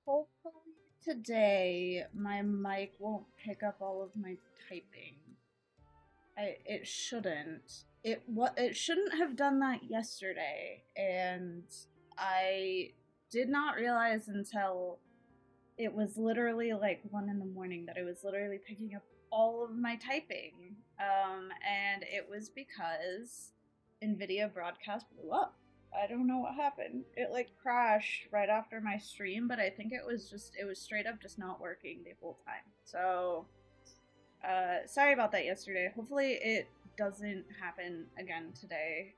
Hopefully today my mic won't pick up all of my typing. It shouldn't. It shouldn't have done that yesterday, and I did not realize until it was literally like 1 in the morning that it was literally picking up all of my typing. And it was because NVIDIA broadcast blew up. I don't know what happened. It like crashed right after my stream, but I think it was straight up just not working the whole time. So sorry about that yesterday. Hopefully it doesn't happen again today.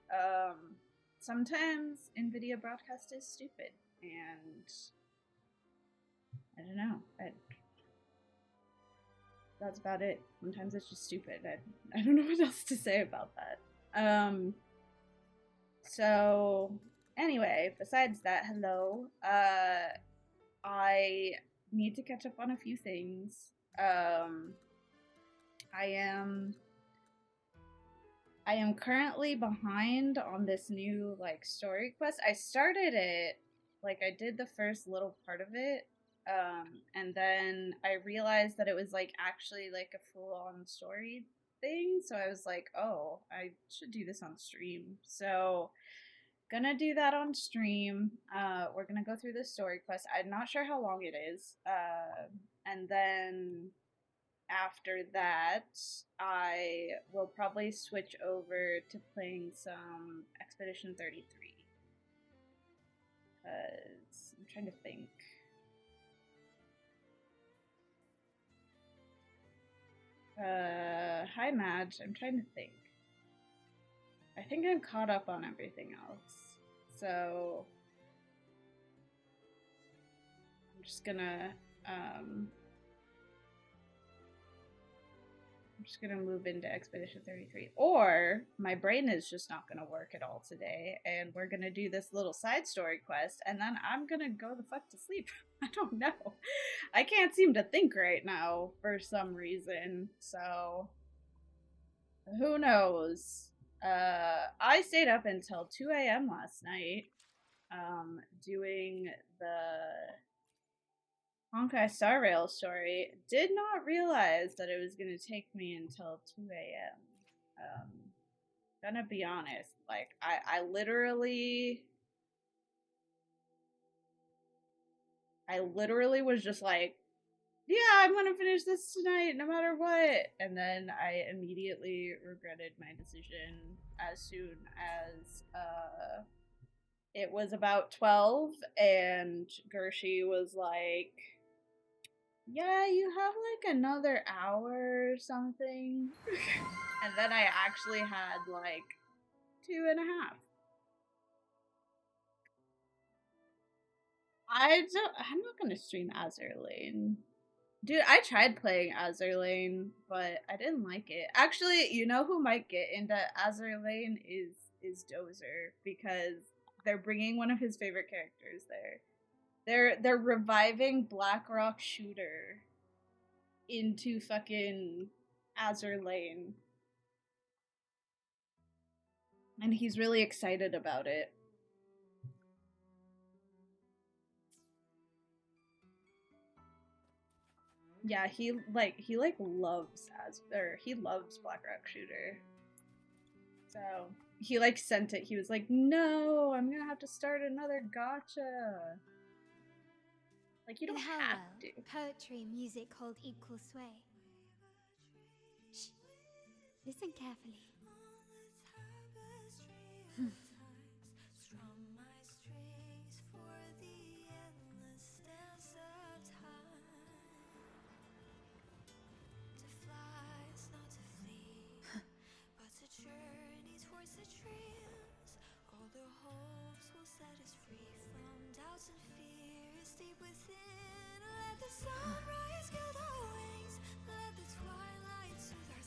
Sometimes NVIDIA broadcast is stupid, and I don't know. That's about it. Sometimes it's just stupid. I don't know what else to say about that. So anyway, besides that, hello. I need to catch up on a few things. I am currently behind on this new like story quest. I started it, like I did the first little part of it, and then I realized that it was like actually like a full-on story thing. So I was like, oh, I should do this on stream. So gonna do that on stream. We're gonna go through this story quest. I'm not sure how long it is. And then after that, I will probably switch over to playing some Expedition 33. Because I'm trying to think. Hi Madge, I'm trying to think. I think I'm caught up on everything else. So I'm just gonna move into Expedition 33. Or my brain is just not gonna work at all today, and we're gonna do this little side story quest, and then I'm gonna go the fuck to sleep. I don't know. I can't seem to think right now for some reason, so who knows? I stayed up until 2 a.m. last night, doing the Honkai Star Rail story. Did not realize that it was going to take me until 2 a.m. Gonna be honest, like, I literally was just like, yeah, I'm gonna finish this tonight no matter what. And then I immediately regretted my decision as soon as it was about 12 and Gershi was like, yeah, you have like another hour or something. And then I actually had like 2.5. I'm not gonna stream Azur Lane. Dude, I tried playing Azur Lane, but I didn't like it. Actually, you know who might get into Azur Lane is Dozer, because they're bringing one of his favorite characters there. They're reviving Blackrock Shooter into fucking Azur Lane, and he's really excited about it. Yeah, he loves he loves Blackrock Shooter. So he like sent it. He was like, "No, I'm gonna have to start another gacha." Like, you don't have to. Poetry music hold equal sway. Shh. Listen carefully.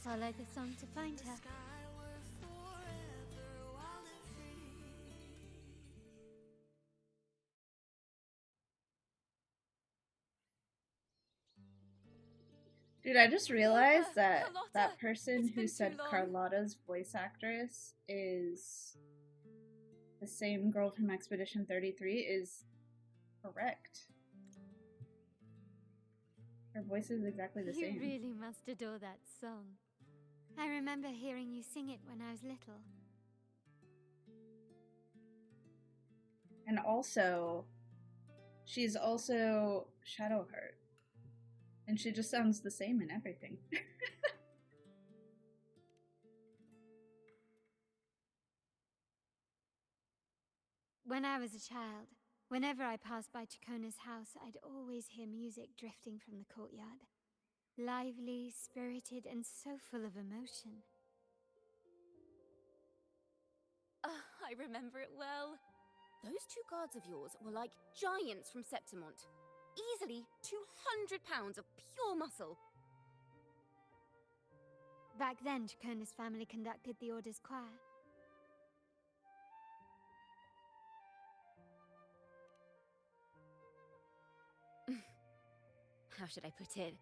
Follow the song to find her. Dude, I just realized that that person who said Carlotta's voice actress is the same girl from Expedition 33 is correct. Her voice is exactly the You same. really must adore that song. I remember hearing you sing it when I was little. And also, she's also Shadowheart. And she just sounds the same in everything. When I was a child, whenever I passed by Ciaccona's house, I'd always hear music drifting from the courtyard. Lively, spirited, and so full of emotion. I remember it well. Those two guards of yours were like giants from Septimont. Easily 200 pounds of pure muscle. Back then, Ciaccona's family conducted the Order's choir. How should I put it?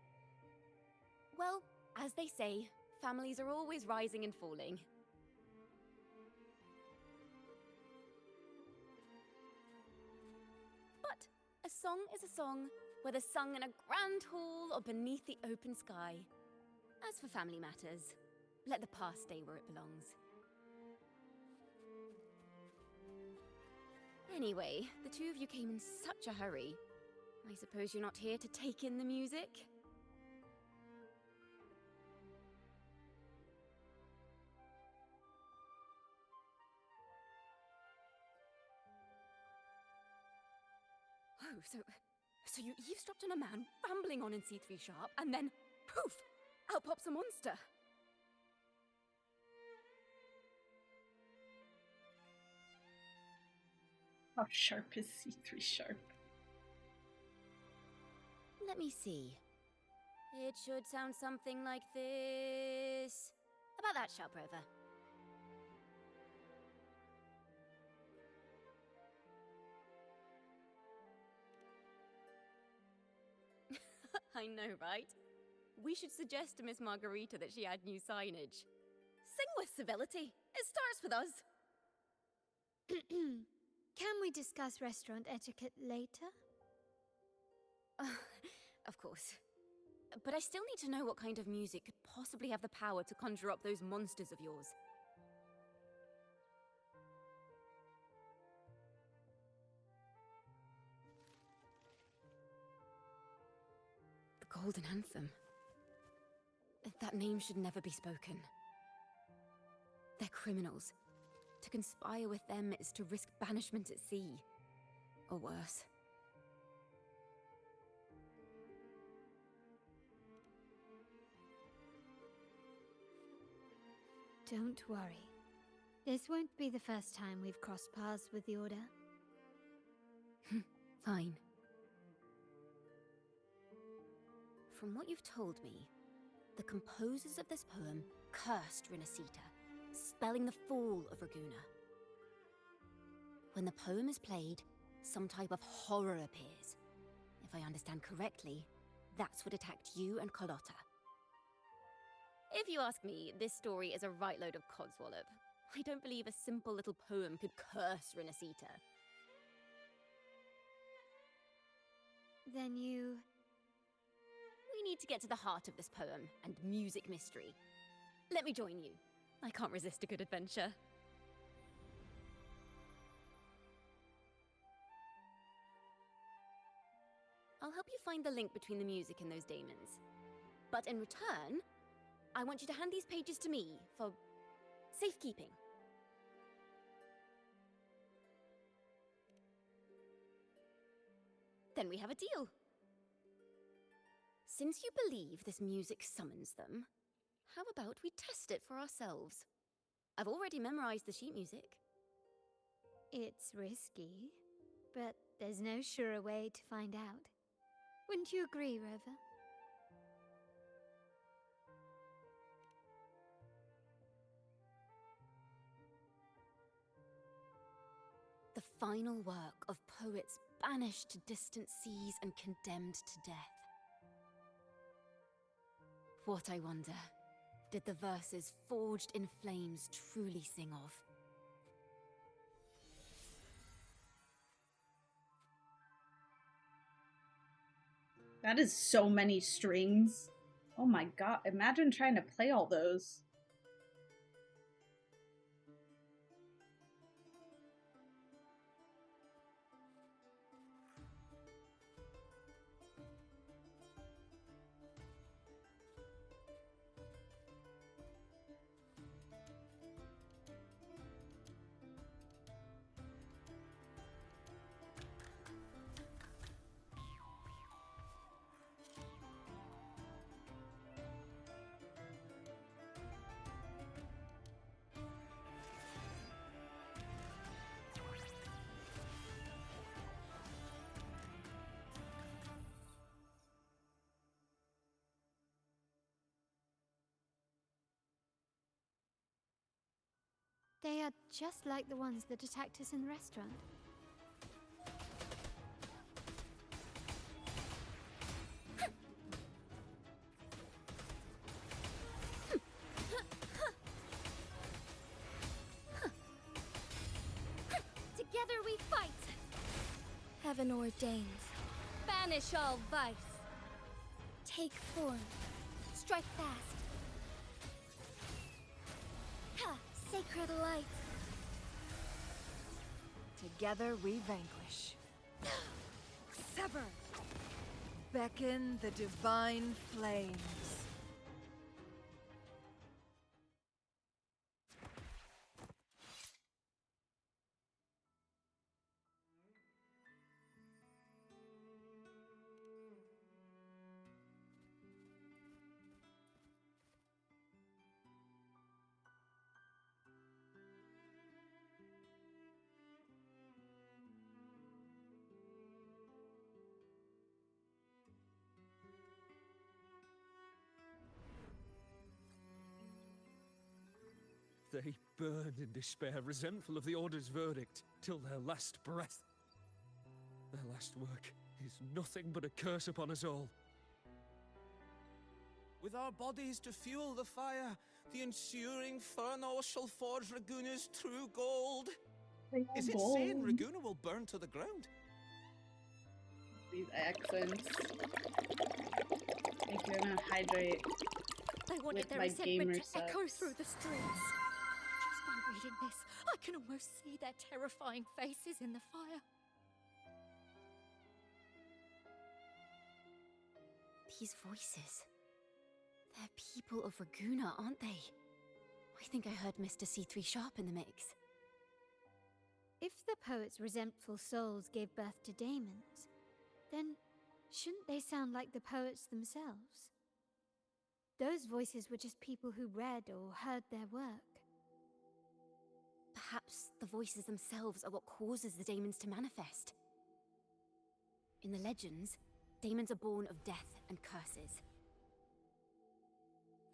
Well, as they say, families are always rising and falling. But a song is a song, whether sung in a grand hall or beneath the open sky. As for family matters, let the past stay where it belongs. Anyway, the two of you came in such a hurry. I suppose you're not here to take in the music? Oh, so you eavesdropped on a man rambling on in C3 Sharp, and then, poof, out pops a monster. How sharp is C3 Sharp? Let me see. It should sound something like this. About that, Sharp Rover. I know, right? We should suggest to Miss Margarita that she add new signage. Sing with civility. It starts with us. Can we discuss restaurant etiquette later? Of course. But I still need to know what kind of music could possibly have the power to conjure up those monsters of yours. The Golden Anthem. That name should never be spoken. They're criminals. To conspire with them is to risk banishment at sea. Or worse. Don't worry. This won't be the first time we've crossed paths with the Order. Fine. From what you've told me, the composers of this poem cursed Rinascita, spelling the fall of Raguna. When the poem is played, some type of horror appears. If I understand correctly, that's what attacked you and Carlotta. If you ask me, this story is a right load of codswallop. I don't believe a simple little poem could curse Rinascita. Then you... We need to get to the heart of this poem and music mystery. Let me join you. I can't resist a good adventure. I'll help you find the link between the music and those daemons. But in return, I want you to hand these pages to me for safekeeping. Then we have a deal. Since you believe this music summons them, how about we test it for ourselves? I've already memorized the sheet music. It's risky, but there's no surer way to find out. Wouldn't you agree, Rover? The final work of poets banished to distant seas and condemned to death. What, I wonder, did the verses forged in flames truly sing of? That is so many strings. Oh my god, imagine trying to play all those. They are just like the ones that attacked us in the restaurant. Together we fight! Heaven ordains. Banish all vice. Take form. Strike fast. Ha! Sacred light. Together we vanquish. Sever! Beckon the divine flames. They burned in despair, resentful of the Order's verdict, till their last breath. Their last work is nothing but a curse upon us all. With our bodies to fuel the fire, the ensuing furnace shall forge Raguna's true gold. Is it saying Raguna will burn to the ground? These accents. I think you're gonna hydrate I wanted with their my gamer resentment to echo subs. through the streets. Just by reading this, I can almost see their terrifying faces in the fire. These voices. They're people of Raguna, aren't they? I think I heard Mr. C3 Sharp in the mix. If the poet's resentful souls gave birth to daemons, then shouldn't they sound like the poets themselves? Those voices were just people who read or heard their work. Perhaps the voices themselves are what causes the daemons to manifest. In the legends, daemons are born of death and curses.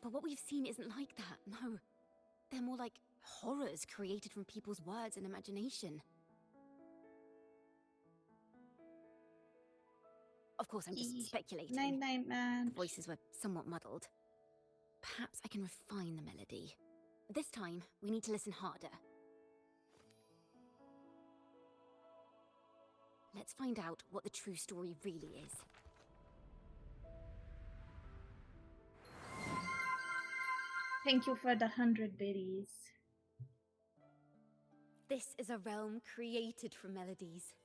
But what we've seen isn't like that, no. They're more like horrors created from people's words and imagination. Of course, I'm just speculating. Night-night, man. The voices were somewhat muddled. Perhaps I can refine the melody. This time, we need to listen harder. Let's find out what the true story really is. Thank you for the 100 biddies. This is a realm created from melodies.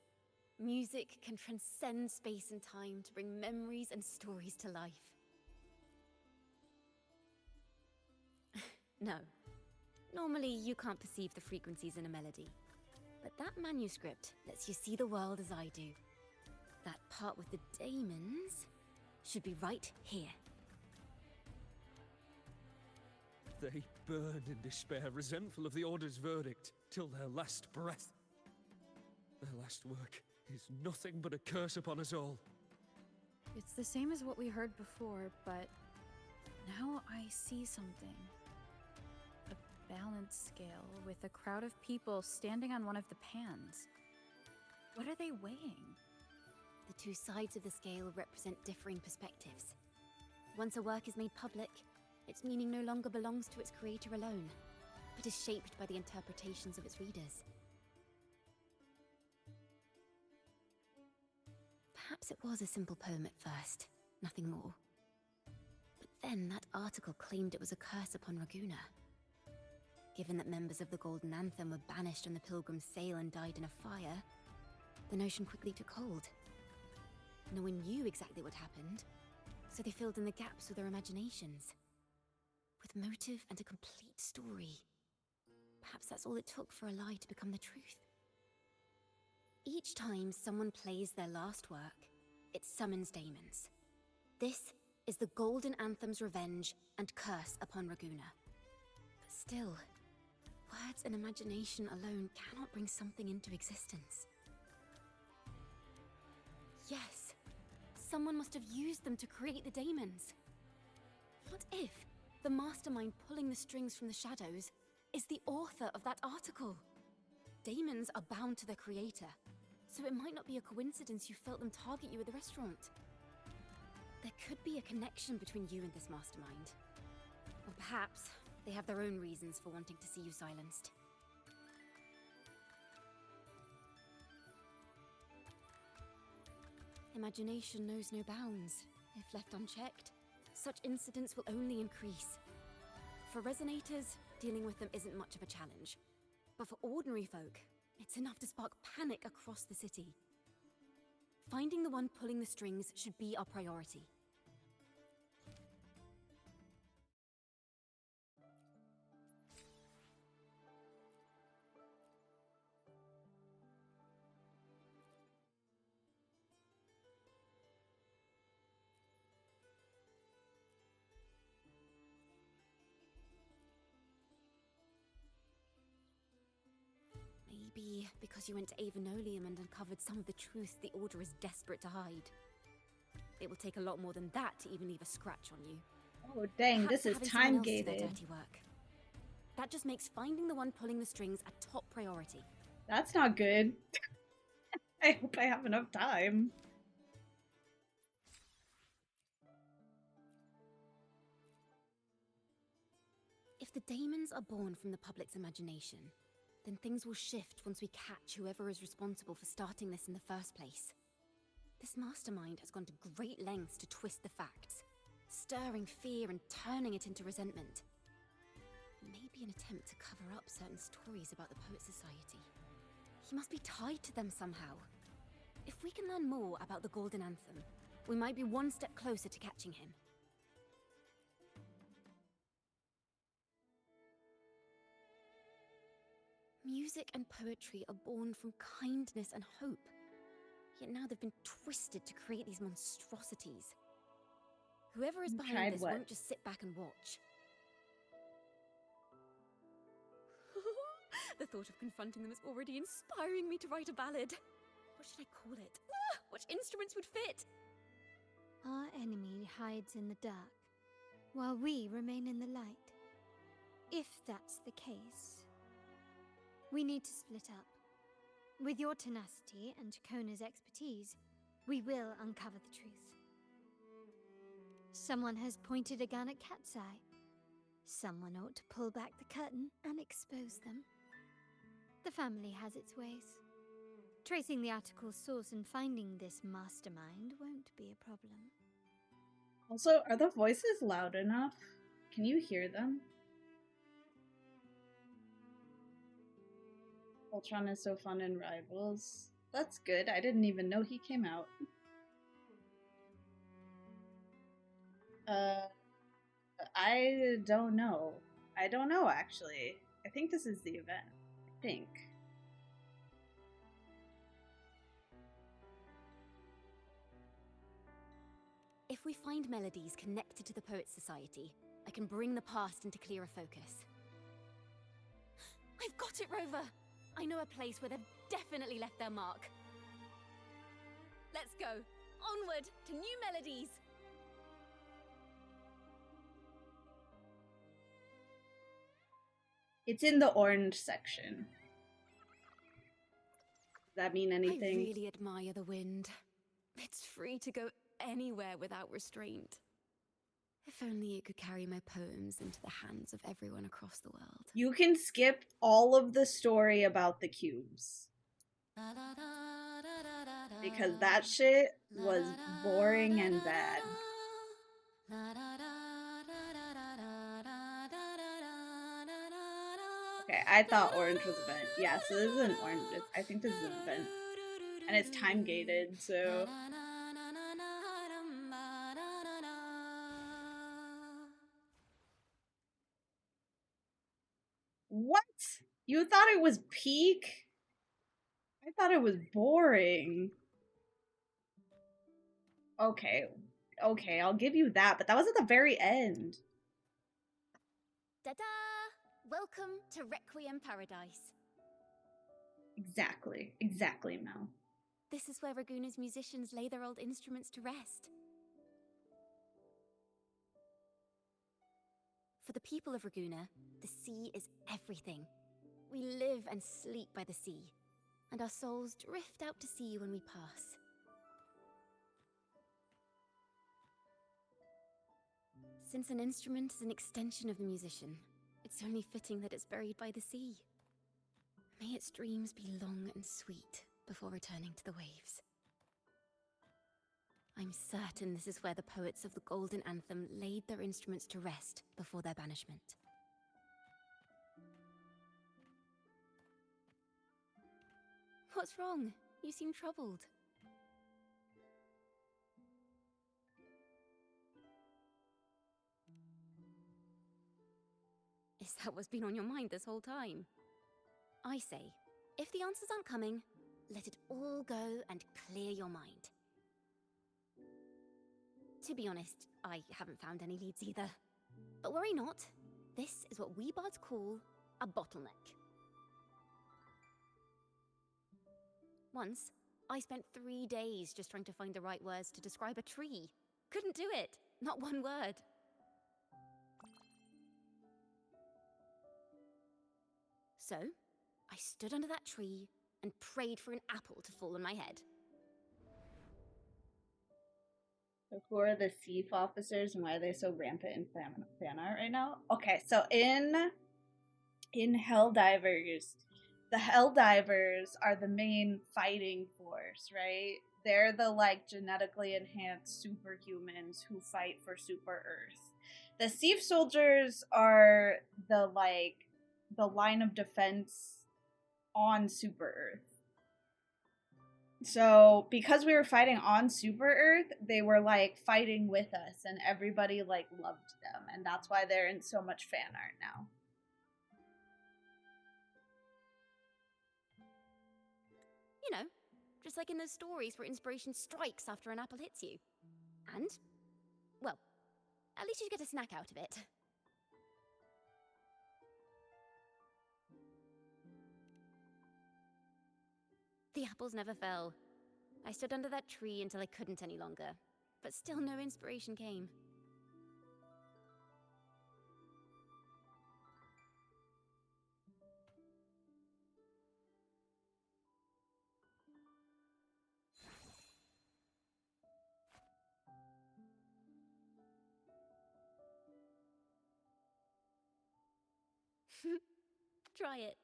Music can transcend space and time to bring memories and stories to life. No. Normally, you can't perceive the frequencies in a melody. But that manuscript lets you see the world as I do. That part with the daemons should be right here. They burned in despair, resentful of the Order's verdict, till their last breath. Their last work is nothing but a curse upon us all. It's the same as what we heard before, but now I see something. A balance scale with a crowd of people standing on one of the pans. What are they weighing? The two sides of the scale represent differing perspectives. Once a work is made public, its meaning no longer belongs to its creator alone, but is shaped by the interpretations of its readers. Perhaps it was a simple poem at first, nothing more. But then that article claimed it was a curse upon Raguna. Given that members of the Golden Anthem were banished on the Pilgrim's Sail and died in a fire, the notion quickly took hold. No one knew exactly what happened, so they filled in the gaps with their imaginations. With motive and a complete story. Perhaps that's all it took for a lie to become the truth. Each time someone plays their last work, it summons daemons. This is the Golden Anthem's revenge and curse upon Raguna. But still, words and imagination alone cannot bring something into existence. Yes, someone must have used them to create the daemons. What if the mastermind pulling the strings from the shadows is the author of that article? Daemons are bound to their creator, so it might not be a coincidence you felt them target you at the restaurant. There could be a connection between you and this mastermind. Or perhaps they have their own reasons for wanting to see you silenced. Imagination knows no bounds. If left unchecked, such incidents will only increase. For resonators, dealing with them isn't much of a challenge. But for ordinary folk, it's enough to spark panic across the city. Finding the one pulling the strings should be our priority. Maybe because you went to Avenolium and uncovered some of the truth the Order is desperate to hide. It will take a lot more than that to even leave a scratch on you. Oh dang, Perhaps this is having someone else do their time-gated. dirty work. That just makes finding the one pulling the strings a top priority. That's not good. I hope I have enough time. If the daemons are born from the public's imagination, then things will shift once we catch whoever is responsible for starting this in the first place. This mastermind has gone to great lengths to twist the facts, stirring fear and turning it into resentment. Maybe an attempt to cover up certain stories about the Poet Society. He must be tied to them somehow. If we can learn more about the Golden Anthem, we might be one step closer to catching him. Music and poetry are born from kindness and hope. Yet now they've been twisted to create these monstrosities. Whoever is behind this won't just sit back and watch. The thought of confronting them is already inspiring me to write a ballad. What should I call it? Which instruments would fit? Our enemy hides in the dark, while we remain in the light. If that's the case, we need to split up. With your tenacity and Ciaccona's expertise, we will uncover the truth. Someone has pointed a gun at Cat's Eye. Someone ought to pull back the curtain and expose them. The family has its ways. Tracing the article's source and finding this mastermind won't be a problem. Also, are the voices loud enough? Can you hear them? Voltron is so fun in Rivals. That's good. I didn't even know he came out. I don't know. I don't know, actually. I think this is the event. I think. If we find melodies connected to the Poet Society, I can bring the past into clearer focus. I've got it, Rover! I know a place where they've definitely left their mark. Let's go! Onward to new melodies! It's in the orange section. Does that mean anything? I really admire the wind. It's free to go anywhere without restraint. If only it could carry my poems into the hands of everyone across the world. You can skip all of the story about the cubes. Because that shit was boring and bad. Okay, I thought orange was a vent. Yeah, so this is an orange. I think this is an event. And it's time gated, so. What? You thought it was peak? I thought it was boring. Okay. Okay, I'll give you that, but that was at the very end. Ta-da! Welcome to Requiem Paradise. Exactly. Exactly, Mel. This is where Raguna's musicians lay their old instruments to rest. For the people of Raguna, the sea is everything. We live and sleep by the sea, and our souls drift out to sea when we pass. Since an instrument is an extension of the musician, it's only fitting that it's buried by the sea. May its dreams be long and sweet before returning to the waves. I'm certain this is where the poets of the Golden Anthem laid their instruments to rest before their banishment. What's wrong? You seem troubled. Is that what's been on your mind this whole time? I say, if the answers aren't coming, let it all go and clear your mind. To be honest, I haven't found any leads either. But worry not, this is what we bards call a bottleneck. Once, I spent 3 days just trying to find the right words to describe a tree. Couldn't do it, not one word. So, I stood under that tree and prayed for an apple to fall on my head. So who are the Thief officers and why are they so rampant in fan art right now? Okay, so in Helldivers, the Helldivers are the main fighting force, right? They're the like genetically enhanced superhumans who fight for Super Earth. The Thief soldiers are the line of defense on Super Earth. So because we were fighting on Super Earth, they were like fighting with us and everybody like loved them, and that's why they're in so much fan art now. You know, just like in those stories where inspiration strikes after an apple hits you. And, well, at least you get a snack out of it. The apples never fell. I stood under that tree until I couldn't any longer, but still no inspiration came. Try it.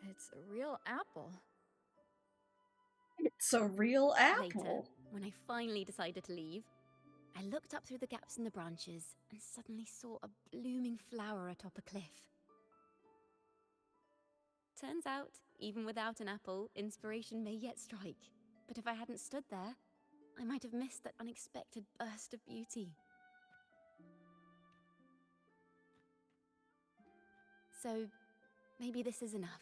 It's a real apple. It's a real apple. Later, when I finally decided to leave, I looked up through the gaps in the branches and suddenly saw a blooming flower atop a cliff. Turns out, even without an apple, inspiration may yet strike. But if I hadn't stood there, I might have missed that unexpected burst of beauty. So, maybe this is enough.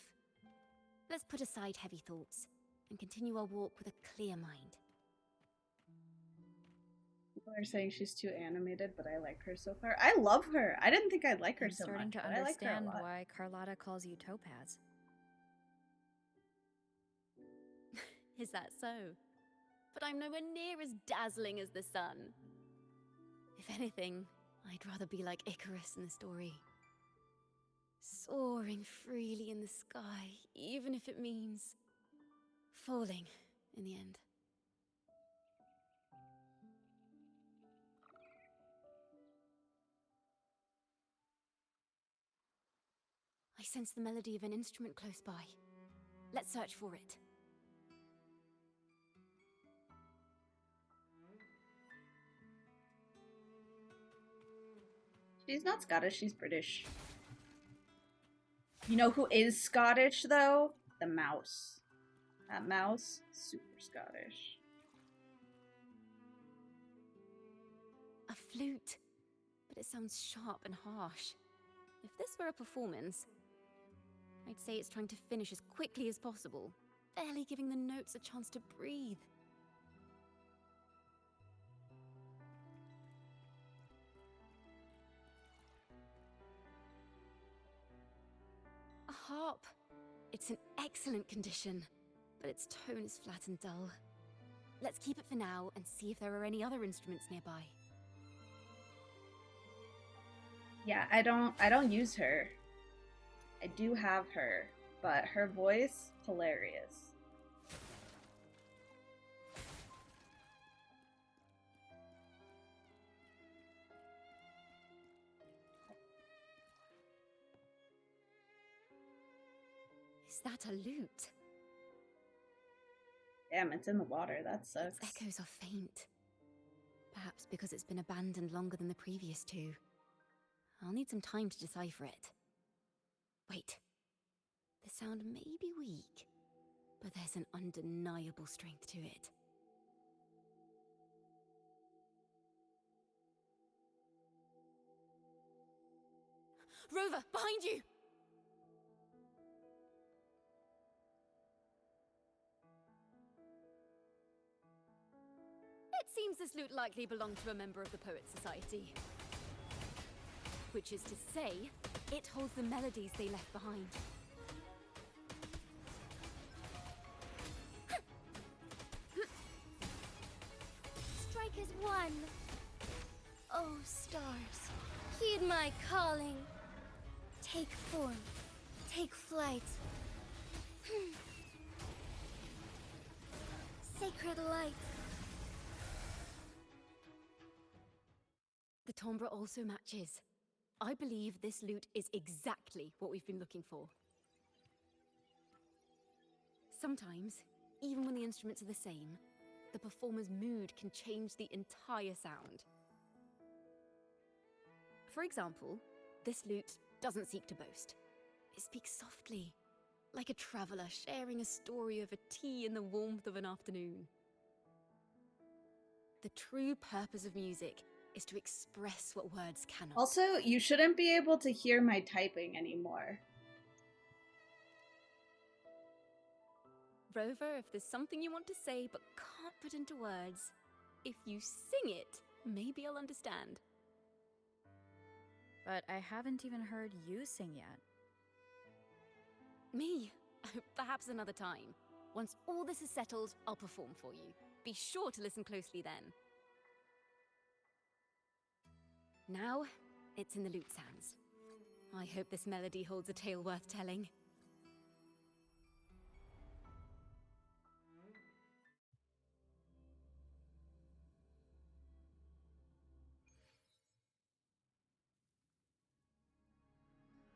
Let's put aside heavy thoughts and continue our walk with a clear mind. People are saying she's too animated, but I like her so far. I love her. I didn't think I'd like her I'm so much, starting to but I like her a understand lot. why Carlotta calls you Topaz. Is that so? But I'm nowhere near as dazzling as the sun. If anything, I'd rather be like Icarus in the story. Soaring freely in the sky, even if it means falling in the end. I sense the melody of an instrument close by. Let's search for it. She's not Scottish, she's British. You know who is Scottish, though? The mouse. That mouse, super Scottish. A flute. But it sounds sharp and harsh. If this were a performance, I'd say it's trying to finish as quickly as possible, barely giving the notes a chance to breathe. A harp. It's in excellent condition, but its tone is flat and dull. Let's keep it for now and see if there are any other instruments nearby. Yeah, I don't use her. I do have her, but her voice, hilarious. Is that a lute? Damn, it's in the water. That sucks. Its echoes are faint. Perhaps because it's been abandoned longer than the previous two. I'll need some time to decipher it. Wait. The sound may be weak, but there's an undeniable strength to it. Rover, behind you! It seems this lute likely belonged to a member of the Poets Society. Which is to say, it holds the melodies they left behind. Strike as one. Oh, stars, heed my calling. Take form, take flight. Sacred light. The timbre also matches. I believe this lute is exactly what we've been looking for. Sometimes, even when the instruments are the same, the performer's mood can change the entire sound. For example, this lute doesn't seek to boast. It speaks softly, like a traveler sharing a story over tea in the warmth of an afternoon. The true purpose of music is to express what words cannot. Also, you shouldn't be able to hear my typing anymore. Rover, if there's something you want to say but can't put into words, if you sing it, maybe I'll understand. But I haven't even heard you sing yet. Me? Perhaps another time. Once all this is settled, I'll perform for you. Be sure to listen closely then. Now, it's in the lute's hands. I hope this melody holds a tale worth telling.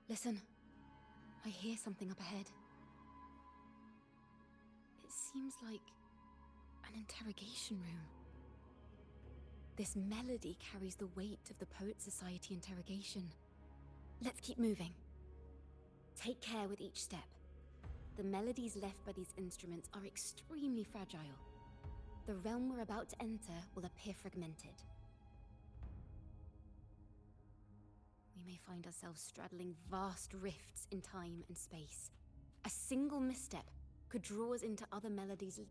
Listen, I hear something up ahead. It seems like an interrogation room. This melody carries the weight of the Poets Society interrogation. Let's keep moving. Take care with each step. The melodies left by these instruments are extremely fragile. The realm we're about to enter will appear fragmented. We may find ourselves straddling vast rifts in time and space. A single misstep could draw us into other melodies.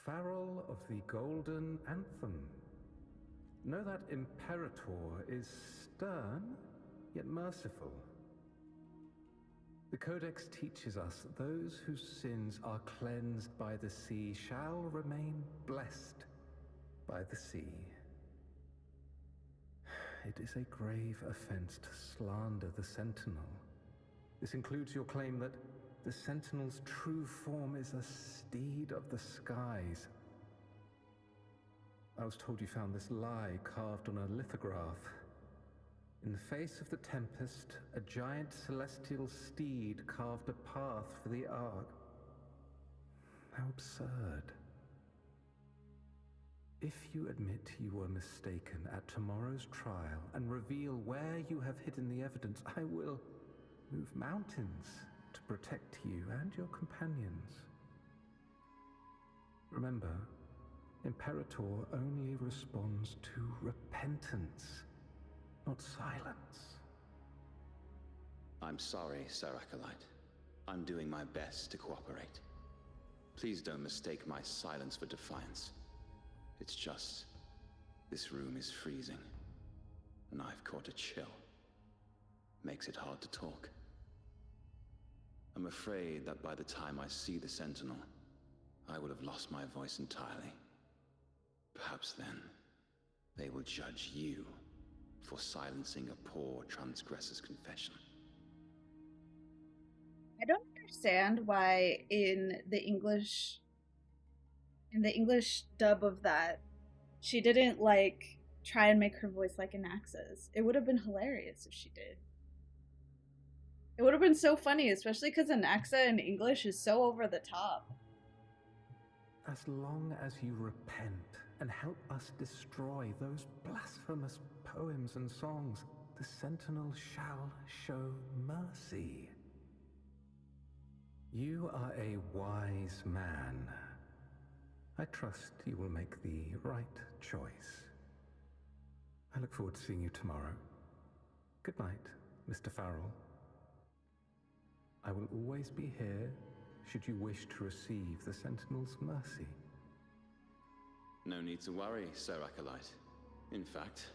Farrell of the Golden Anthem. Know that Imperator is stern, yet merciful. The Codex teaches us that those whose sins are cleansed by the sea shall remain blessed by the sea. It is a grave offense to slander the Sentinel. This includes your claim that the Sentinel's true form is a steed of the skies. I was told you found this lie carved on a lithograph. In the face of the tempest, a giant celestial steed carved a path for the Ark. How absurd. If you admit you were mistaken at tomorrow's trial and reveal where you have hidden the evidence, I will move mountains to protect you and your companions. Remember, Imperator only responds to repentance, not silence. I'm sorry, Sir Acolyte. I'm doing my best to cooperate. Please don't mistake my silence for defiance. It's just, this room is freezing, and I've caught a chill. Makes it hard to talk. I'm afraid that by the time I see the Sentinel, I will have lost my voice entirely. Perhaps then, they will judge you for silencing a poor transgressor's confession. I don't understand why in the English dub of that, she didn't like try and make her voice like Anaxa's. It would have been hilarious if she did. It would have been so funny, especially because Anaxa in English is so over the top. As long as you repent and help us destroy those blasphemous poems and songs, the Sentinel shall show mercy. You are a wise man. I trust you will make the right choice. I look forward to seeing you tomorrow. Good night, Mr. Farrell. I will always be here should you wish to receive the Sentinel's mercy. No need to worry, Sir Acolyte. In fact,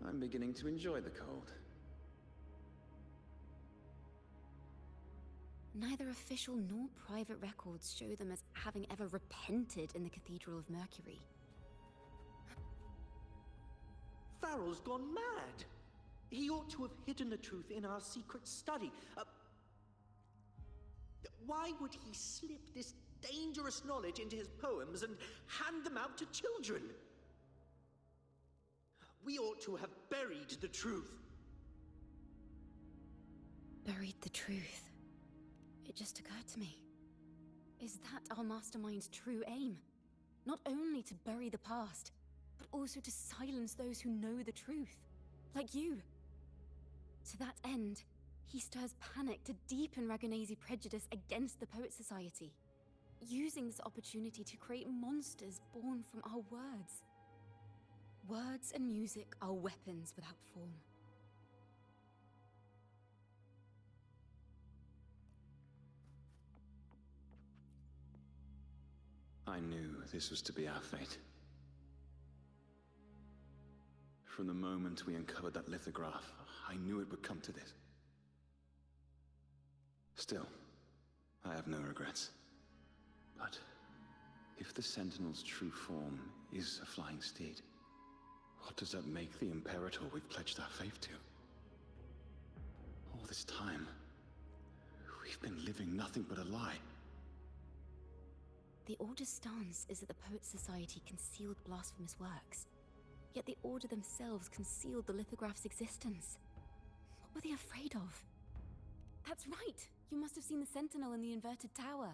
I'm beginning to enjoy the cold. Neither official nor private records show them as having ever repented in the Cathedral of Mercury. Farrell's gone mad. He ought to have hidden the truth in our secret study. Why would he slip this dangerous knowledge into his poems and hand them out to children? We ought to have buried the truth. Buried the truth. It just occurred to me. Is that our mastermind's true aim? Not only to bury the past, but also to silence those who know the truth, like you. To that end, he stirs panic to deepen Ragonese prejudice against the Poet Society, using this opportunity to create monsters born from our words. Words and music are weapons without form. I knew this was to be our fate. From the moment we uncovered that lithograph, I knew it would come to this. Still, I have no regrets. But if the Sentinel's true form is a flying steed, what does that make the Imperator we've pledged our faith to? All this time, we've been living nothing but a lie. The Order's stance is that the Poet Society concealed blasphemous works, yet the Order themselves concealed the lithograph's existence. What were they afraid of? That's right! You must have seen the Sentinel in the inverted tower.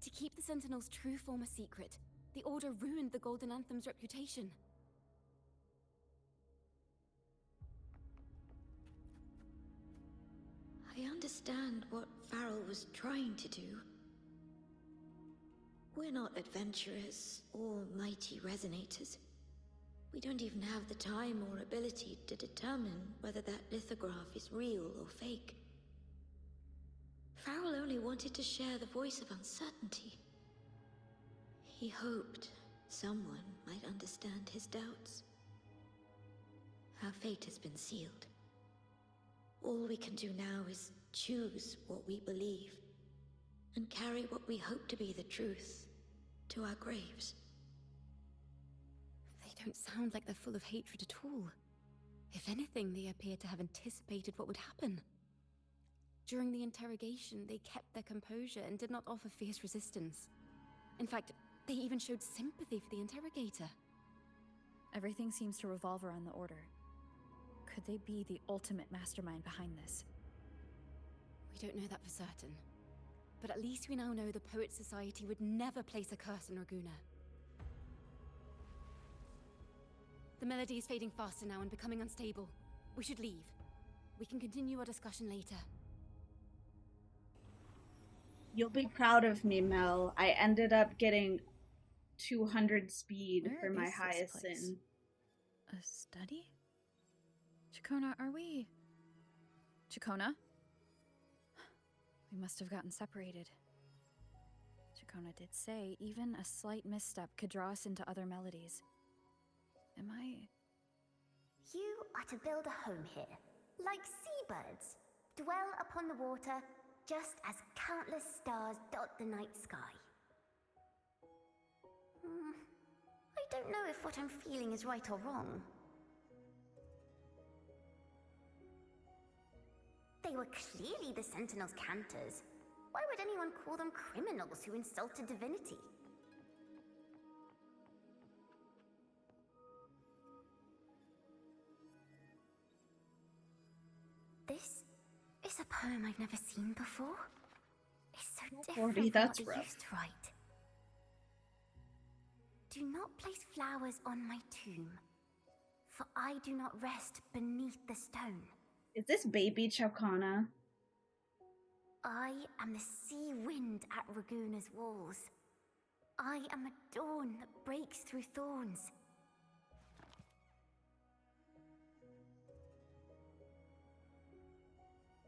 To keep the Sentinel's true form a secret, the Order ruined the Golden Anthem's reputation. I understand what Farrell was trying to do. We're not adventurers or mighty resonators. We don't even have the time or ability to determine whether that lithograph is real or fake. Farrell only wanted to share the voice of uncertainty. He hoped someone might understand his doubts. Our fate has been sealed. All we can do now is choose what we believe, and carry what we hope to be the truth to our graves. They don't sound like they're full of hatred at all. If anything, they appear to have anticipated what would happen. During the interrogation, they kept their composure and did not offer fierce resistance. In fact, they even showed sympathy for the interrogator. Everything seems to revolve around the Order. Could they be the ultimate mastermind behind this? We don't know that for certain. But at least we now know the Poet Society would never place a curse on Raguna. The melody is fading faster now and becoming unstable. We should leave. We can continue our discussion later. You'll be proud of me, Mel. I ended up getting 200 speed for my highest sin. A study? Ciaccona, are we... Ciaccona? We must have gotten separated. Ciaccona did say even a slight misstep could draw us into other melodies. Am I... You are to build a home here, like seabirds. Dwell upon the water, just as countless stars dot the night sky. I don't know if what I'm feeling is right or wrong. They were clearly the Sentinel's cantors. Why would anyone call them criminals who insulted divinity? This is a poem I've never seen before. It's so different from that's what they rough. used to write. Do not place flowers on my tomb, for I do not rest beneath the stone. Is this baby Ciaccona? I am the sea wind at Raguna's walls. I am a dawn that breaks through thorns.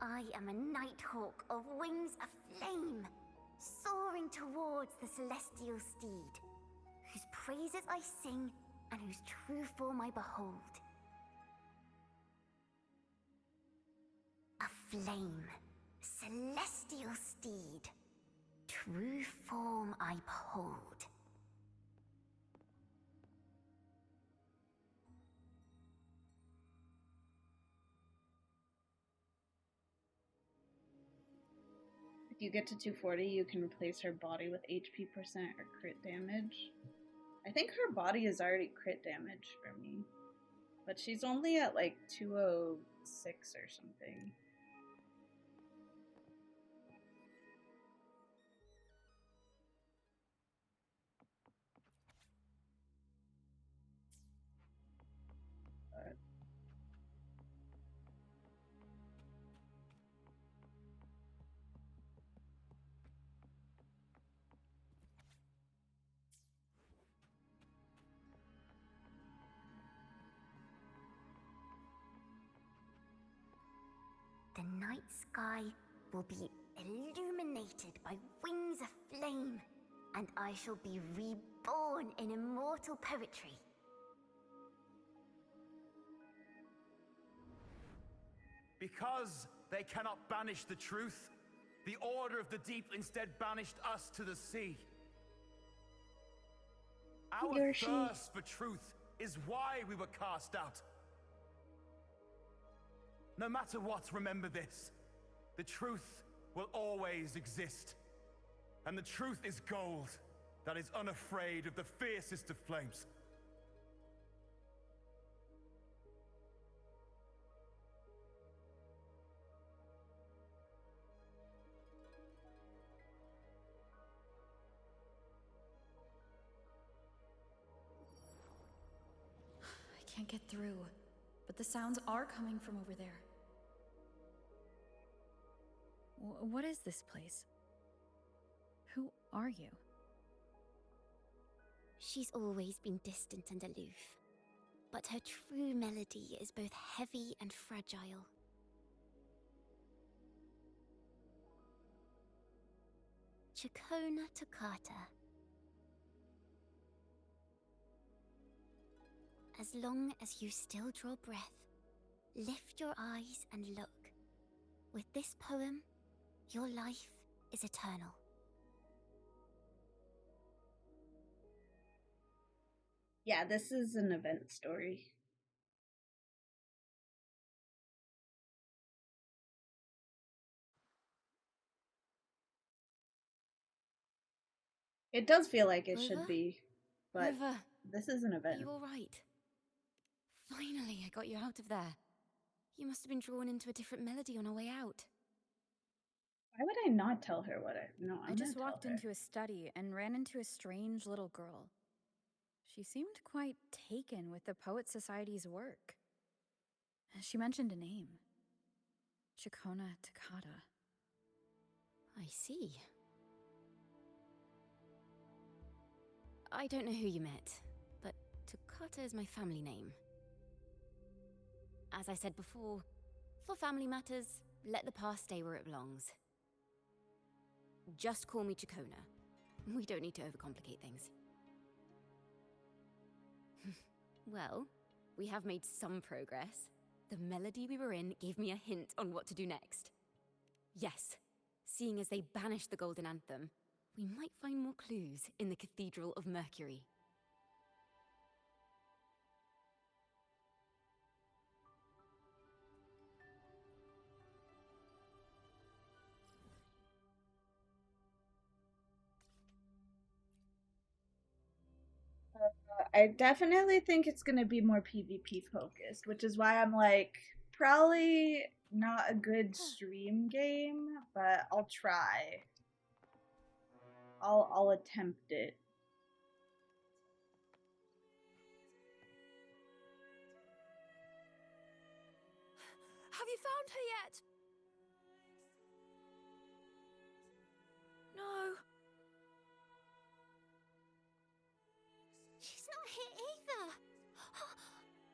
I am a nighthawk of wings aflame, soaring towards the celestial steed, whose praises I sing and whose true form I behold. A flame, celestial steed, true form I behold. If you get to 240, you can replace her body with HP percent or crit damage. I think her body is already crit damage for me. But she's only at like 206 or something. But the night sky will be illuminated by wings of flame, and I shall be reborn in immortal poetry. Because they cannot banish the truth, the Order of the Deep instead banished us to the sea. Our thirst for truth is why we were cast out. No matter what, remember this. The truth will always exist. And the truth is gold that is unafraid of the fiercest of flames. I can't get through, but the sounds are coming from over there. What is this place? Who are you? She's always been distant and aloof, but her true melody is both heavy and fragile. Ciaccona Toccata. As long as you still draw breath, lift your eyes and look. With this poem, your life is eternal. yeah, this is an event story. It does feel like it should be, but River, this is an event. are you all right? Finally, I got you out of there. You must have been drawn into a different melody on our way out. Why would I not tell her what I... No, I I'm just gonna tell walked her. into a study and ran into a strange little girl. She seemed quite taken with the Poet Society's work. She mentioned a name. Ciaccona Story. I see. I don't know who you met, but Toccata is my family name. As I said before, for family matters, let the past stay where it belongs. Just call me Ciaccona. We don't need to overcomplicate things. Well, we have made some progress. The melody we were in gave me a hint on what to do next. Yes, seeing as they banished the Golden Anthem, we might find more clues in the Cathedral of Mercury. I definitely think it's gonna be more PvP focused, which is why I'm like, probably not a good stream game, but I'll try. I'll attempt it. Have you found her yet? No. She's not here either.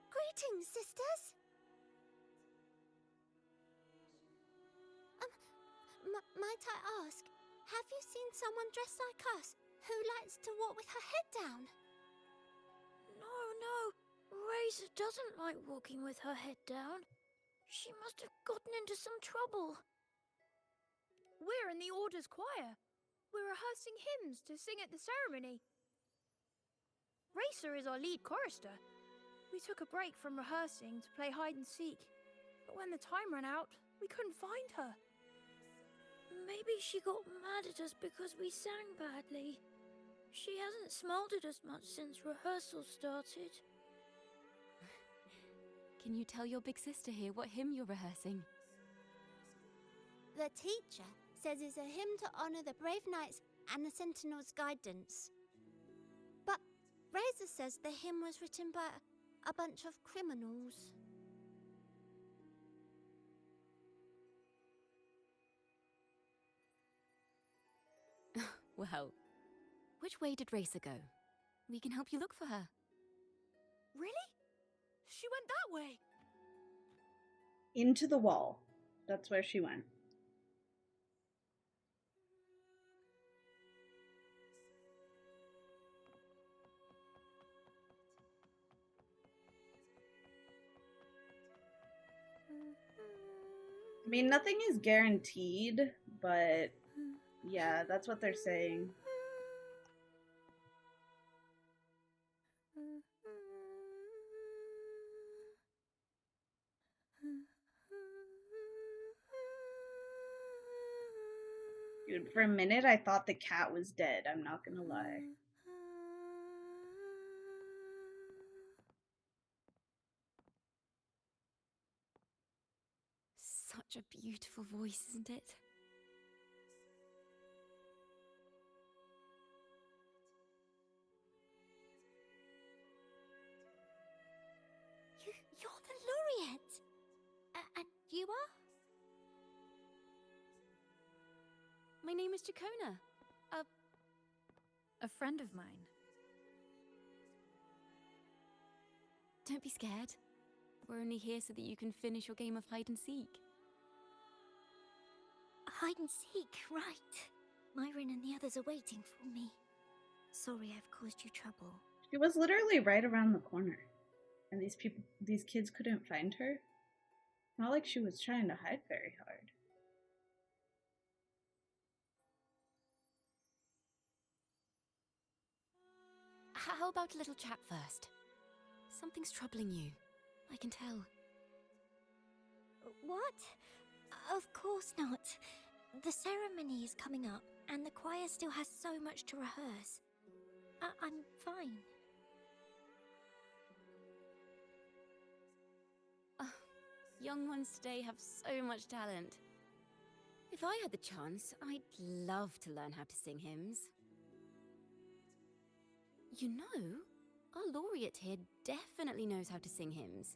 Greetings, sisters. Might I ask, have you seen someone dressed like us who likes to walk with her head down? No. Razor doesn't like walking with her head down. She must have gotten into some trouble. We're in the Order's choir. We're rehearsing hymns to sing at the ceremony. Racer is our lead chorister. We took a break from rehearsing to play hide and seek, but when the time ran out, we couldn't find her. Maybe she got mad at us because we sang badly. She hasn't smiled at us much since rehearsal started. Can you tell your big sister here what hymn you're rehearsing? The teacher says it's a hymn to honor the brave knights and the Sentinel's guidance. But Razor says the hymn was written by a bunch of criminals. Well, which way did Racer go? We can help you look for her. Really? She went that way. Into the wall. That's where she went. I mean, nothing is guaranteed, but yeah, that's what they're saying. Dude, for a minute I thought the cat was dead, I'm not gonna lie. Such a beautiful voice, isn't it? You're the laureate! And you are? My name is Ciaccona. A friend of mine. Don't be scared. We're only here so that you can finish your game of hide and seek. Hide and seek, right. Myron and the others are waiting for me. Sorry I've caused you trouble. She was literally right around the corner. And these kids couldn't find her. Not like she was trying to hide very hard. How about a little chat first? Something's troubling you. I can tell. What? Of course not. The ceremony is coming up, and the choir still has so much to rehearse. I'm fine. Young ones today have so much talent. If I had the chance, I'd love to learn how to sing hymns. You know, our laureate here definitely knows how to sing hymns.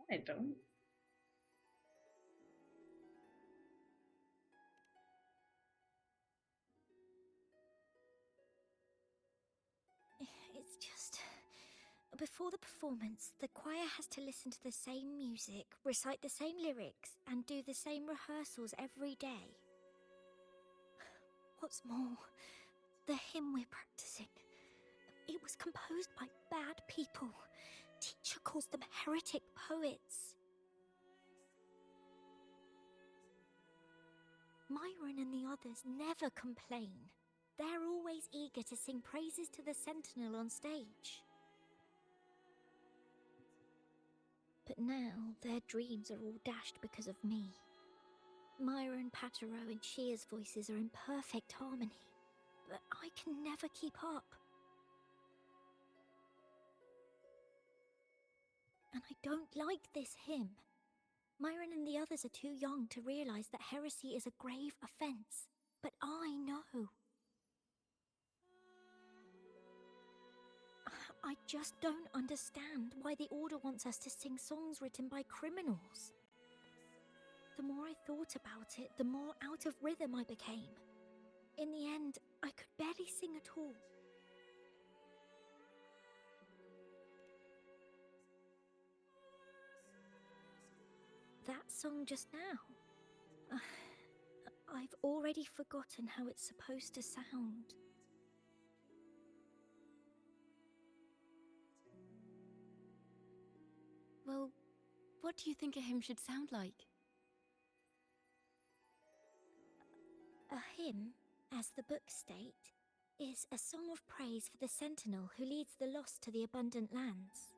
I don't. It's just... Before the performance, the choir has to listen to the same music, recite the same lyrics, and do the same rehearsals every day. What's more, the hymn we're practicing, it was composed by bad people. Teacher calls them heretic poets. Myron and the others never complain. They're always eager to sing praises to the Sentinel on stage. But now, their dreams are all dashed because of me. Myron, Patero, and Shia's voices are in perfect harmony, but I can never keep up. And I don't like this hymn. Myron and the others are too young to realize that heresy is a grave offense, but I know. I just don't understand why the Order wants us to sing songs written by criminals. The more I thought about it, the more out of rhythm I became. In the end, I could barely sing at all. That song just now. I've already forgotten how it's supposed to sound. Well, what do you think a hymn should sound like? A hymn, as the books state, is a song of praise for the Sentinel who leads the lost to the abundant lands.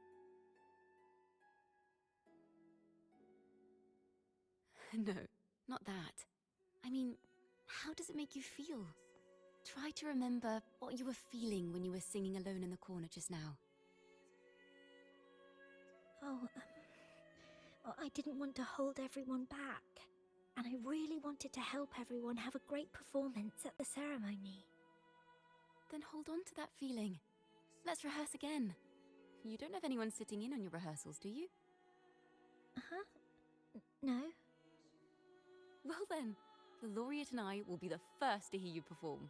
No, not that. I mean, how does it make you feel? Try to remember what you were feeling when you were singing alone in the corner just now. I didn't want to hold everyone back, and I really wanted to help everyone have a great performance at the ceremony. Then hold on to that feeling. Let's rehearse again. You don't have anyone sitting in on your rehearsals, do you? No. Well then, the laureate and I will be the first to hear you perform.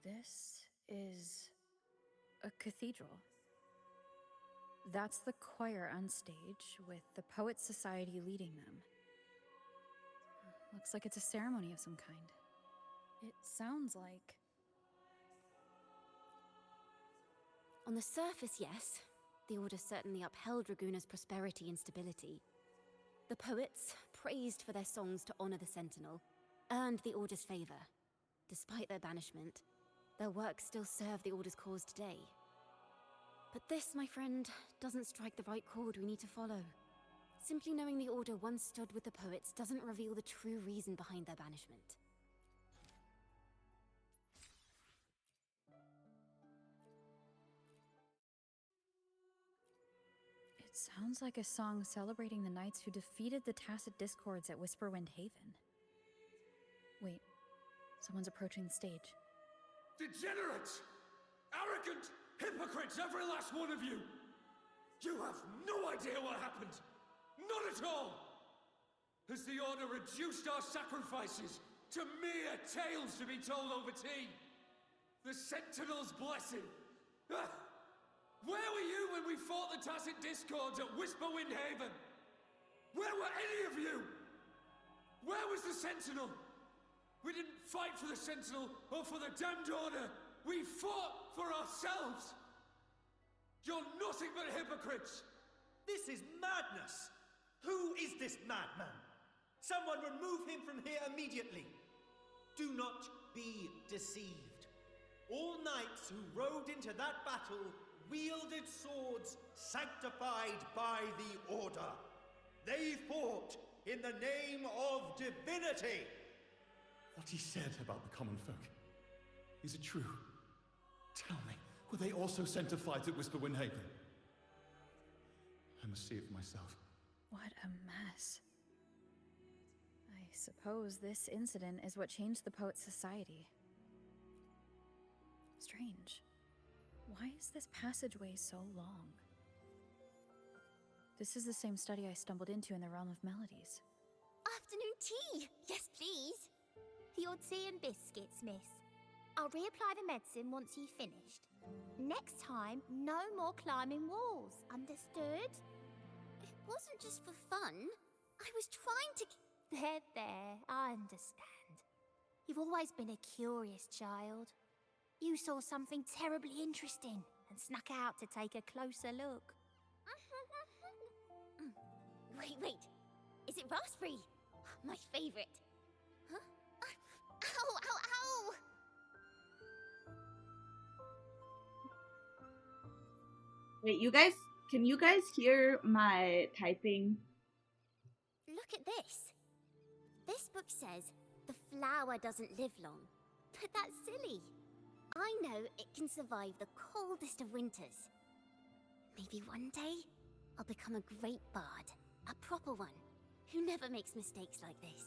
This is a cathedral. That's the choir on stage, with the Poets Society leading them. Looks like it's a ceremony of some kind. It sounds like... On the surface, yes. The Order certainly upheld Raguna's prosperity and stability. The poets, praised for their songs to honor the Sentinel, earned the Order's favor. Despite their banishment, their work still serve the Order's cause today. But this, my friend, doesn't strike the right chord we need to follow. Simply knowing the Order once stood with the poets doesn't reveal the true reason behind their banishment. It sounds like a song celebrating the knights who defeated the Tacit Discords at Whisperwind Haven. Wait, someone's approaching the stage. Degenerates! Arrogant hypocrites, every last one of you! You have no idea what happened! Not at all! Has the Order reduced our sacrifices to mere tales to be told over tea? The Sentinel's blessing! Ah! Where were you when we fought the Tacit Discords at Whisperwind Haven? Where were any of you? Where was the Sentinel? We didn't fight for the Sentinel or for the damned Order. We fought for ourselves. You're nothing but hypocrites. This is madness! Who is this madman? Someone remove him from here immediately. Do not be deceived. All knights who rode into that battle wielded swords sanctified by the Order. They fought in the name of divinity. What he said about the common folk, is it true? Tell me, were they also sent to fight at Whisperwind Haven? I must see it for myself. What a mess. I suppose this incident is what changed the Poet Society. Strange. Why is this passageway so long? This is the same study I stumbled into in the Realm of Melodies. Afternoon tea! Yes, please. Your tea and biscuits, miss. I'll reapply the medicine once you've finished. Next time, no more climbing walls. Understood? It wasn't just for fun. I was trying to... There, I understand. You've always been a curious child. You saw something terribly interesting and snuck out to take a closer look. Wait. Is it raspberry? My favorite. Huh? Ow! Wait, can you guys hear my typing? Look at this. This book says the flower doesn't live long, but that's silly. I know it can survive the coldest of winters. Maybe one day, I'll become a great bard, a proper one, who never makes mistakes like this.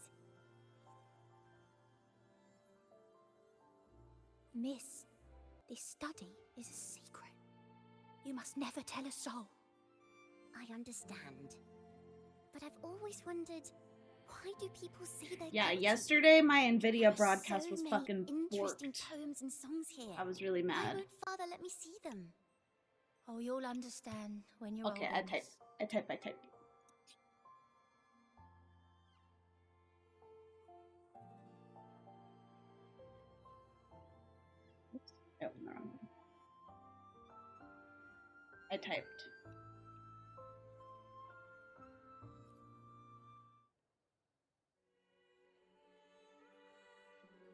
Miss, this study is a secret. You must never tell a soul. I understand. But I've always wondered, why do people say they Yesterday my Nvidia broadcast so was many fucking interesting borked. poems and songs here. I was really Why mad. won't Father let me see them? Oh, you'll understand when you're Okay, older, I type. Oops, I opened the wrong one. I typed.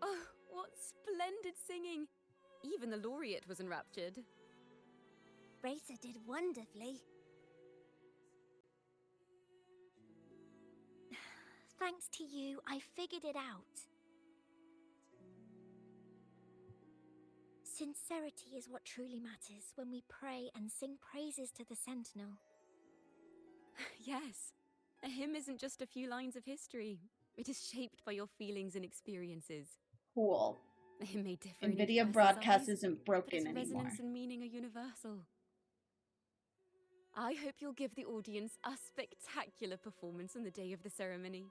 Oh, what splendid singing! Even the laureate was enraptured. Racer did wonderfully. Thanks to you, I figured it out. Sincerity is what truly matters when we pray and sing praises to the Sentinel. Yes, a hymn isn't just a few lines of history. It is shaped by your feelings and experiences. Cool. A hymn may differ in each Nvidia person's broadcast eyes, isn't but broken its anymore. resonance and meaning are universal. I hope you'll give the audience a spectacular performance on the day of the ceremony.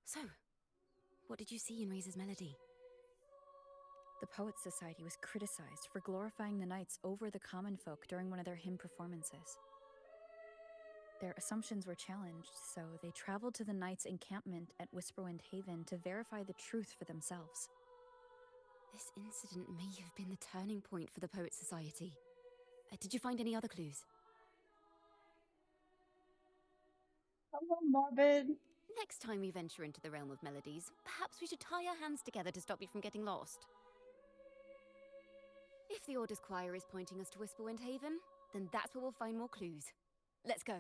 So, what did you see in Razor's melody? The Poets Society was criticized for glorifying the knights over the common folk during one of their hymn performances. Their assumptions were challenged, so they traveled to the knights' encampment at Whisperwind Haven to verify the truth for themselves. This incident may have been the turning point for the Poets Society. Did you find any other clues? Hello, morbid. Next time we venture into the realm of melodies, perhaps we should tie our hands together to stop you from getting lost. If the Order's choir is pointing us to Whisperwind Haven, then that's where we'll find more clues. Let's go.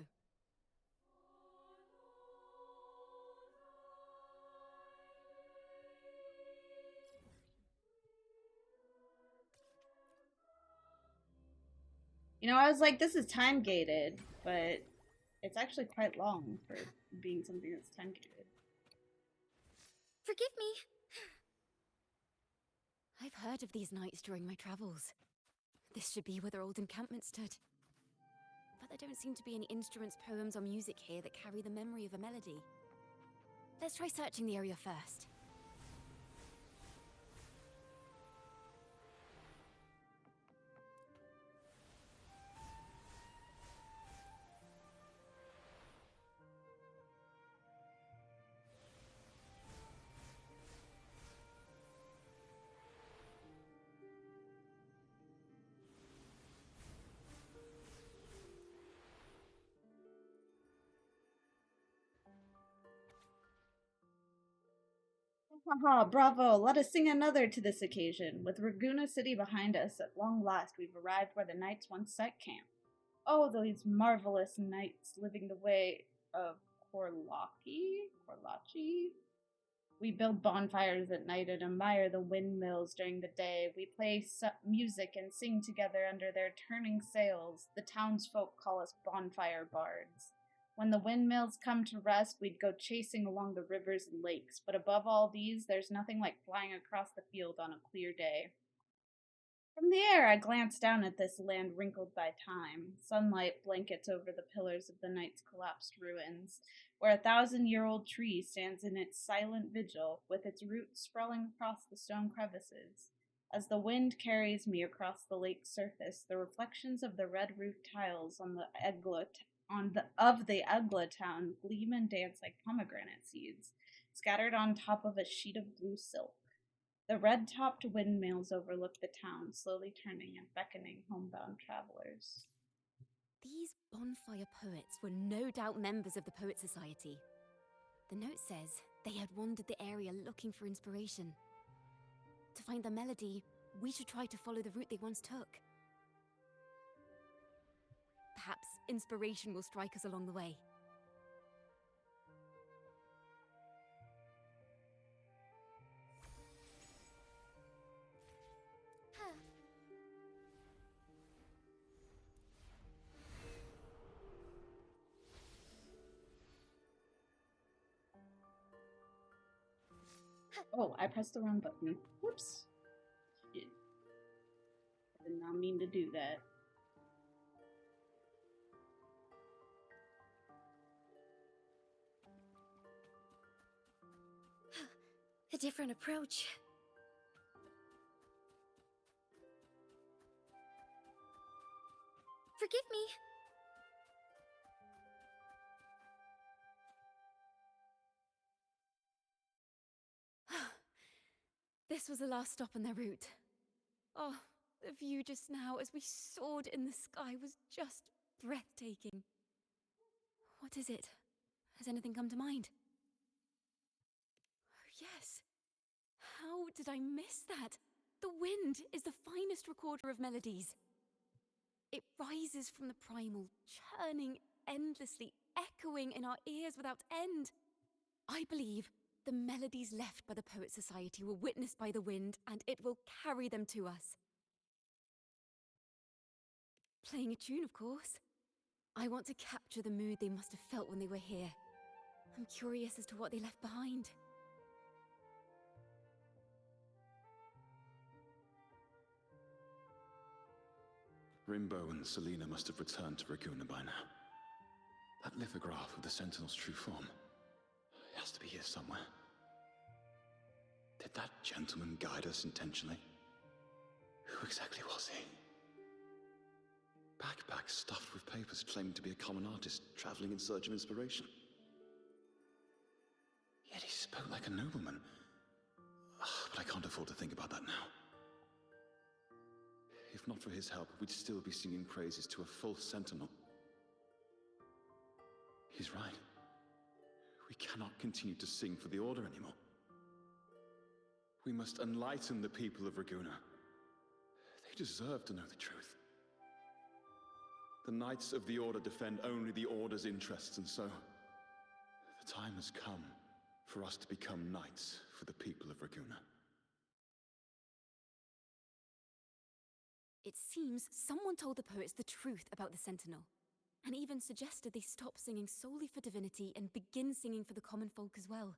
You know, I was like, this is time gated, but It's actually quite long for being something that's time-gated. Forgive me. I've heard of these nights during my travels. This should be where their old encampment stood. But there don't seem to be any instruments, poems, or music here that carry the memory of a melody. Let's try searching the area first. Haha, bravo! Let us sing another to this occasion. With Raguna City behind us, at long last we've arrived where the knights once set camp. Oh, those marvelous knights living the way of Korlachi? We build bonfires at night and admire the windmills during the day. We play music and sing together under their turning sails. The townsfolk call us bonfire bards. When the windmills come to rest, we'd go chasing along the rivers and lakes, but above all these, there's nothing like flying across the field on a clear day. From the air, I glance down at this land wrinkled by time. Sunlight blankets over the pillars of the night's collapsed ruins, where a 1,000-year-old tree stands in its silent vigil, with its roots sprawling across the stone crevices. As the wind carries me across the lake's surface, the reflections of the red roof tiles on the Egla town gleam and dance like pomegranate seeds, scattered on top of a sheet of blue silk. The red-topped windmills overlook the town, slowly turning and beckoning homebound travelers. These bonfire poets were no doubt members of the Poet Society. The note says they had wandered the area looking for inspiration. To find the melody, we should try to follow the route they once took. Perhaps inspiration will strike us along the way. Oh, I pressed the wrong button. Whoops. Shit. I did not mean to do that. A different approach. Forgive me. This was the last stop on their route. Oh, the view just now as we soared in the sky was just breathtaking. What is it? Has anything come to mind? Oh, yes. How did I miss that? The wind is the finest recorder of melodies. It rises from the primal, churning endlessly, echoing in our ears without end. I believe the melodies left by the Poet Society were witnessed by the wind, and it will carry them to us. Playing a tune, of course. I want to capture the mood they must have felt when they were here. I'm curious as to what they left behind. Rimbo and Selena must have returned to Raguna by now. That lithograph of the Sentinel's true form. It has to be here somewhere. Did that gentleman guide us intentionally? Who exactly was he? Backpack stuffed with papers claiming to be a common artist traveling in search of inspiration. Yet he spoke like a nobleman. But I can't afford to think about that now. If not for his help, we'd still be singing praises to a full Sentinel. He's right. We cannot continue to sing for the Order anymore. We must enlighten the people of Raguna. They deserve to know the truth. The Knights of the Order defend only the Order's interests, and so the time has come for us to become knights for the people of Raguna. It seems someone told the poets the truth about the Sentinel. and even suggested they stop singing solely for divinity and begin singing for the common folk as well.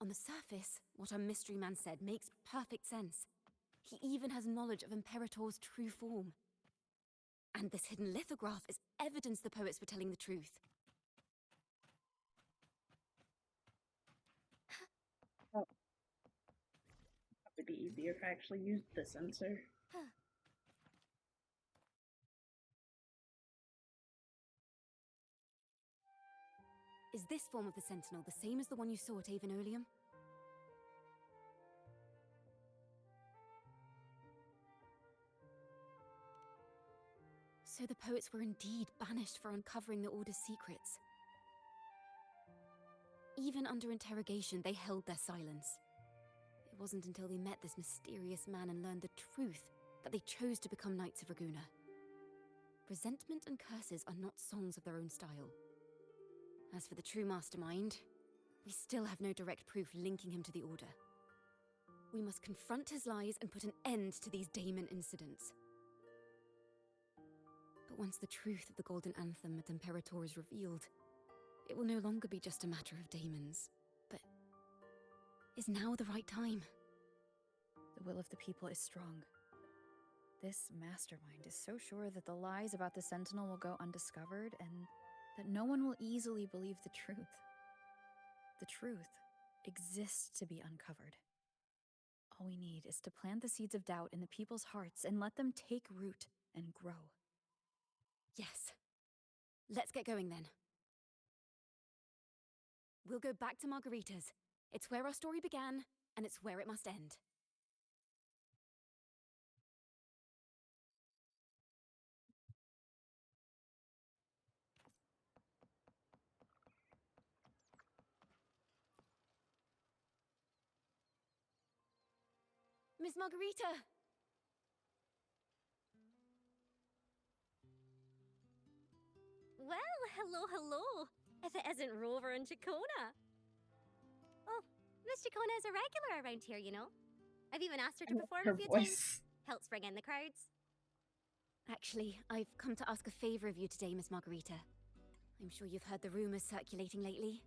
On the surface, what our mystery man said makes perfect sense. He even has knowledge of Imperator's true form. And this hidden lithograph is evidence the poets were telling the truth. Oh. That would be easier if I actually used the sensor. Is this form of the Sentinel the same as the one you saw at Avon Oleum? So the poets were indeed banished for uncovering the Order's secrets. Even under interrogation, they held their silence. It wasn't until they met this mysterious man and learned the truth that they chose to become Knights of Raguna. Resentment and curses are not songs of their own style. As for the true mastermind, we still have no direct proof linking him to the Order. We must confront his lies and put an end to these Daemon incidents. But once the truth of the Golden Anthem at Imperator is revealed, it will no longer be just a matter of daemons. But is now the right time? The will of the people is strong. This mastermind is so sure that the lies about the Sentinel will go undiscovered and that no one will easily believe the truth. The truth exists to be uncovered. All we need is to plant the seeds of doubt in the people's hearts and let them take root and grow. Yes. Let's get going then. We'll go back to Margarita's. It's where our story began, and it's where it must end. Miss Margarita! Well, hello. If it isn't Rover and Ciaccona. Oh, Miss Ciaccona is a regular around here, you know. I've even asked her to perform her a few voice. times. Helps bring in the crowds. Actually, I've come to ask a favor of you today, Miss Margarita. I'm sure you've heard the rumors circulating lately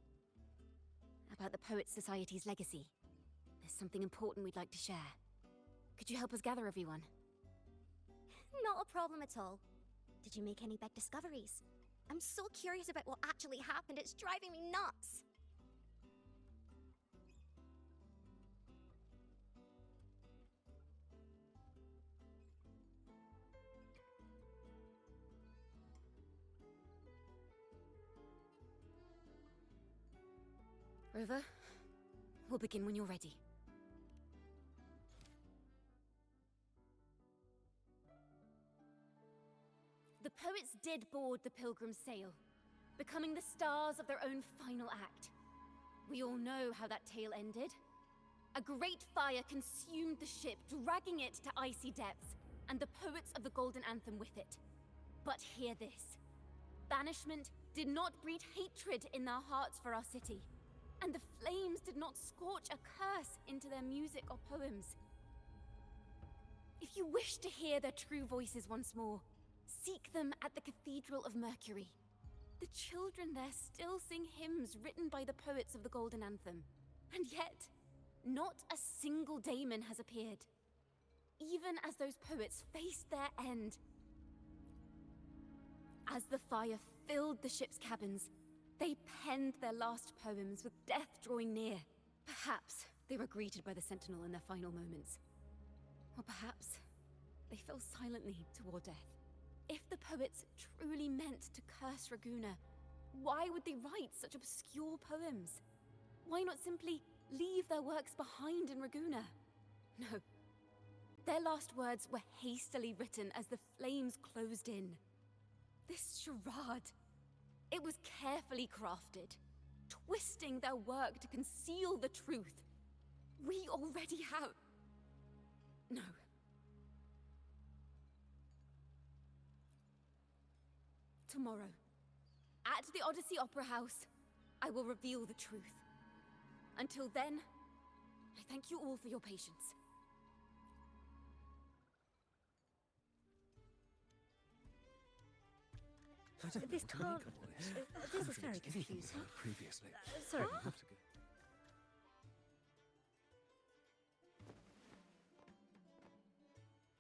about the Poets Society's legacy. There's something important we'd like to share. Could you help us gather everyone? Not a problem at all. Did you make any big discoveries? I'm so curious about what actually happened, it's driving me nuts! Rover, we'll begin when you're ready. The poets did board the Pilgrim's sail, becoming the stars of their own final act. We all know how that tale ended. A great fire consumed the ship, dragging it to icy depths, and the poets of the Golden Anthem with it. But hear this. Banishment did not breed hatred in their hearts for our city, and the flames did not scorch a curse into their music or poems. If you wish to hear their true voices once more, seek them at the Cathedral of Mercury. The children there still sing hymns written by the poets of the Golden Anthem. And yet, not a single daemon has appeared. Even as those poets faced their end. As the fire filled the ship's cabins, they penned their last poems with death drawing near. Perhaps they were greeted by the Sentinel in their final moments. Or perhaps they fell silently toward death. If the poets truly meant to curse Raguna, why would they write such obscure poems? Why not simply leave their works behind in Raguna? No. Their last words were hastily written as the flames closed in. This charade, it was carefully crafted, twisting their work to conceal the truth. We already have... No. Tomorrow, at the Odyssey Opera House, I will reveal the truth. Until then, I thank you all for your patience. This can't... This is very confusing. Previously. Sorry.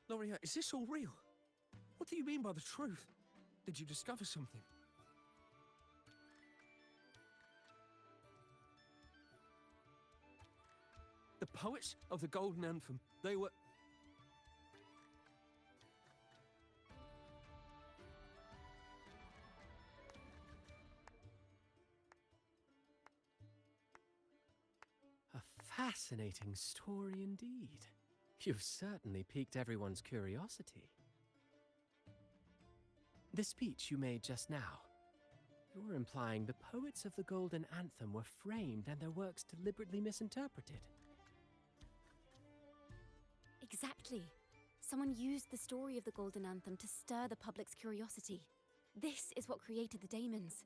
Loria, is this all real? What do you mean by the truth? Did you discover something? The poets of the Golden Anthem, they were... A fascinating story indeed. You've certainly piqued everyone's curiosity. The speech you made just now, you're implying the poets of the Golden Anthem were framed and their works deliberately misinterpreted. Exactly. Someone used the story of the Golden Anthem to stir the public's curiosity. This is what created the daemons.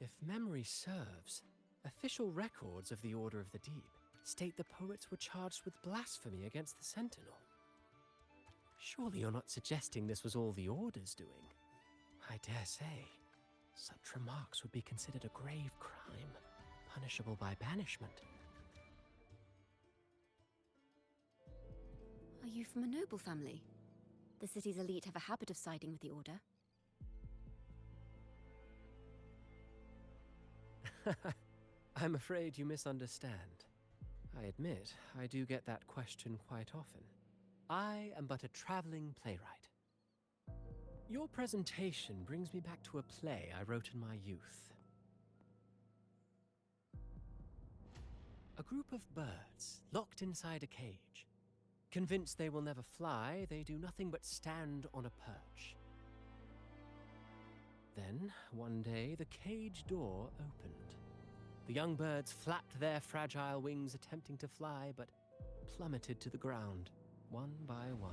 If memory serves, official records of the Order of the Deep state the poets were charged with blasphemy against the Sentinel. Surely you're not suggesting this was all the Order's doing? I dare say, such remarks would be considered a grave crime, punishable by banishment. Are you from a noble family? The city's elite have a habit of siding with the Order. I'm afraid you misunderstand. I admit, I do get that question quite often. I am but a traveling playwright. Your presentation brings me back to a play I wrote in my youth. A group of birds locked inside a cage. Convinced they will never fly, they do nothing but stand on a perch. Then, one day, the cage door opened. The young birds flapped their fragile wings attempting to fly, but plummeted to the ground, one by one.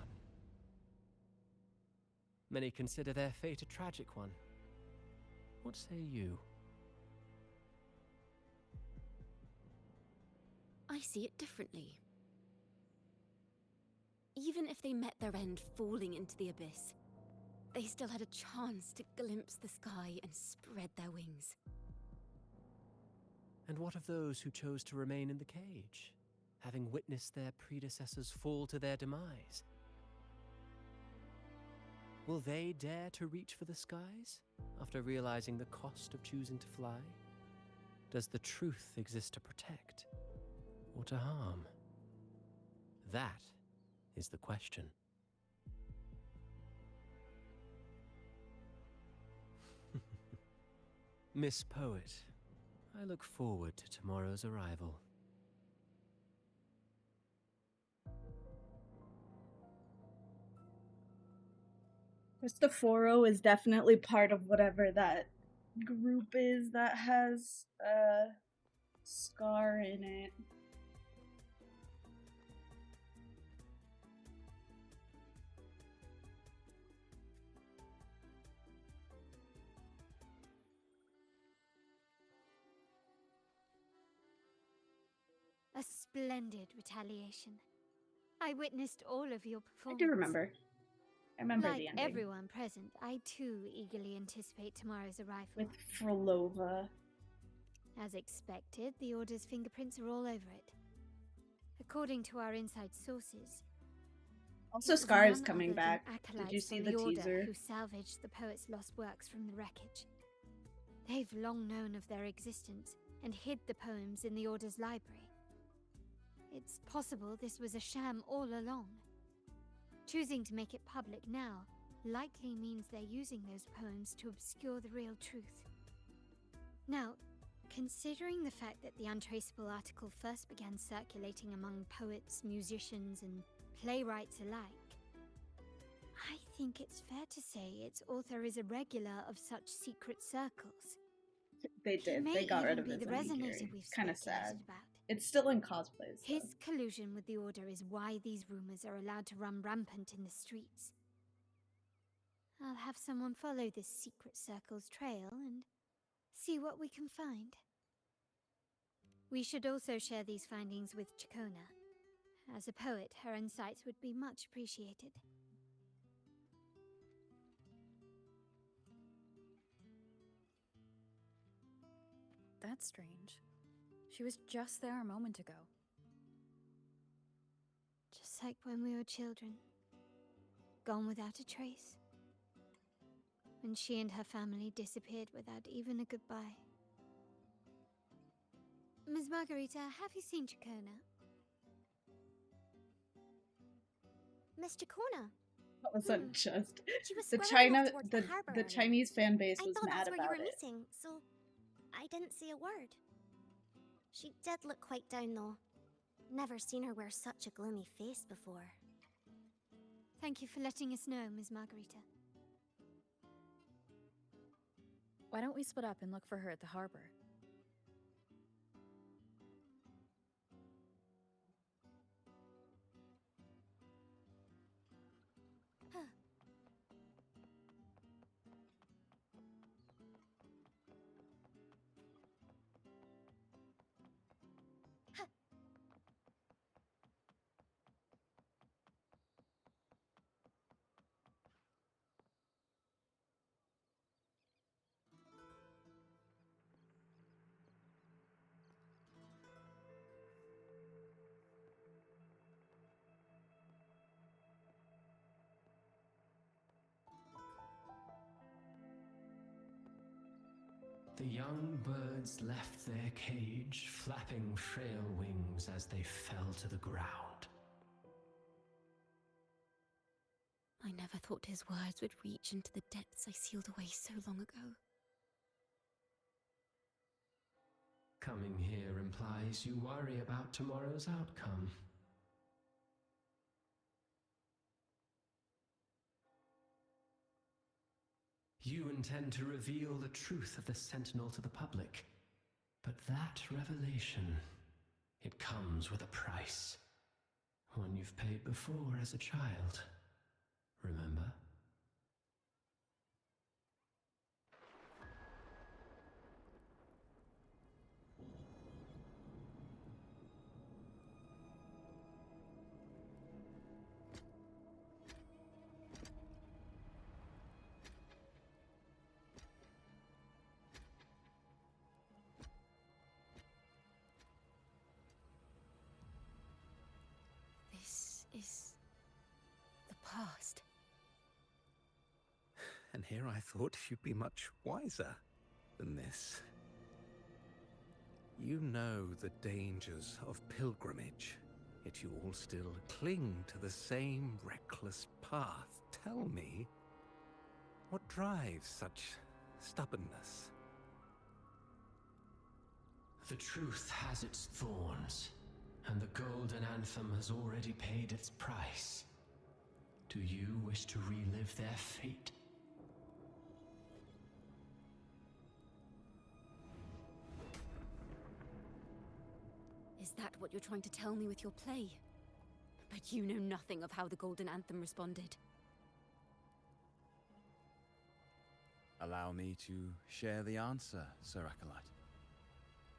Many consider their fate a tragic one. What say you? I see it differently. Even if they met their end falling into the abyss, they still had a chance to glimpse the sky and spread their wings. And what of those who chose to remain in the cage, having witnessed their predecessors fall to their demise? Will they dare to reach for the skies after realizing the cost of choosing to fly? Does the truth exist to protect or to harm? That is the question. Miss Poet, I look forward to tomorrow's arrival. Cristoforo is definitely part of whatever that group is that has a scar in it. A splendid retaliation. I witnessed all of your I performance. do remember. I remember like the ending. everyone present, I too eagerly anticipate tomorrow's arrival. With Frolova. As expected, the Order's fingerprints are all over it. According to our inside sources, Also, Scar is coming back. Did you see the teaser? Who salvaged the poet's lost works from the wreckage. They've long known of their existence and hid the poems in the Order's library. It's possible this was a sham all along. Choosing to make it public now likely means they're using those poems to obscure the real truth. Now, considering the fact that the untraceable article first began circulating among poets, musicians, and playwrights alike, I think it's fair to say its author is a regular of such secret circles. They did. They got rid of his resonator we've kind of sad. about. It's still in cosplays. His collusion with the Order is why these rumors are allowed to run rampant in the streets. I'll have someone follow this secret circle's trail and see what we can find. We should also share these findings with Ciaccona. As a poet, her insights would be much appreciated. That's strange. She was just there a moment ago. Just like when we were children. Gone without a trace. When she and her family disappeared without even a goodbye. Ms. Margarita, have you seen Ciaccona? Miss Ciaccona. That wasn't just She was the squirreling off towards the harbor the earlier. Chinese fan base I was thought mad that's where you about were it. meeting, so I didn't say a word. She did look quite down, though. Never seen her wear such a gloomy face before. Thank you for letting us know, Ms. Margarita. Why don't we split up and look for her at the harbor? The young birds left their cage, flapping frail wings as they fell to the ground. I never thought his words would reach into the depths I sealed away so long ago. Coming here implies you worry about tomorrow's outcome. You intend to reveal the truth of the Sentinel to the public. But that revelation, it comes with a price. One you've paid before as a child. Remember? This is the past. And here I thought you'd be much wiser than this. You know the dangers of pilgrimage, yet you all still cling to the same reckless path. Tell me, what drives such stubbornness? The truth has its thorns, and the Golden Anthem has already paid its price. Do you wish to relive their fate? Is that what you're trying to tell me with your play? But you know nothing of how the Golden Anthem responded. Allow me to share the answer, Sir Acolyte.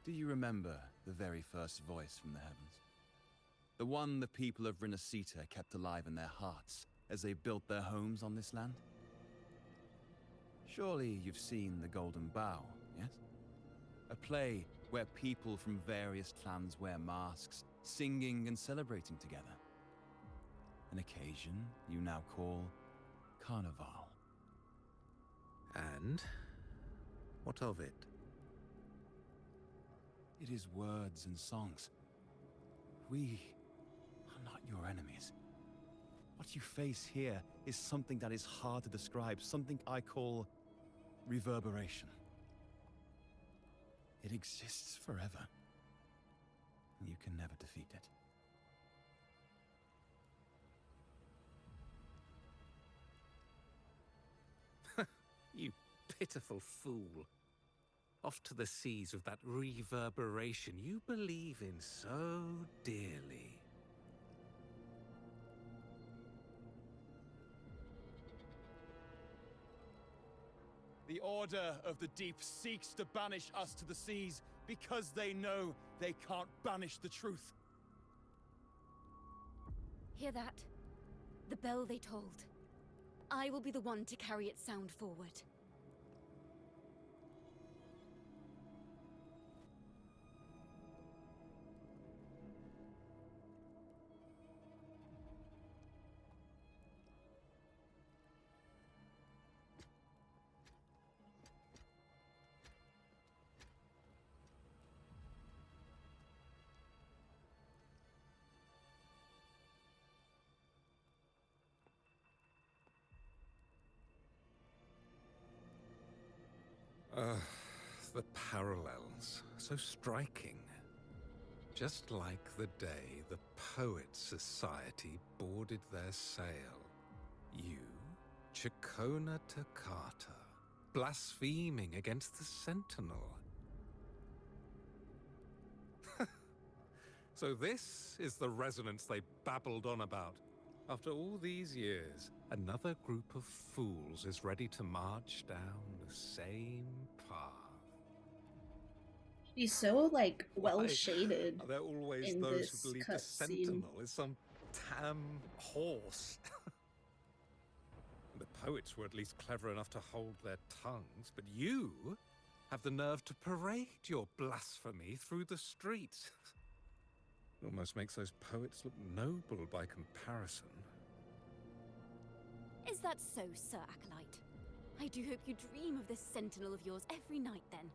Do you remember the very first voice from the heavens? The one the people of Rinascita kept alive in their hearts as they built their homes on this land? Surely you've seen The Golden Bough, yes? A play where people from various clans wear masks, singing and celebrating together. An occasion you now call Carnival. And what of it? It is words and songs. We are not your enemies. What you face here is something that is hard to describe, something I call reverberation. It exists forever, and you can never defeat it. You pitiful fool. Off to the seas with that reverberation you believe in so dearly. The Order of the Deep seeks to banish us to the seas because they know they can't banish the truth. Hear that? The bell they tolled. I will be the one to carry its sound forward. The parallels. So striking. Just like the day the Poets Society boarded their sail. You, Ciaccona Story, blaspheming against the Sentinel. So this is the resonance they babbled on about. After all these years, another group of fools is ready to march down the same path. He's so, like, well Why shaded are there always in those who this believe the cutscene. Sentinel is some tam horse? The poets were at least clever enough to hold their tongues, but you have the nerve to parade your blasphemy through the streets. It almost makes those poets look noble by comparison. Is that so, Sir Acolyte? I do hope you dream of this sentinel of yours every night, then.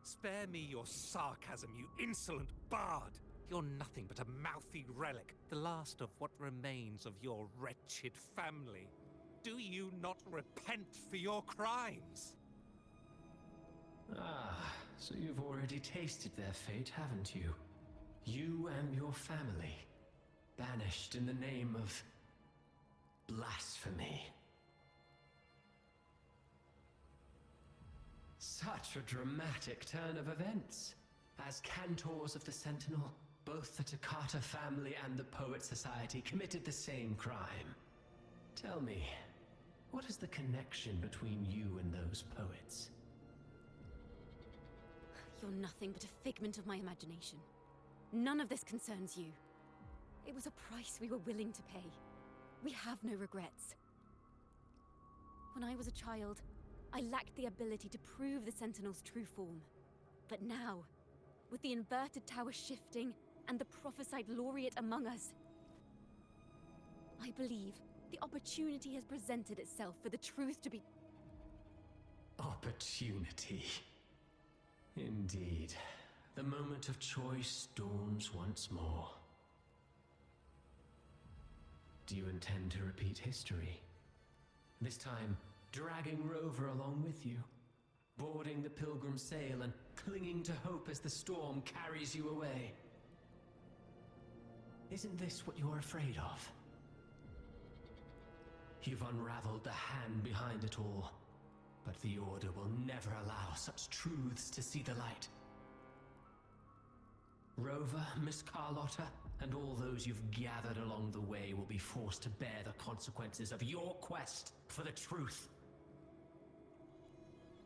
Spare me your sarcasm, you insolent bard! You're nothing but a mouthy relic, the last of what remains of your wretched family. Do you not repent for your crimes? Ah, so you've already tasted their fate, haven't you? You and your family, banished in the name of blasphemy. Such a dramatic turn of events. As cantors of the Sentinel, both the Ciaccona family and the Poet Society committed the same crime. Tell me, what is the connection between you and those poets? You're nothing but a figment of my imagination. None of this concerns you. It was a price we were willing to pay. We have no regrets. When I was a child, I lacked the ability to prove the Sentinel's true form. But now, with the inverted tower shifting and the prophesied laureate among us, I believe the opportunity has presented itself for the truth to be... Opportunity. Indeed. The moment of choice dawns once more. Do you intend to repeat history? This time, dragging Rover along with you, boarding the pilgrim sail and clinging to hope as the storm carries you away. Isn't this what you're afraid of? You've unraveled the hand behind it all, but the Order will never allow such truths to see the light. Rover, Miss Carlotta, and all those you've gathered along the way will be forced to bear the consequences of your quest for the truth.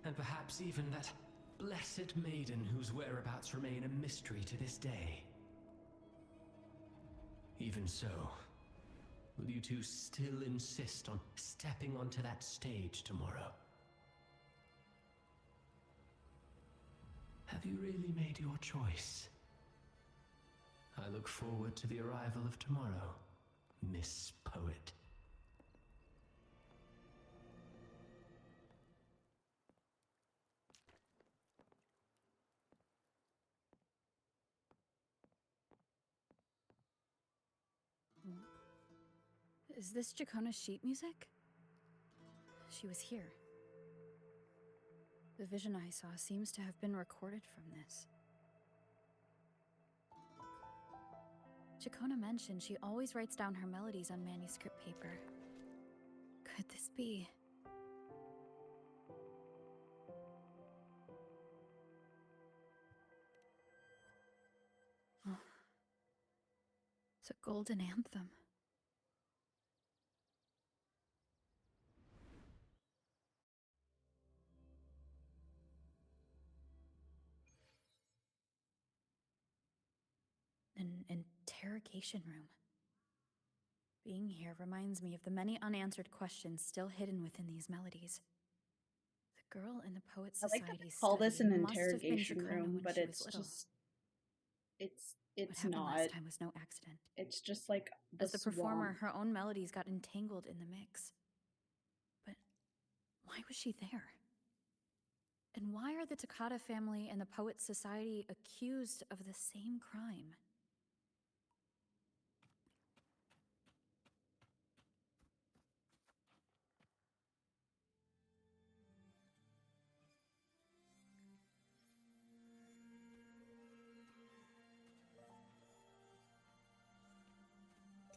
And perhaps even that blessed maiden whose whereabouts remain a mystery to this day. Even so, will you two still insist on stepping onto that stage tomorrow? Have you really made your choice? I look forward to the arrival of tomorrow, Miss Poet. Is this Ciaccona's sheet music? She was here. The vision I saw seems to have been recorded from this. Ciaccona mentioned she always writes down her melodies on manuscript paper. Could this be? Oh. It's a golden anthem. An interrogation room. Being here reminds me of the many unanswered questions still hidden within these melodies. The girl in the Poet I like that Society they call this an must have been interrogation Ciaccona room, when but she it's was little. just What it's happened not. last time was no accident. It's just like the As the performer, swamp. her own melodies got entangled in the mix. But why was she there? And why are the Ciaccona family and the Poet Society accused of the same crime?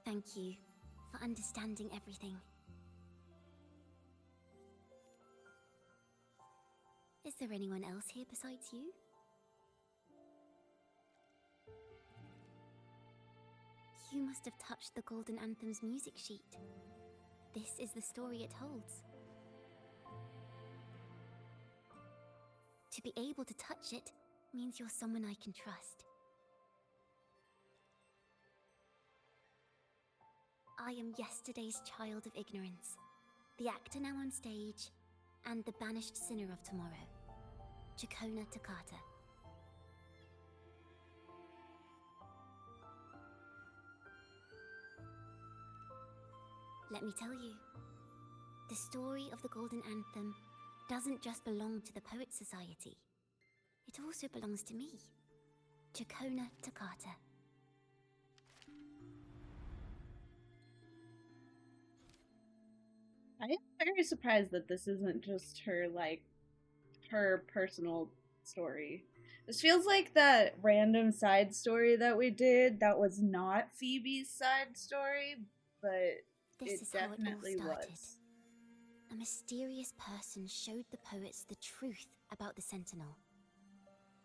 thank you for understanding everything. Is there anyone else here besides you? You must have touched the Golden Anthem's music sheet. This is the story it holds. To be able to touch it means you're someone I can trust. I am yesterday's child of ignorance, the actor now on stage, and the banished sinner of tomorrow, Ciaccona Story. Let me tell you, the story of the Golden Anthem doesn't just belong to the Poets Society. It also belongs to me, Ciaccona Story. I am very surprised that this isn't just her, like, her personal story. This feels like that random side story that we did that was not Phoebe's side story, but This it is how it all definitely started. was. A mysterious person showed the poets the truth about the Sentinel.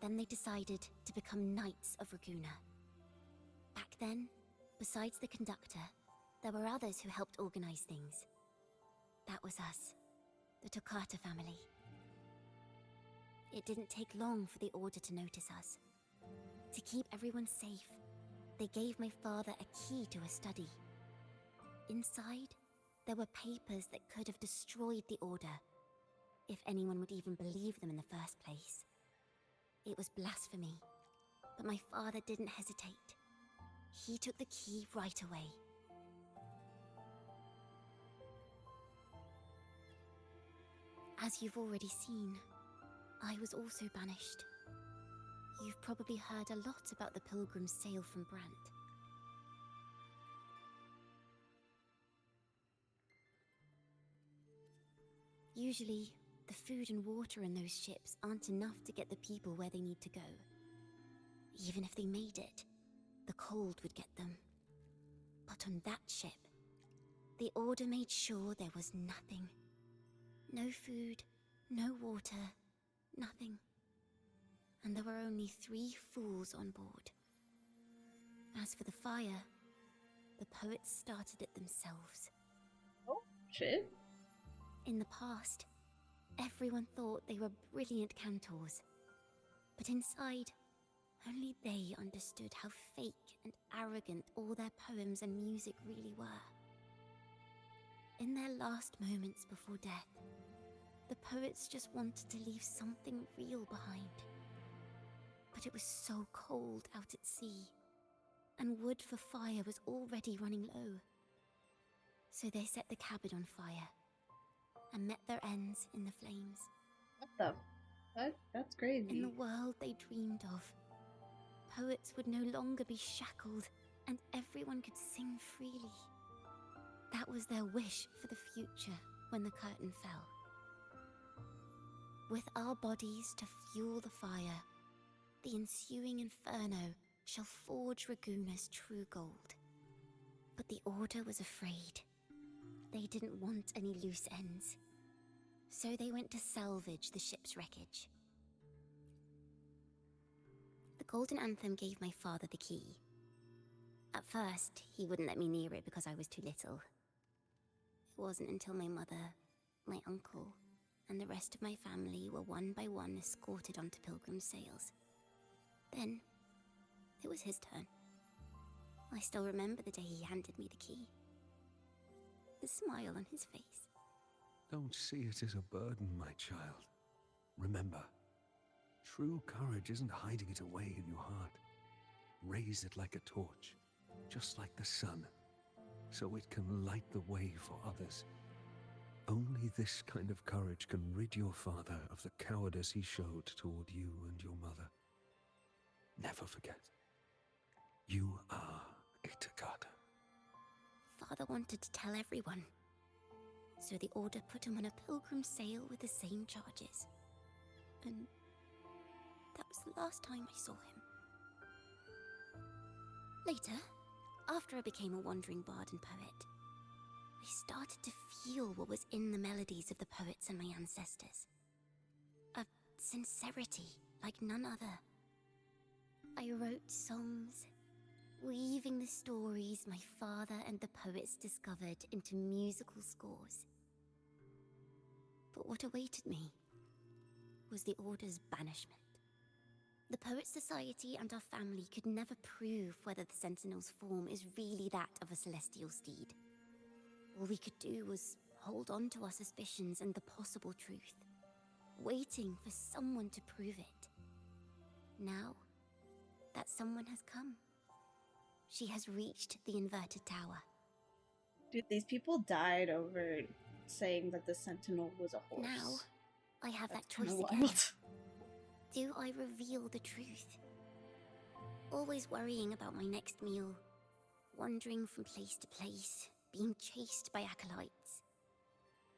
Then they decided to become Knights of Raguna. Back then, besides the conductor, there were others who helped organize things. That was us, the Toccata family. It didn't take long for the Order to notice us. To keep everyone safe, they gave my father a key to a study. Inside, there were papers that could have destroyed the Order, if anyone would even believe them in the first place. It was blasphemy, but my father didn't hesitate. He took the key right away. As you've already seen, I was also banished. You've probably heard a lot about the Pilgrim's sail from Brant. Usually, the food and water in those ships aren't enough to get the people where they need to go. Even if they made it, the cold would get them. But on that ship, the Order made sure there was nothing. No food, no water, nothing. And there were only 3 fools on board. As for the fire, the poets started it themselves. Oh, shit. In the past, everyone thought they were brilliant cantors. But inside, only they understood how fake and arrogant all their poems and music really were. In their last moments before death, the poets just wanted to leave something real behind. But it was so cold out at sea, and wood for fire was already running low. So they set the cabin on fire, and met their ends in the flames. What the fuck? That's crazy. In the world they dreamed of, poets would no longer be shackled, and everyone could sing freely. That was their wish for the future when the curtain fell. With our bodies to fuel the fire, the ensuing inferno shall forge Raguna's true gold. But the Order was afraid. They didn't want any loose ends. So they went to salvage the ship's wreckage. The Golden Anthem gave my father the key. At first, he wouldn't let me near it because I was too little. It wasn't until my mother, my uncle, and the rest of my family were one by one escorted onto Pilgrim's sails. Then, it was his turn. I still remember the day he handed me the key. The smile on his face. Don't see it as a burden, my child. Remember, true courage isn't hiding it away in your heart. Raise it like a torch, just like the sun, so it can light the way for others. Only this kind of courage can rid your father of the cowardice he showed toward you and your mother. Never forget, you are a Toccata. Father wanted to tell everyone. So the Order put him on a pilgrim sail with the same charges. And that was the last time I saw him. Later, After I became a wandering bard and poet, I started to feel what was in the melodies of the poets and my ancestors. A sincerity like none other. I wrote songs, weaving the stories my father and the poets discovered into musical scores. But what awaited me was the Order's banishment. The Poet Society and our family could never prove whether the Sentinel's form is really that of a celestial steed. All we could do was hold on to our suspicions and the possible truth, waiting for someone to prove it. Now, that someone has come. She has reached the inverted tower. Dude, these people died over saying that the Sentinel was a horse. Now, I have That's that choice kinda again. wild. Do I reveal the truth? Always worrying about my next meal, wandering from place to place, being chased by acolytes.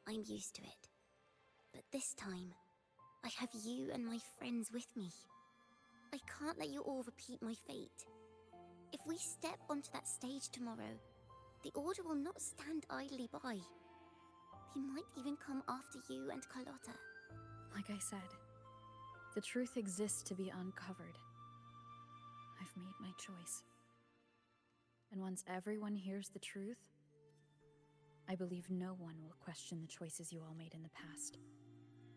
I'm used to it. But this time, I have you and my friends with me. I can't let you all repeat my fate. If we step onto that stage tomorrow, the Order will not stand idly by. They might even come after you and Carlotta. Like I said, the truth exists to be uncovered. I've made my choice. And once everyone hears the truth, I believe no one will question the choices you all made in the past.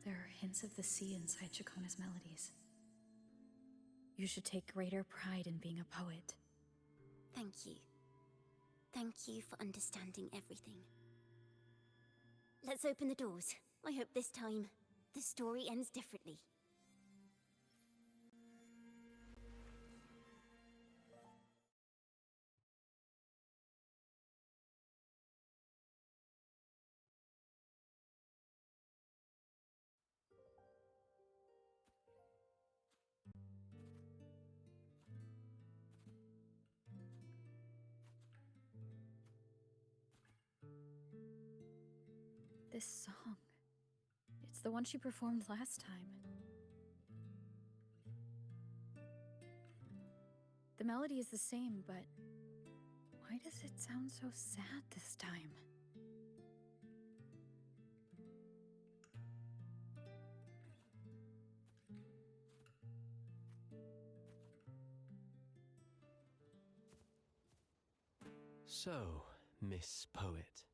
There are hints of the sea inside Ciaccona's melodies. You should take greater pride in being a poet. Thank you. Thank you for understanding everything. Let's open the doors. I hope this time, the story ends differently. This song. It's the one she performed last time. The melody is the same, but why does it sound so sad this time? So, Miss Poet,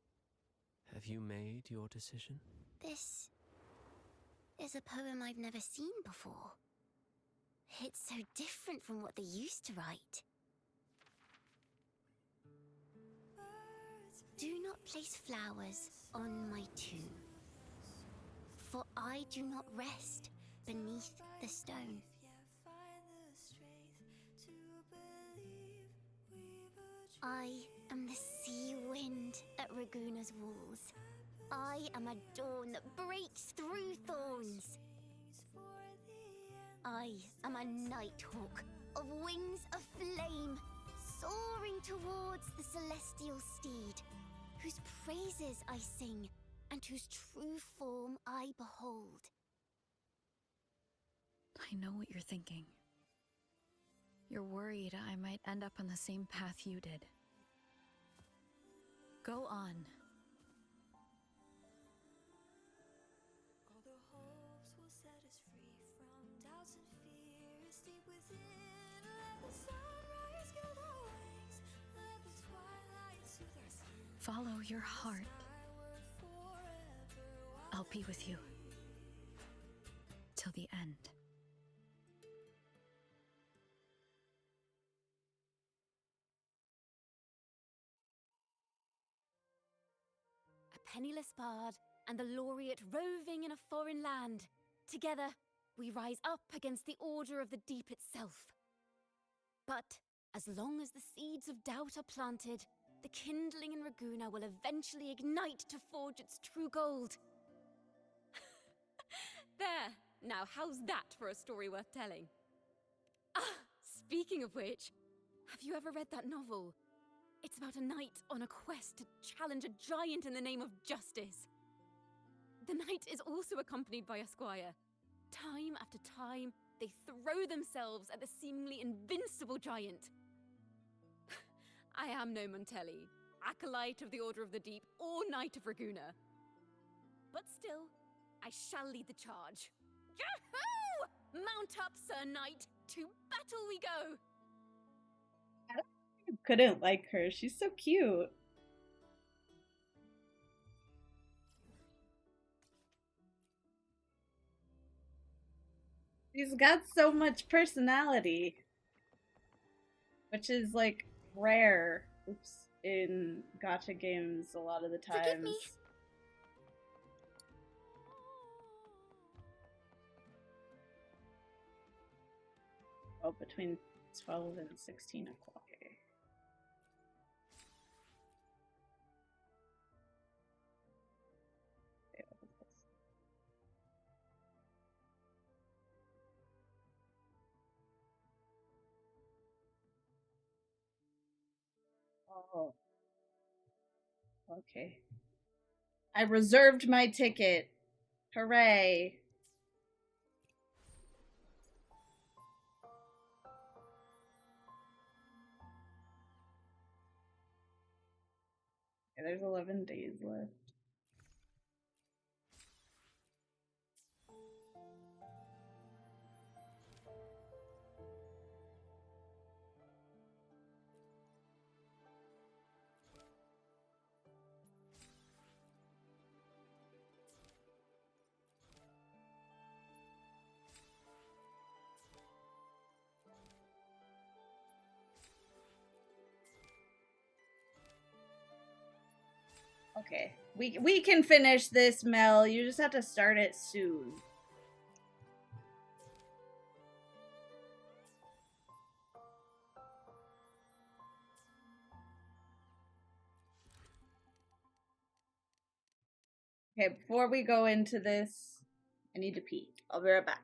have you made your decision? This is a poem I've never seen before. It's so different from what they used to write. Do not place flowers on my tomb, for I do not rest beneath the stone. I am the sea wind at Raguna's walls. I am a dawn that breaks through thorns. I am a nighthawk of wings of flame, soaring towards the celestial steed, whose praises I sing and whose true form I behold. I know what you're thinking. You're worried I might end up on the same path you did. Go on. Follow your heart. I'll be with you. Till the end. A penniless bard and the laureate roving in a foreign land. Together, we rise up against the Order of the Deep itself. But as long as the seeds of doubt are planted, the kindling in Raguna will eventually ignite to forge its true gold. There! Now, how's that for a story worth telling? Ah! Speaking of which, have you ever read that novel? It's about a knight on a quest to challenge a giant in the name of justice. The knight is also accompanied by a squire. Time after time, they throw themselves at the seemingly invincible giant. I am no Montelli, acolyte of the Order of the Deep or Knight of Raguna. But still, I shall lead the charge. Yahoo! Mount up, Sir Knight! To battle we go! I couldn't like her. She's so cute. She's got so much personality, which is like rare. Oops, in gacha games a lot of the times. Forgive me. Oh, between 12 and 16 o'clock. Oh. Okay. I reserved my ticket. Hooray. Okay, there's 11 days left. Okay, we can finish this, Mel. You just have to start it soon. Okay, before we go into this, I need to pee. I'll be right back.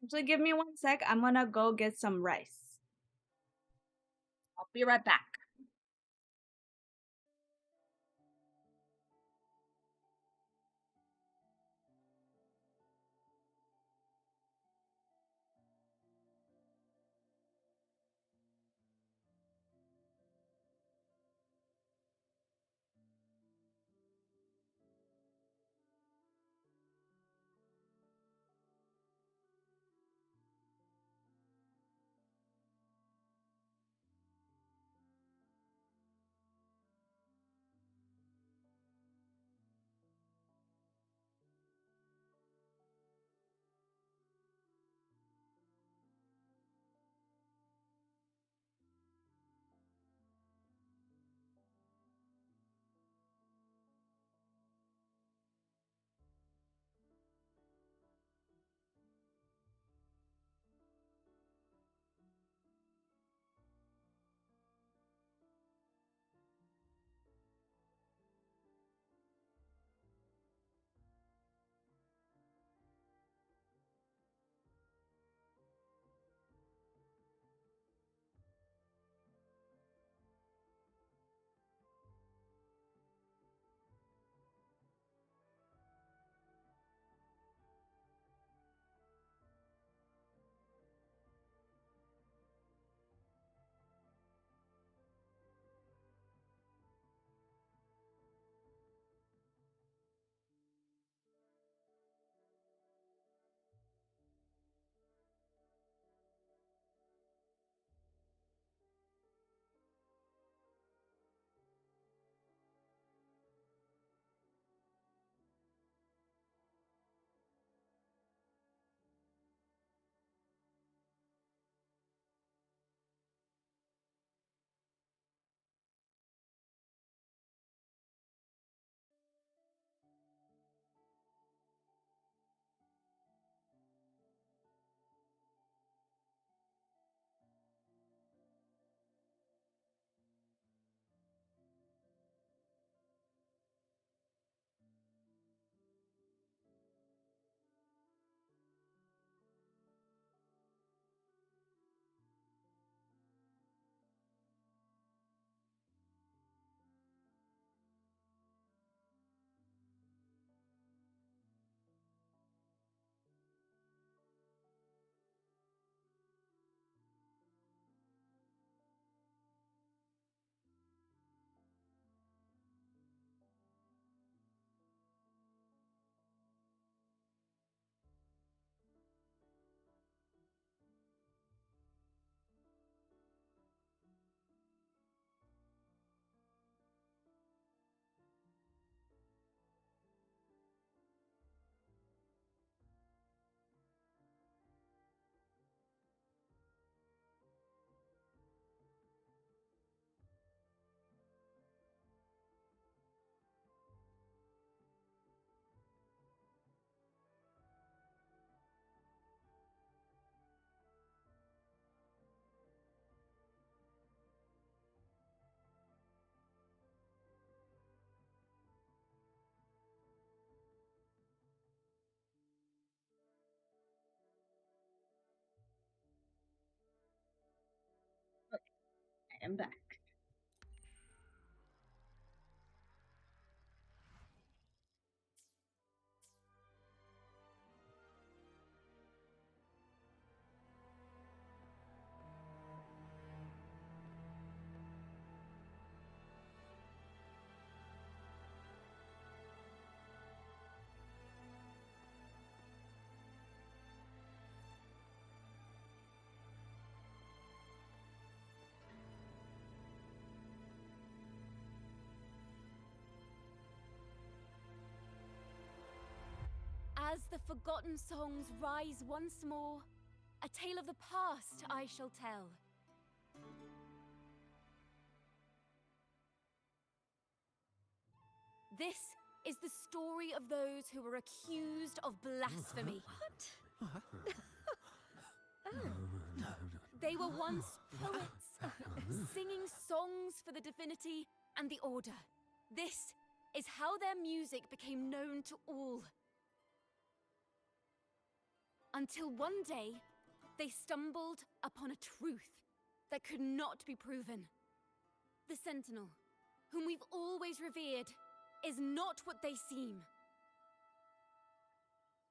Actually, give me 1 sec. I'm gonna go get some rice. I'll be right back. am back. As the forgotten songs rise once more, a tale of the past I shall tell. This is the story of those who were accused of blasphemy. What? They were once poets, singing songs for the divinity and the order. This is how their music became known to all. Until one day, they stumbled upon a truth that could not be proven. The Sentinel, whom we've always revered, is not what they seem.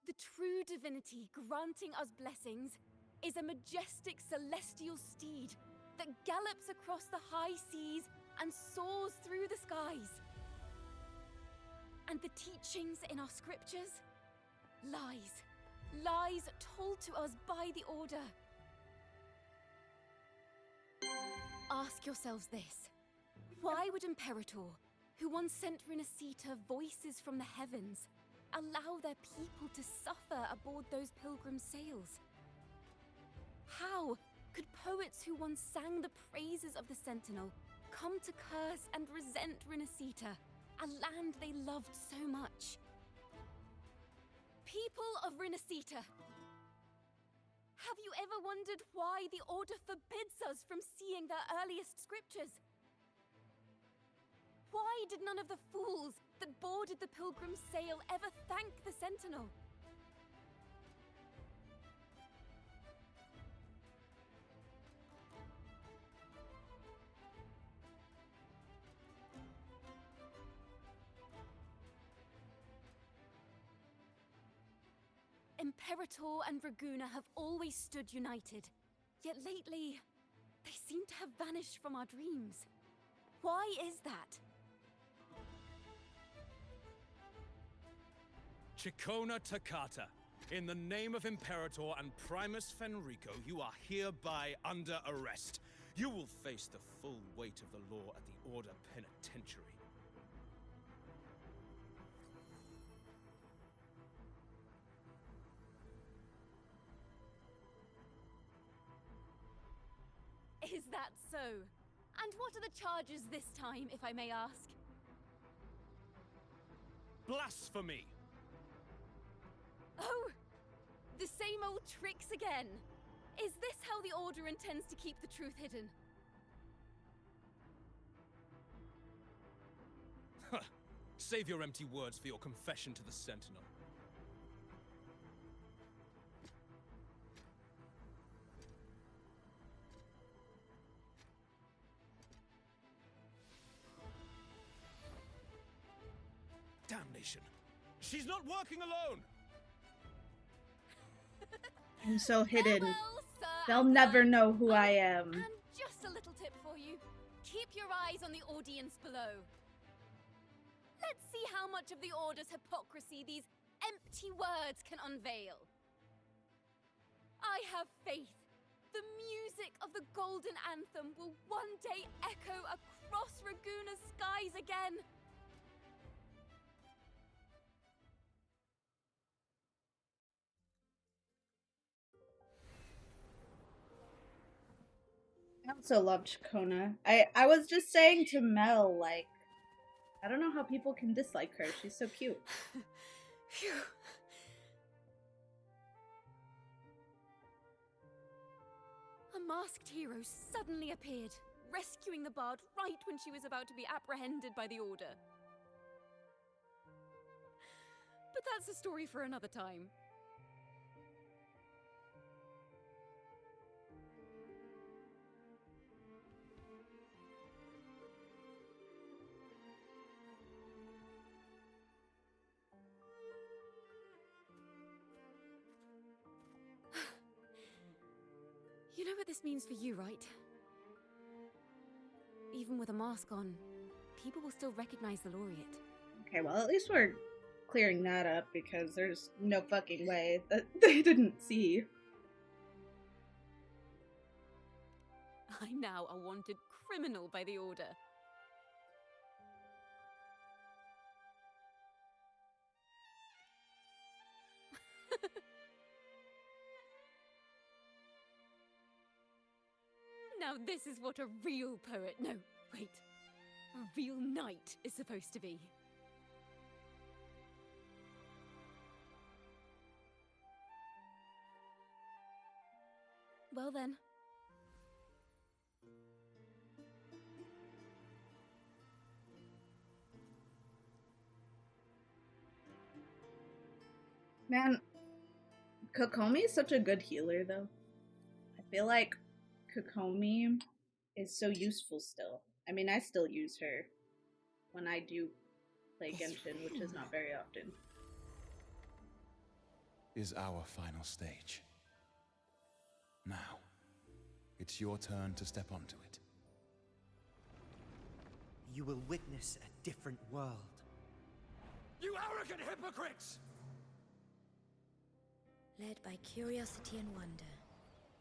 The true divinity granting us blessings is a majestic celestial steed that gallops across the high seas and soars through the skies. And the teachings in our scriptures? Lies. Lies told to us by the Order. Ask yourselves this. Why would Imperator, who once sent Renacita voices from the heavens, allow their people to suffer aboard those pilgrim sails? How could poets who once sang the praises of the Sentinel come to curse and resent Renacita, a land they loved so much? People of Renacita, have you ever wondered why the Order forbids us from seeing their earliest scriptures? Why did none of the fools that boarded the pilgrim sail ever thank the Sentinel? Imperator and Draguna have always stood united, yet lately, they seem to have vanished from our dreams. Why is that? Ciaccona Toccata, in the name of Imperator and Primus Fenrico, you are hereby under arrest. You will face the full weight of the law at the Order Penitentiary. Is that so? And what are the charges this time, if I may ask? Blasphemy! Oh! The same old tricks again! Is this how the Order intends to keep the truth hidden? Huh. Save your empty words for your confession to the Sentinel. Damnation! She's not working alone! I'm so hidden. Farewell, Sir They'll Ackland. never know who I am. And just a little tip for you. Keep your eyes on the audience below. Let's see how much of the Order's hypocrisy these empty words can unveil. I have faith. The music of the Golden Anthem will one day echo across Raguna's skies again. I also love Ciaccona. I was just saying to Mel, like, I don't know how people can dislike her. She's so cute. Phew. A masked hero suddenly appeared, rescuing the bard right when she was about to be apprehended by the Order. But that's a story for another time. know what this means for you, right? Even with a mask on, people will still recognize the laureate. Okay, well, at least we're clearing that up because there's no fucking way that they didn't see. I'm now a wanted criminal by the Order. Now this is what a real poet, no, wait, a real knight is supposed to be. Well then. Man, Kokomi is such a good healer, though. I feel like Kokomi is so useful still. I mean, I still use her when I do play Genshin, which is not very often. Is our final stage. Now, it's your turn to step onto it. You will witness a different world. You arrogant hypocrites! Led by curiosity and wonder,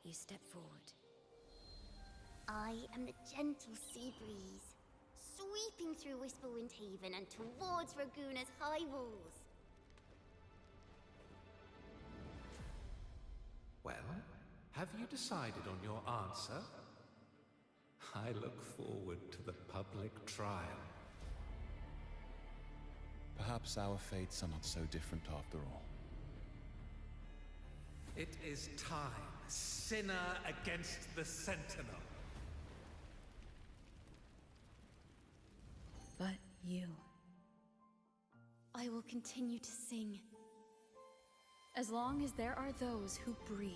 you step forward. I am the gentle sea breeze, sweeping through Whisperwind Haven and towards Raguna's high walls. Well, have you decided on your answer? I look forward to the public trial. Perhaps our fates are not so different after all. It is time, sinner against the Sentinel. But you. I will continue to sing. As long as there are those who breathe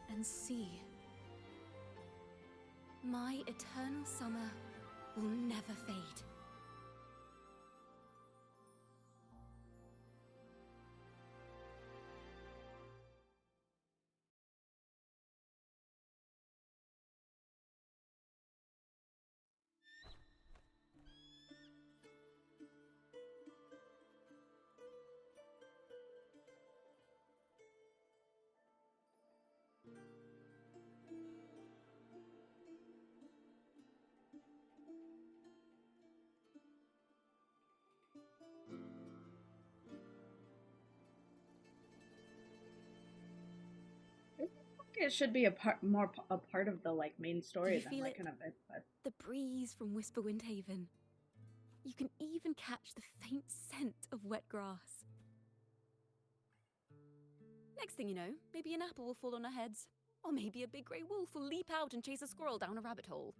and see. My eternal summer will never fade. It should be a part of the like main story Do you than feel like it? kind of it, but The breeze from Whisperwind Haven. You can even catch the faint scent of wet grass. Next thing you know, maybe an apple will fall on our heads. Or maybe a big grey wolf will leap out and chase a squirrel down a rabbit hole.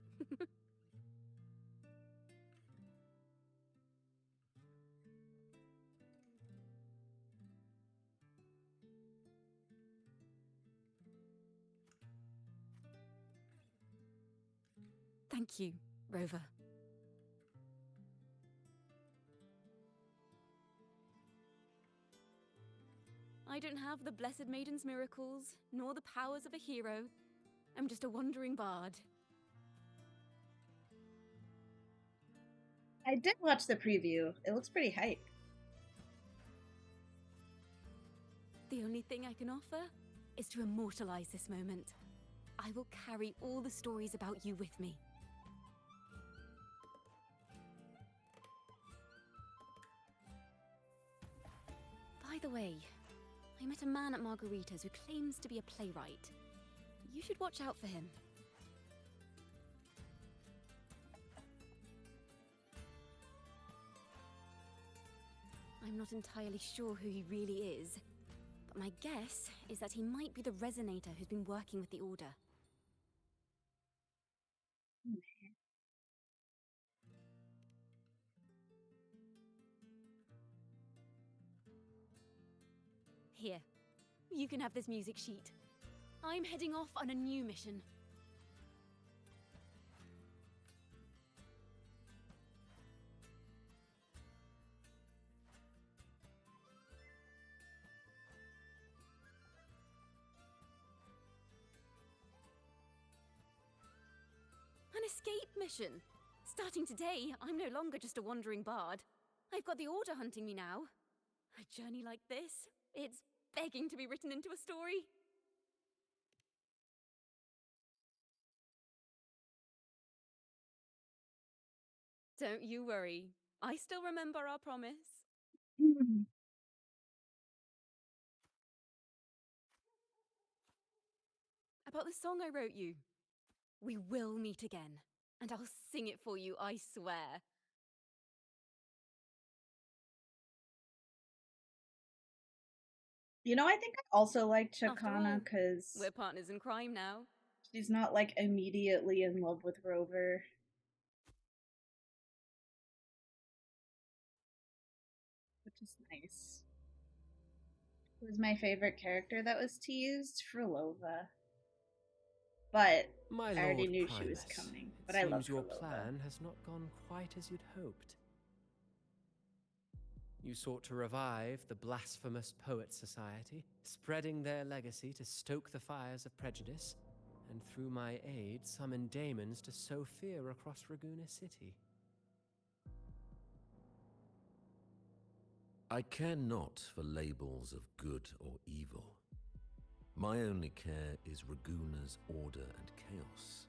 Thank you, Rover. I don't have the Blessed Maiden's miracles, nor the powers of a hero. I'm just a wandering bard. I did watch the preview. It looks pretty hype. The only thing I can offer is to immortalize this moment. I will carry all the stories about you with me. By the way, I met a man at Margarita's who claims to be a playwright. You should watch out for him. I'm not entirely sure who he really is, but my guess is that he might be the resonator who's been working with the Order. Here, you can have this music sheet. I'm heading off on a new mission. escape mission. Starting today, I'm no longer just a wandering bard. I've got the Order hunting me now. A journey like this, it's begging to be written into a story. Don't you worry. I still remember our promise. About the song I wrote you. We will meet again, and I'll sing it for you, I swear. You know, I think I also like After all, Ciaccona because we're partners in crime now. she's not like immediately in love with Rover. Which is nice. Who was my favorite character that was teased? Frolova. But My I already Lord knew she was Primus, coming. it But I love seems your Frolova. plan has not gone quite as you'd hoped. You sought to revive the blasphemous Poet Society, spreading their legacy to stoke the fires of prejudice, and through my aid summon daemons to sow fear across Raguna City. I care not for labels of good or evil. My only care is Raguna's order and chaos.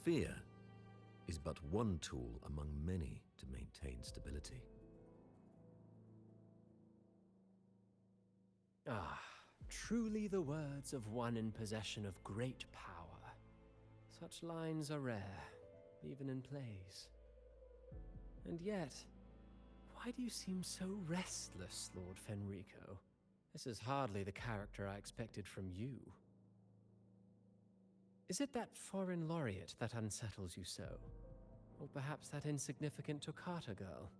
Fear is but one tool among many to maintain stability. Ah, truly the words of one in possession of great power. Such lines are rare, even in plays. And yet, why do you seem so restless, Lord Fenrico? This is hardly the character I expected from you. Is it that foreign laureate that unsettles you so? Or perhaps that insignificant Toccata girl?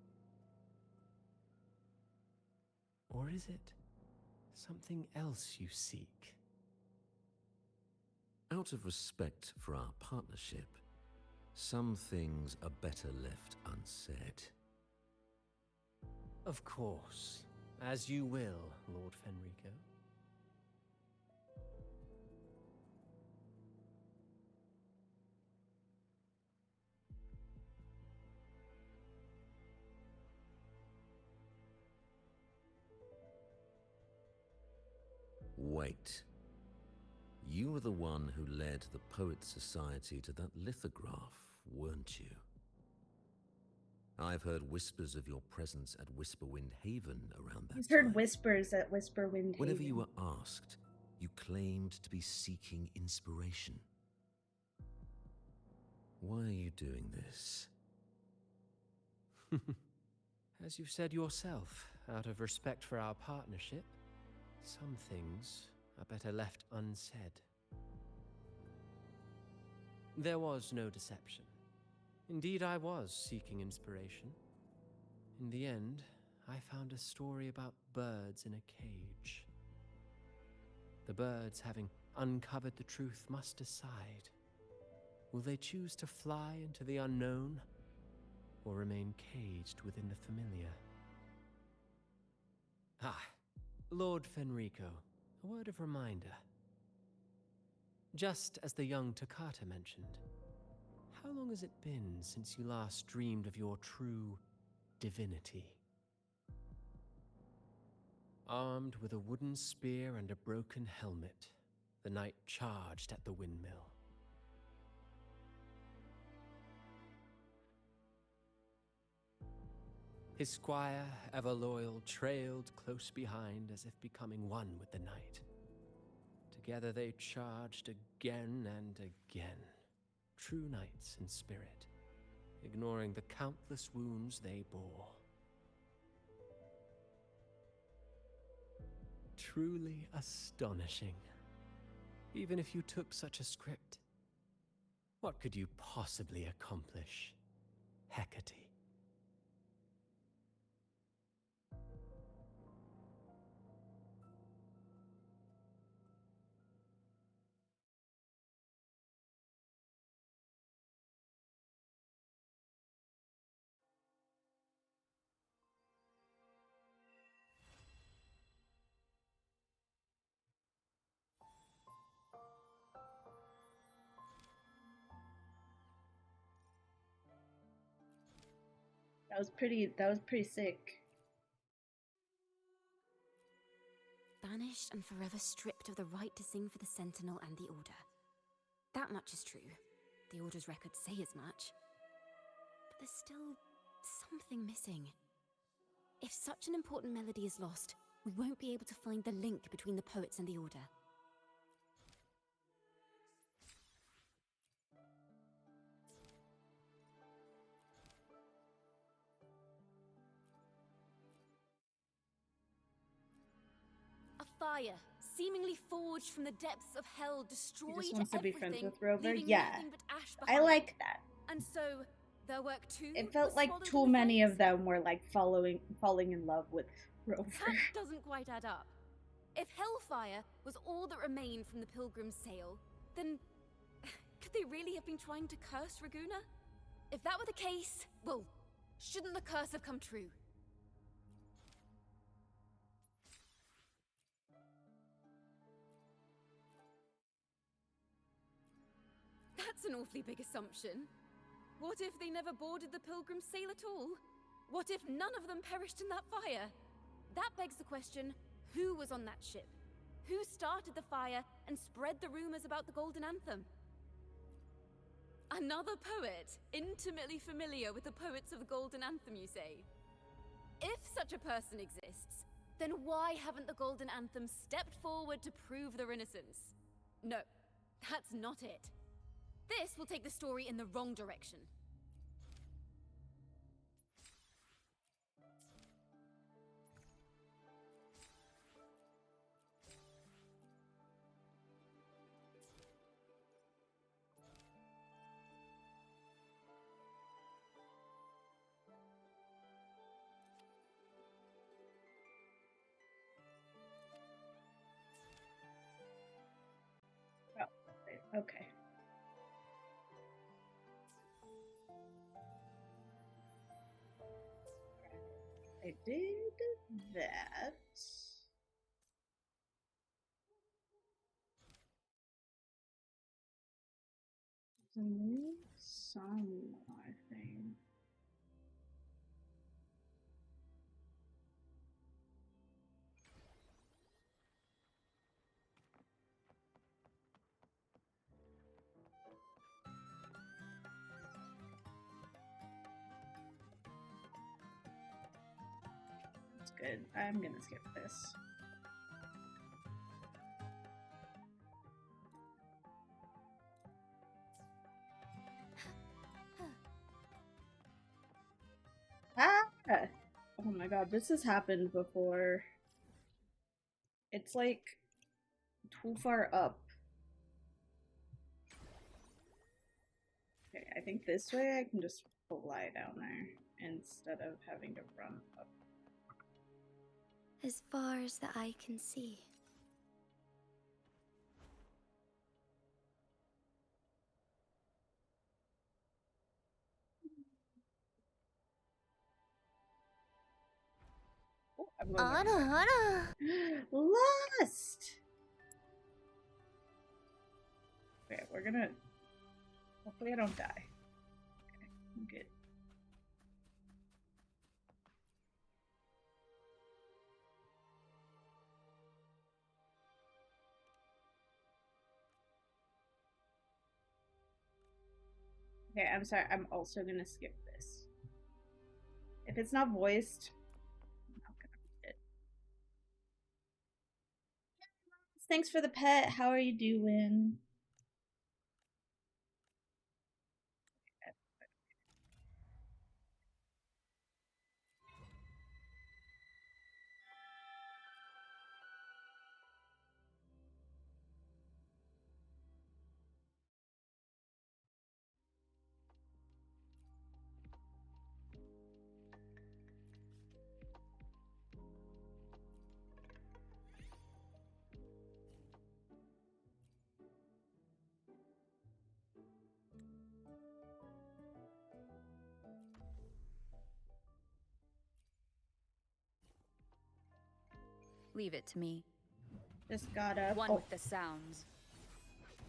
Or is it something else you seek? Out of respect for our partnership, some things are better left unsaid. Of course. As you will, Lord Fenrico. Wait. You were the one who led the Poet Society to that lithograph, weren't you? I've heard whispers of your presence at Whisperwind Haven around that He's time. heard whispers at Whisperwind Whenever Haven. you were asked, you claimed to be seeking inspiration. Why are you doing this? As you've said yourself, out of respect for our partnership, some things are better left unsaid. There was no deception. Indeed, I was seeking inspiration. In the end, I found a story about birds in a cage. The birds, having uncovered the truth, must decide. Will they choose to fly into the unknown, or remain caged within the familiar? Ah, Lord Fenrico, a word of reminder. Just as the young Toccata mentioned, how long has it been since you last dreamed of your true divinity? Armed with a wooden spear and a broken helmet, the knight charged at the windmill. His squire, ever loyal, trailed close behind as if becoming one with the knight. Together they charged again and again, true knights in spirit, ignoring the countless wounds they bore. Truly astonishing. Even if you took such a script, what could you possibly accomplish, Hecate? That was pretty sick. Banished and forever stripped of the right to sing for the Sentinel and the Order. That much is true. The Order's records say as much. But there's still something missing. If such an important melody is lost, we won't be able to find the link between the poets and the Order. A fire, seemingly forged from the depths of hell, destroyed He just wants to be friends everything, with Rover. leaving Yeah, nothing but ash I behind. like that. And so, their work too It felt was like swallowed too in the many flames? of them were like falling in love with Rover. That doesn't quite add up. If Hellfire was all that remained from the Pilgrim's sail, then could they really have been trying to curse Raguna? If that were the case, well, shouldn't the curse have come true? That's an awfully big assumption. What if they never boarded the Pilgrim's sail at all? What if none of them perished in that fire? That begs the question, who was on that ship? Who started the fire and spread the rumors about the Golden Anthem? Another poet, intimately familiar with the poets of the Golden Anthem, you say? If such a person exists, then why haven't the Golden Anthem stepped forward to prove their innocence? No, that's not it. This will take the story in the wrong direction. Oh, okay. I did that. It's a new song, I think. That's good. I'm gonna skip this. Ah! Oh my god, this has happened before. It's like too far up. Okay, I think this way I can just fly down there instead of having to run up. As far as the eye can see. Oh, I'm going Lost! Okay, we're gonna... Hopefully I don't die. Okay, I'm good. Okay, I'm sorry. I'm also gonna skip this. If it's not voiced, I'm not gonna read it. Thanks for the pet. How are you doing? Leave it to me. Just gotta... One with the sounds.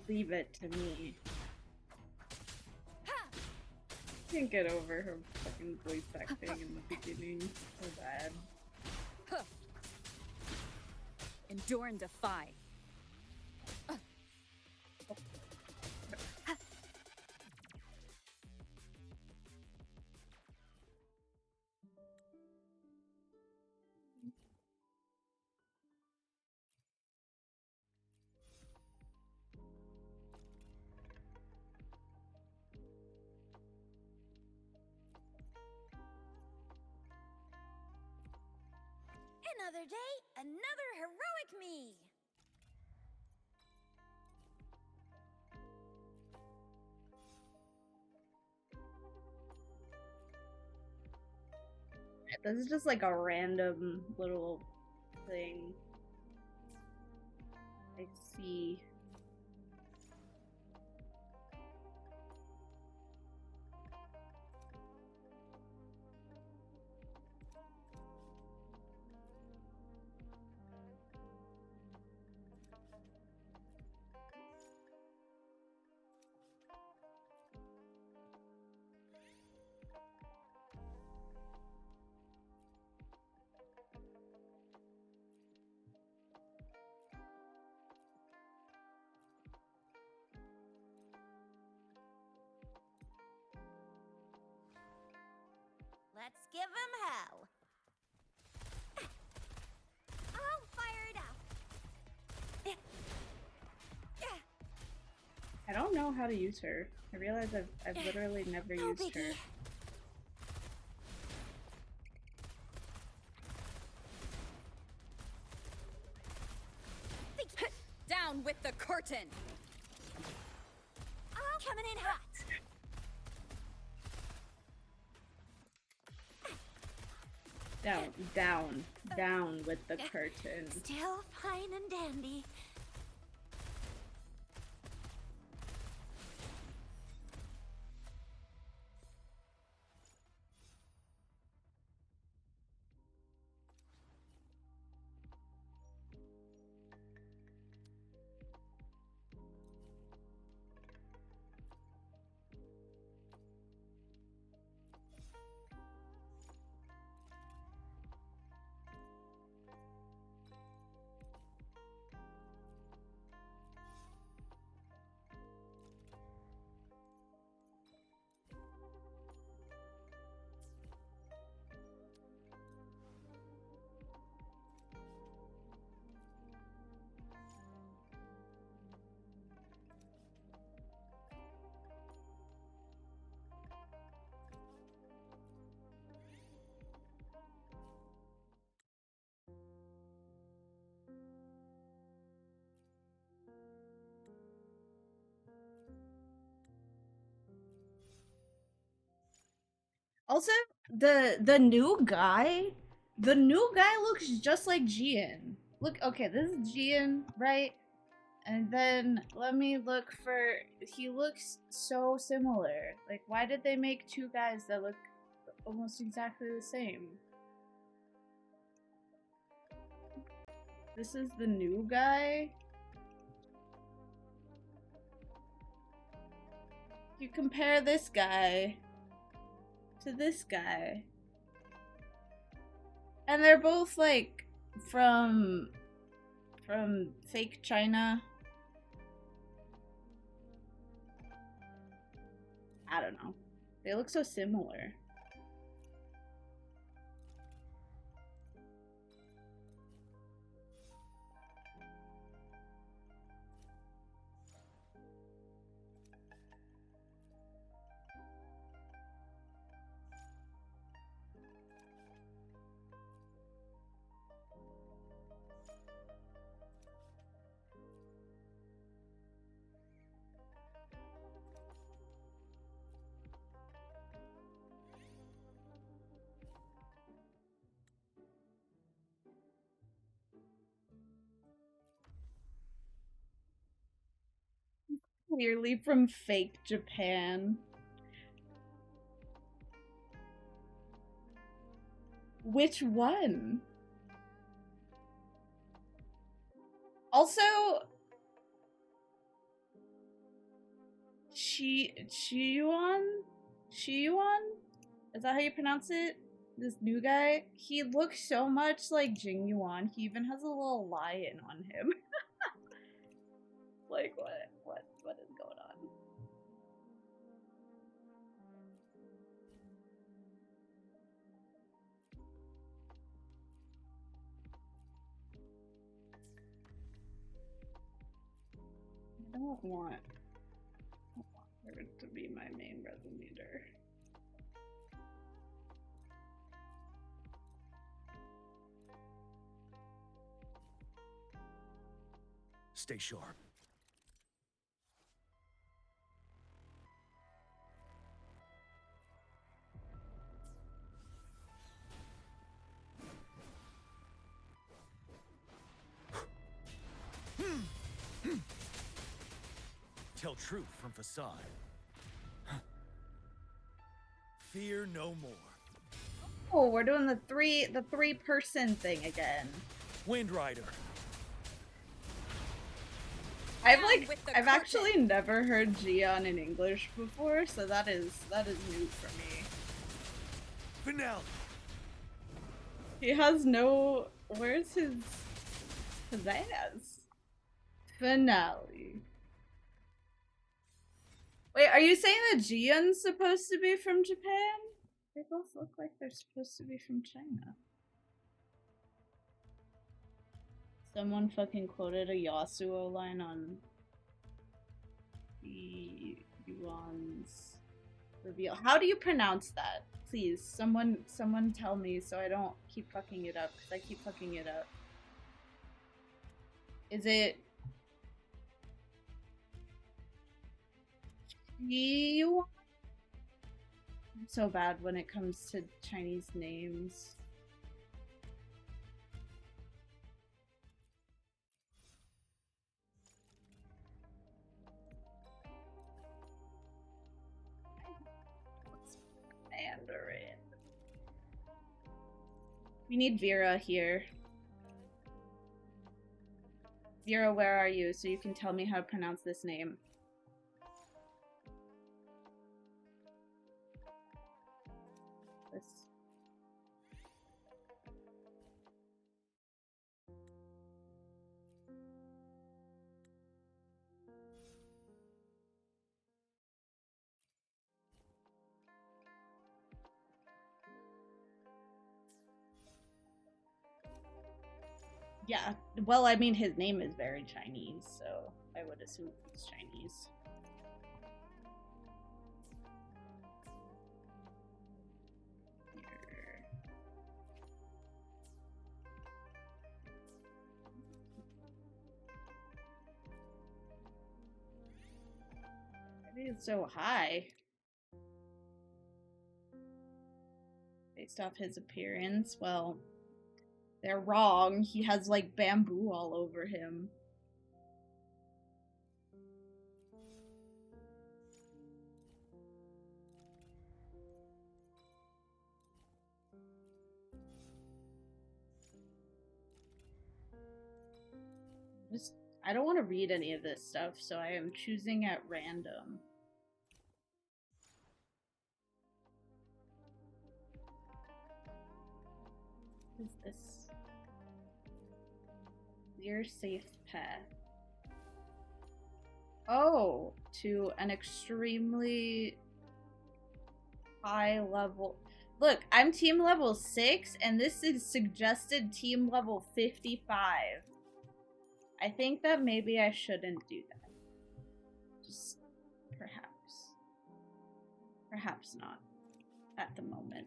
Leave it to me. Can't get over her fucking voice acting in the beginning. So bad. Endure and defy. Another day, another heroic me! This is just like a random little thing. I see. Let's give him hell. I'll fire it up. I don't know how to use her. I realize I've literally never No used biggie. her. Down with the curtain! I'm coming in hot. Down with the curtain. Still fine and dandy. Also, the new guy looks just like Gian. Look, okay, this is Gian, right? And then let me look for. He looks so similar. Like, why did they make two guys that look almost exactly the same? This is the new guy. You compare this guy to this guy, and they're both like from fake China. I don't know. They look so similar. Clearly from fake Japan. Which one? Also, Chiyuan? Shiyuan? Is that how you pronounce it? This new guy? He looks so much like Jing Yuan. He even has a little lion on him. Like, what is going on? I don't want her to be my main resonator. Stay sharp. Tell truth from facade. Fear no more. Oh, we're doing the three person thing again. Wind Rider. I've actually never heard Jian in English before, so that is new for me. Finale. He has no. Where's his pizzazz? Finale. Wait, are you saying that Jian's supposed to be from Japan? They both look like they're supposed to be from China. Someone fucking quoted a Yasuo line on the Yuan's reveal. How do you pronounce that? Please, someone tell me so I don't keep fucking it up, because I keep fucking it up. Is it Yuan? I'm so bad when it comes to Chinese names. Mandarin. We need Vera here. Vera, where are you? So you can tell me how to pronounce this name. This. Yeah, well, I mean, his name is very Chinese, so I would assume he's Chinese. Why is it so high? Based off his appearance, well, they're wrong. He has like bamboo all over him. I don't want to read any of this stuff, so I am choosing at random. What is this? Clear safe path. Oh, to an extremely high level. Look, I'm team level 6, and this is suggested team level 55. I think that maybe I shouldn't do that. Just perhaps. Perhaps not at the moment.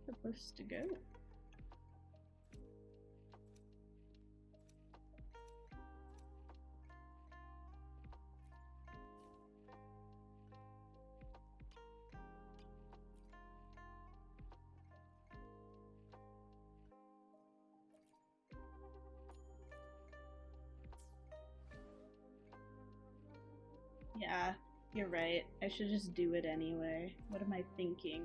Supposed to go. Yeah, you're right. I should just do it anyway. What am I thinking?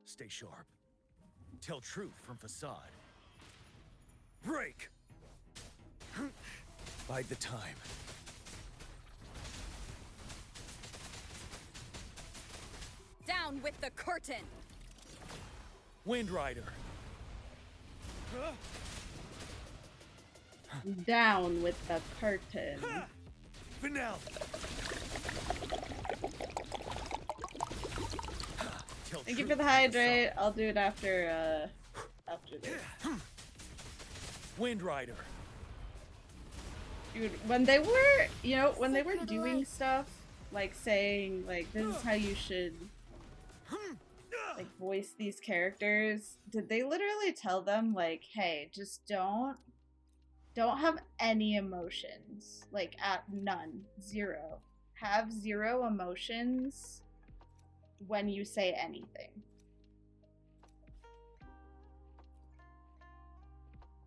Stay sharp. Tell truth from facade. Break! Bide the time. Down with the curtain! Wind Rider. Down with the curtain. Finale. Thank you for the hydrate. I'll do it after this. Wind Rider. Dude, when they were, you know, when they were doing stuff, like saying, like, this is how you should, like, voice these characters, did they literally tell them, like, hey, just don't have any emotions. Like, at none. Zero. Have zero emotions when you say anything.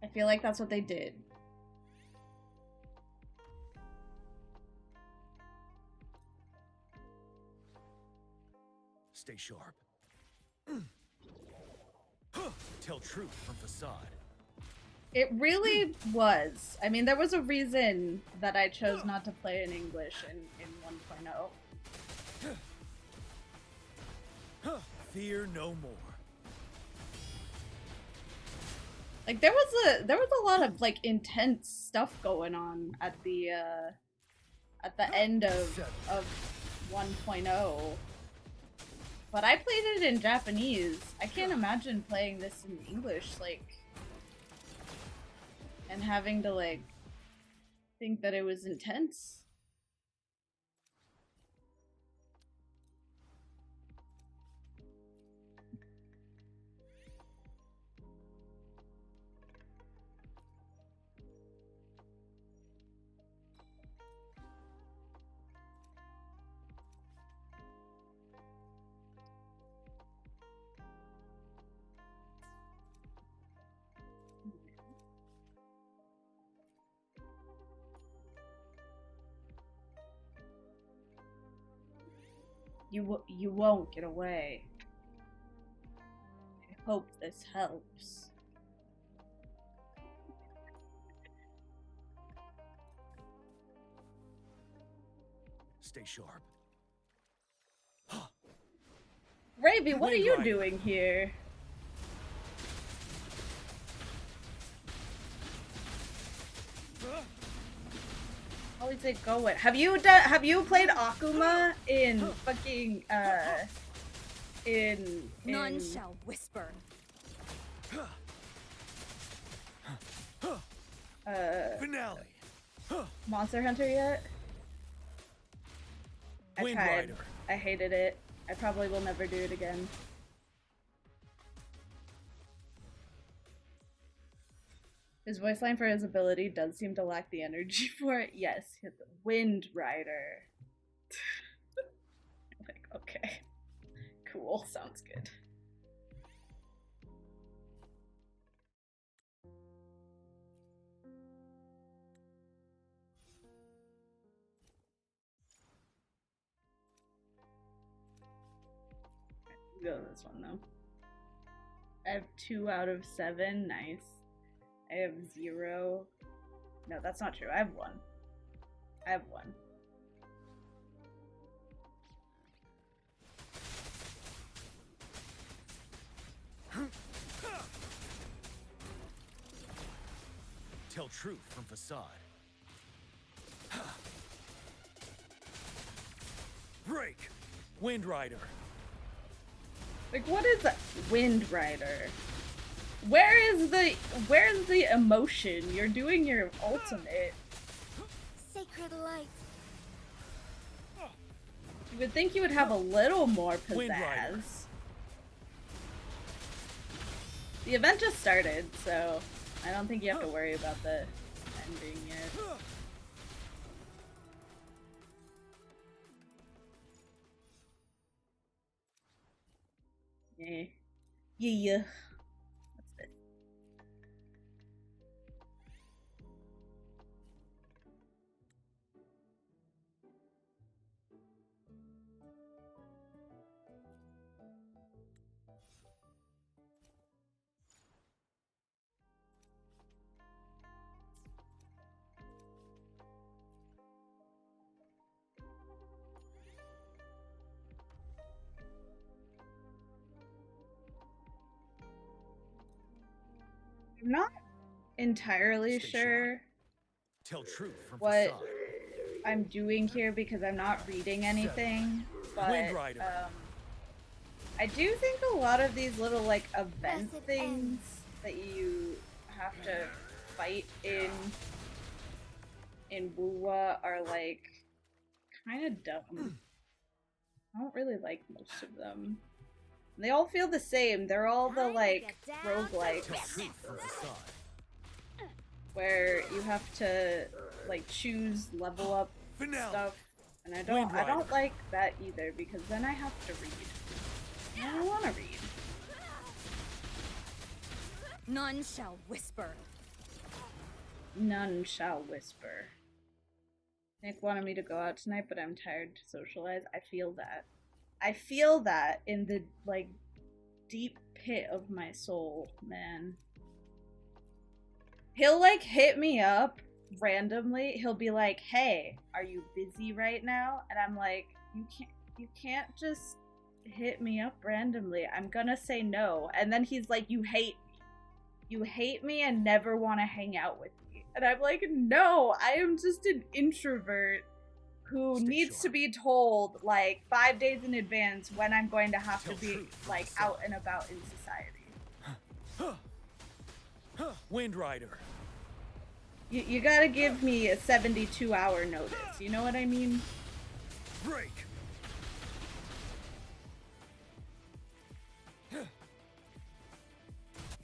I feel like that's what they did. Stay sharp. Tell truth from facade. It really was. I mean, there was a reason that I chose not to play in English in 1.0. Fear no more. Like there was a lot of like intense stuff going on at the end of 1.0. But I played it in Japanese. I can't imagine playing this in English, like, and having to like think that it was intense. You won't get away. I hope this helps. Stay sharp. Ravi, what are you doing here? How is it going? Have you played Akuma in fucking in None shall whisper. Finale. Monster Hunter yet? I Wind tried. Rider. I hated it. I probably will never do it again. His voice line for his ability does seem to lack the energy for it. Yes, Wind Rider. Like, okay. Cool, sounds good. Go this one though. I have 2 out of 7. Nice. I have 0. No, that's not true. I have 1. I have 1. Tell truth from facade. Break! Wind Rider. Like, what is a Wind Rider? Where's the emotion? You're doing your ultimate. Sacred light. You would think you would have a little more Wind Rider. pizzazz. The event just started, so I don't think you have to worry about the ending yet. Yeah. Yeah. What's this? I'm not entirely sure Tell truth from what facade. I'm doing here because I'm not reading anything, but I do think a lot of these little like event things that you have to fight in Wuwa are like kind of dumb. I don't really like most of them. They all feel the same. They're all the like roguelikes where you have to like choose level up stuff, and I don't like that either because then I have to read. And I don't want to read. None shall whisper. None shall whisper. Nick wanted me to go out tonight, but I'm tired to socialize. I feel that. I feel that in the like deep pit of my soul, man. He'll like hit me up randomly. He'll be like, "Hey, are you busy right now?" And I'm like, "You can't just hit me up randomly. I'm gonna say no." And then he's like, "You hate me. You hate me and never want to hang out with me." And I'm like, "No, I am just an introvert who needs to be told like 5 days in advance when I'm going to have to be like out and about in society." Wind Rider. You gotta give me a 72-hour notice. You know what I mean? Break.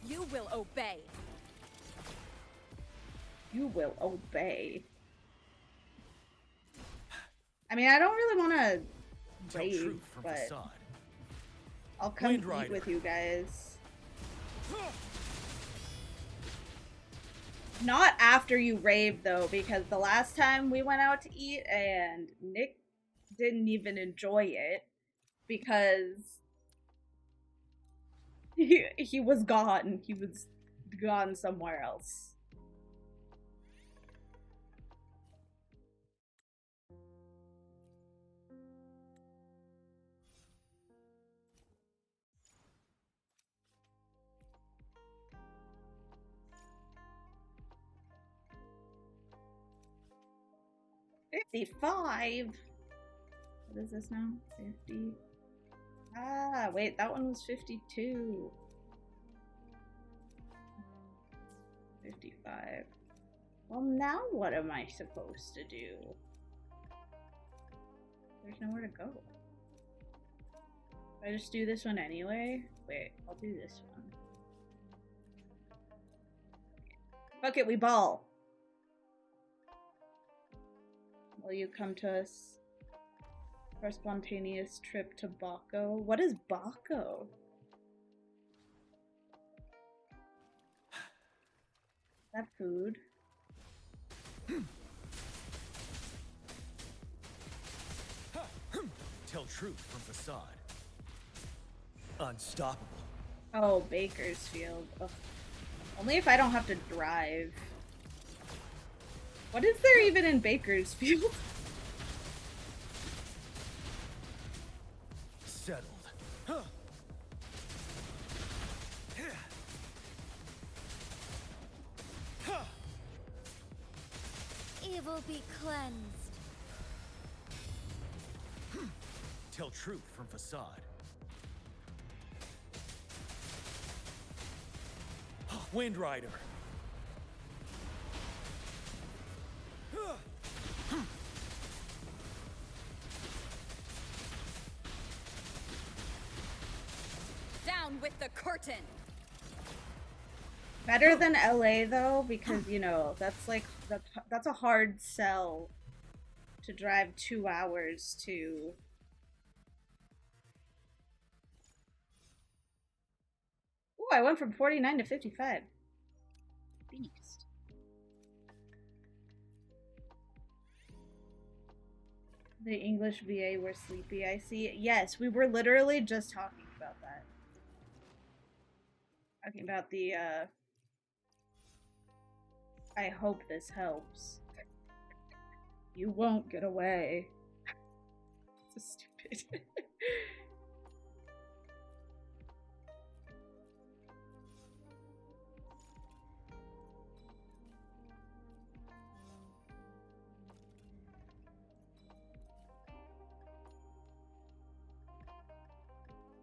You will obey. You will obey. I mean, I don't really want to rave, but I'll come eat with you guys. Not after you rave, though, because the last time we went out to eat and Nick didn't even enjoy it because he was gone. He was gone somewhere else. $55. What is this now? 50. Ah, wait, that one was 52. 55. Well, now what am I supposed to do? There's nowhere to go. I just do this one anyway? Wait, I'll do this one. Fuck it, we ball. Will you come to us for a spontaneous trip to Baco? What is Baco? Is that food? Tell truth from facade. Unstoppable. Oh, Bakersfield. Ugh. Only if I don't have to drive. What is there even in Bakersfield? Settled. Evil be cleansed. Tell truth from facade. Wind Rider. Down with the curtain. Better than LA though, because you know that's a hard sell to drive 2 hours to. Ooh, I went from 49 to 55. Beast. The English VA were sleepy, I see. Yes, we were literally just talking about that. Talking about the, I hope this helps. You won't get away. So stupid.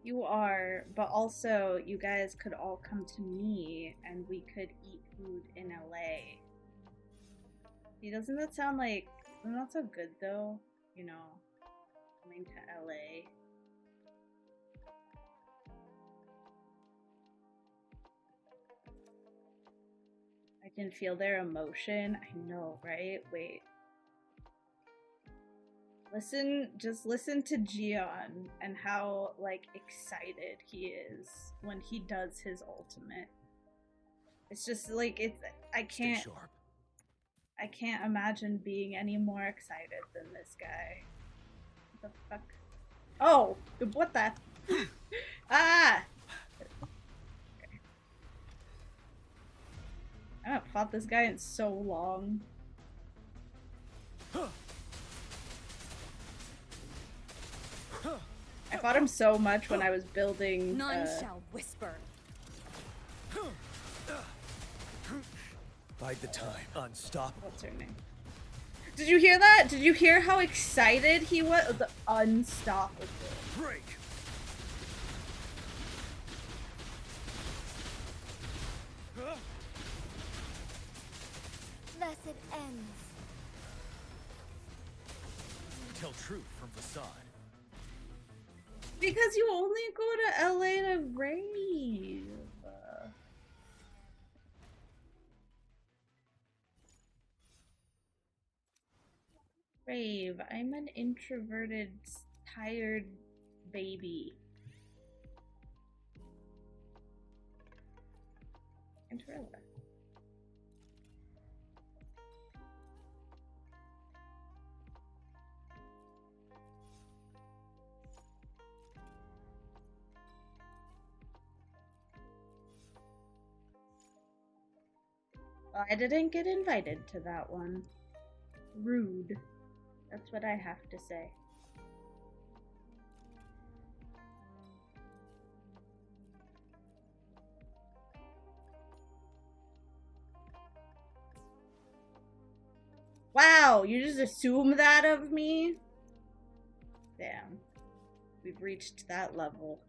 You are, but also you guys could all come to me and we could eat food in LA. See, doesn't that sound like, not so good though? You know, coming to LA. I can feel their emotion. I know, right? Wait. Just listen to Gion and how, like, excited he is when he does his ultimate. It's just, like, I can't imagine being any more excited than this guy. What the fuck? Oh! What the? Ah! Okay. I haven't fought this guy in so long. I fought him so much when I was building. None shall whisper. Bide the time. Unstoppable. What's her name? Did you hear that? Did you hear how excited he was? The unstoppable. Break. Thus it ends. Tell truth from facade. Because you only go to LA to rave. Rave. I'm an introverted, tired baby. Interella. Well, I didn't get invited to that one. Rude. That's what I have to say. Wow, you just assume that of me? Damn. We've reached that level.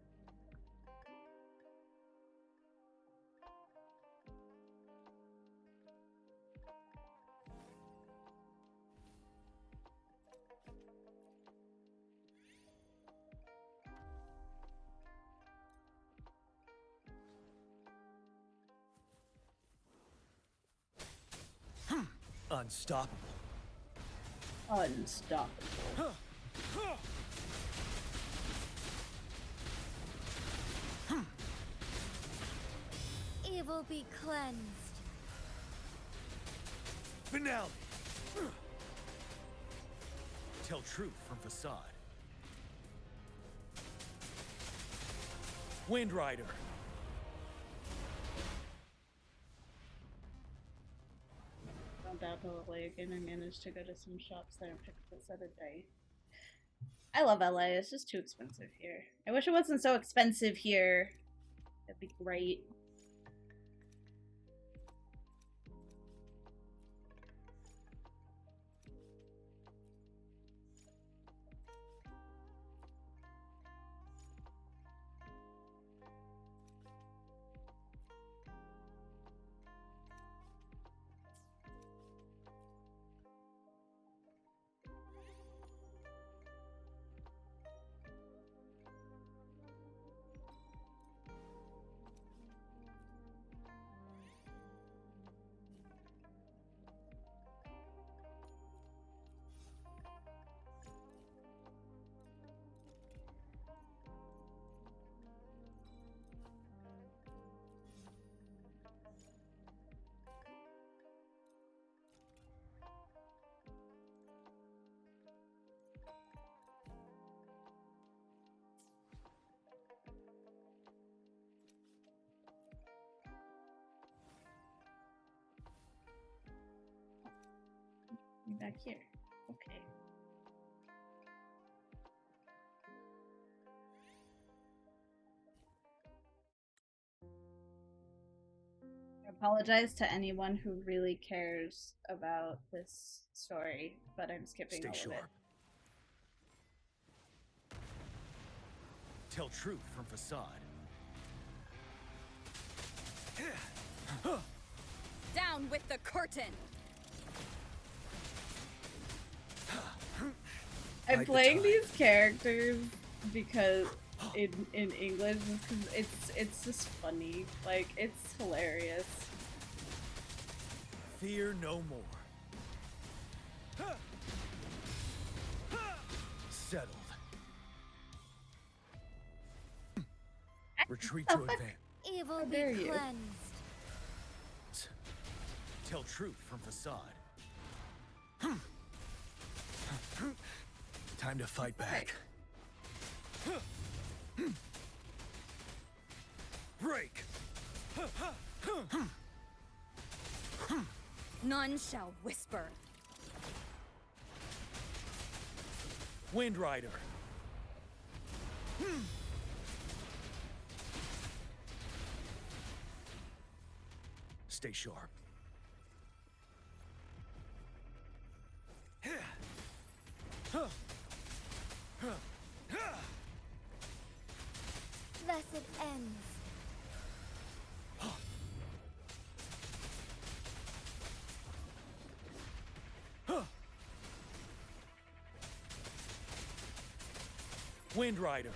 Unstoppable. Unstoppable. Evil be cleansed. Finale. Tell truth from facade. Wind Rider. Found out LA again. I managed to go to some shops there and pick up a set of dice. I love LA. It's just too expensive here. I wish it wasn't so expensive here. That'd be great. Me back here. Okay. I apologize to anyone who really cares about this story, but I'm skipping Stay all sharp. of it. Tell truth from facade. Down with the curtain! I'm playing these characters because in English because it's just funny. Like, it's hilarious. Fear no more. Settled. Retreat to advance. Evil be dare you. cleansed. Tell truth from facade. Time to fight back. Break! None shall whisper. Wind Rider. Stay sharp. Blessed ends. Wind Rider.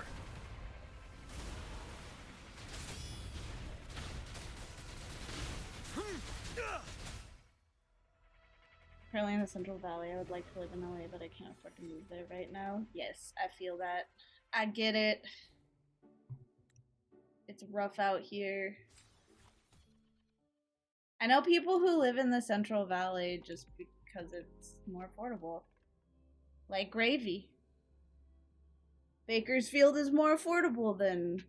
Currently in the Central Valley, I would like to live in LA, but I can't afford to move there right now. Yes, I feel that. I get it. It's rough out here. I know people who live in the Central Valley just because it's more affordable. Like Gravy. Bakersfield is more affordable than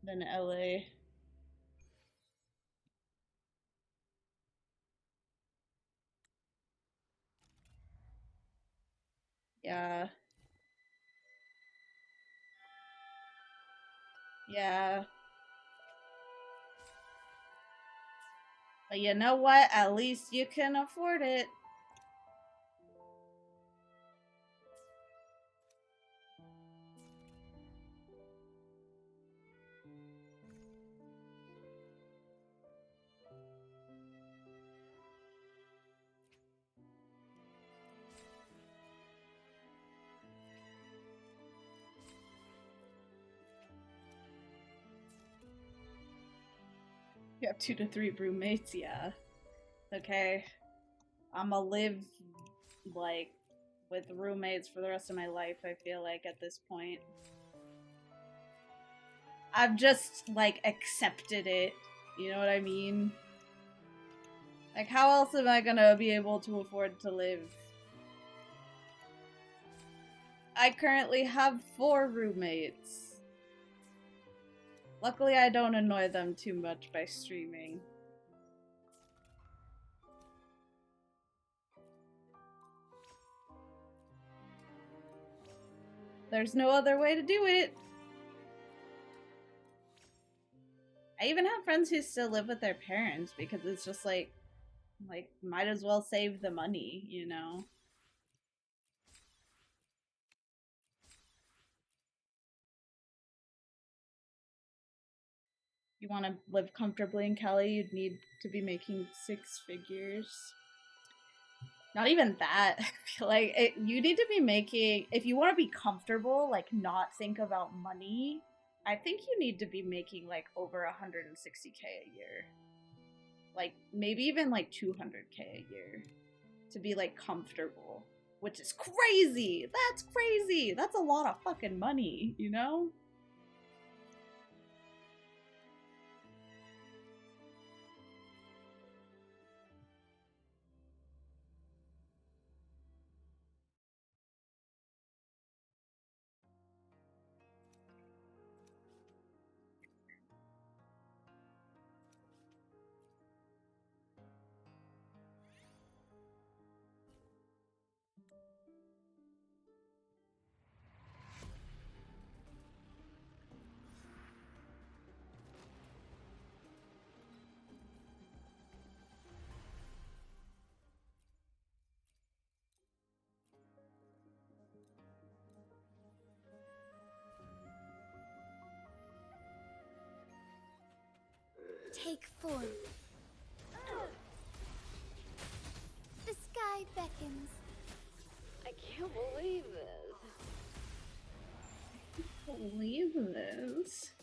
LA. Yeah. Yeah. But you know what? At least you can afford it. You have 2 to 3 roommates, yeah. Okay. I'ma live, like, with roommates for the rest of my life, I feel like, at this point. I've just, like, accepted it. You know what I mean? Like, how else am I gonna be able to afford to live? I currently have 4 roommates. Luckily, I don't annoy them too much by streaming. There's no other way to do it. I even have friends who still live with their parents because it's just like might as well save the money, you know? You want to live comfortably in Cali, you'd need to be making 6 figures. Not even that. I feel like you need to be making, if you want to be comfortable, like not think about money, I think you need to be making like over 160K a year. Like maybe even like 200K a year to be like comfortable, which is crazy. That's crazy. That's a lot of fucking money, you know? Take form. The sky beckons. I can't believe this. Believe this.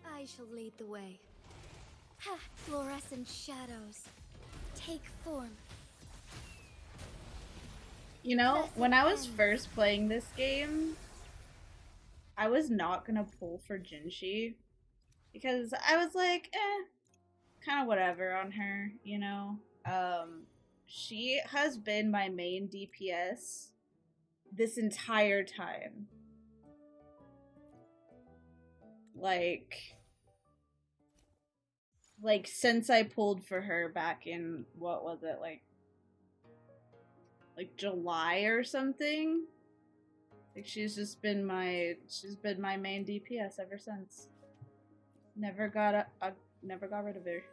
I shall lead the way. Ha! Fluorescent shadows. Take form. You know, when I was first playing this game, I was not gonna pull for Jinshi because I was like, kind of whatever on her, you know. She has been my main DPS this entire time. Like since I pulled for her back in what was it, like July or something. Like she's been my main DPS ever since. Never got rid of her.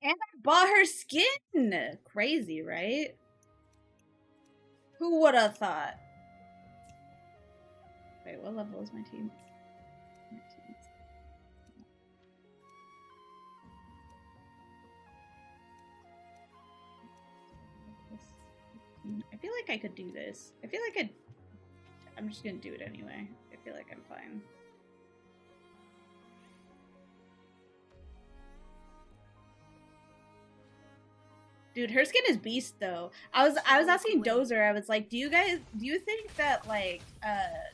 And I bought her skin! Crazy, right? Who would have thought? Wait, what level is my team? I feel like I could do this. I feel like I'm just gonna do it anyway. I feel like I'm fine. Dude, her skin is beast though. I was asking Dozer, I was like, do you think that like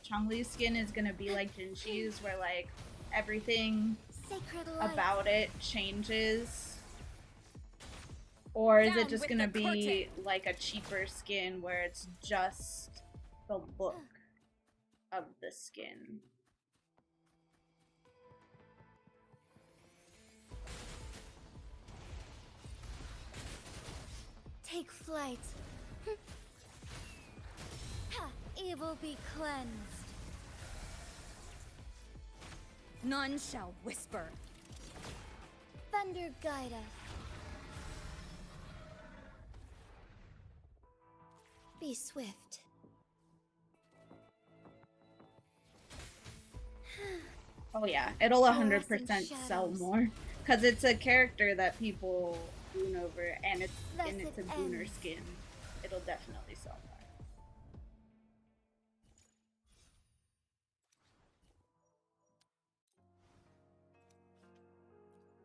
Chongli's skin is gonna be like Jinshi's where like everything about it changes? Or is it just gonna be like a cheaper skin where it's just the look of the skin? Take flight. Ha! Evil be cleansed. None shall whisper. Thunder guide us. Be swift. Oh yeah, it'll 100% sell more because it's a character that people boon over, and it's a booner skin. It'll definitely sell more.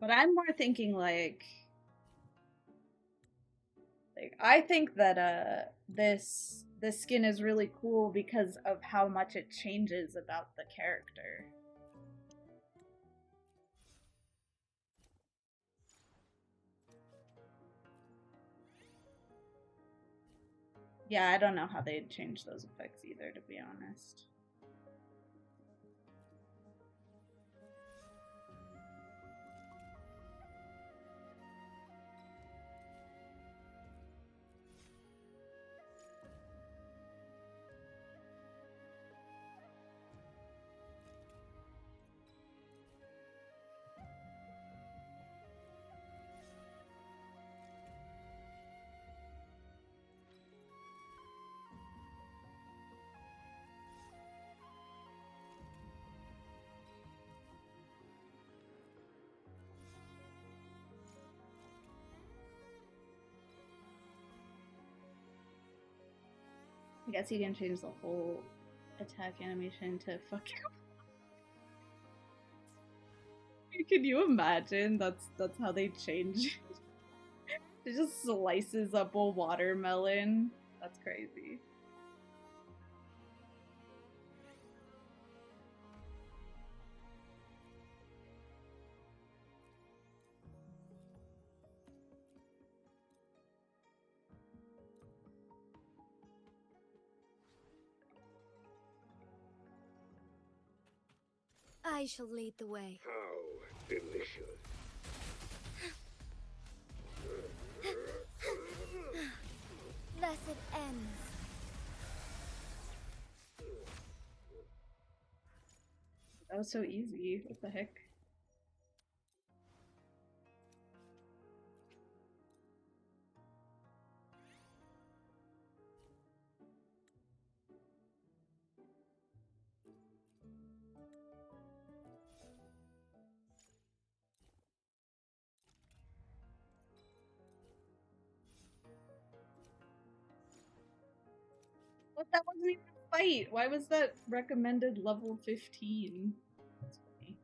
But I'm more thinking like I think that this skin is really cool because of how much it changes about the character. Yeah, I don't know how they'd change those effects either, to be honest. I guess you can change the whole attack animation to fuck you. Can you imagine? That's how they change. It just slices up a watermelon. That's crazy. I shall lead the way. How delicious. Thus it ends. That was so easy. What the heck? What? That wasn't even a fight. Why was that recommended level 15? That's funny.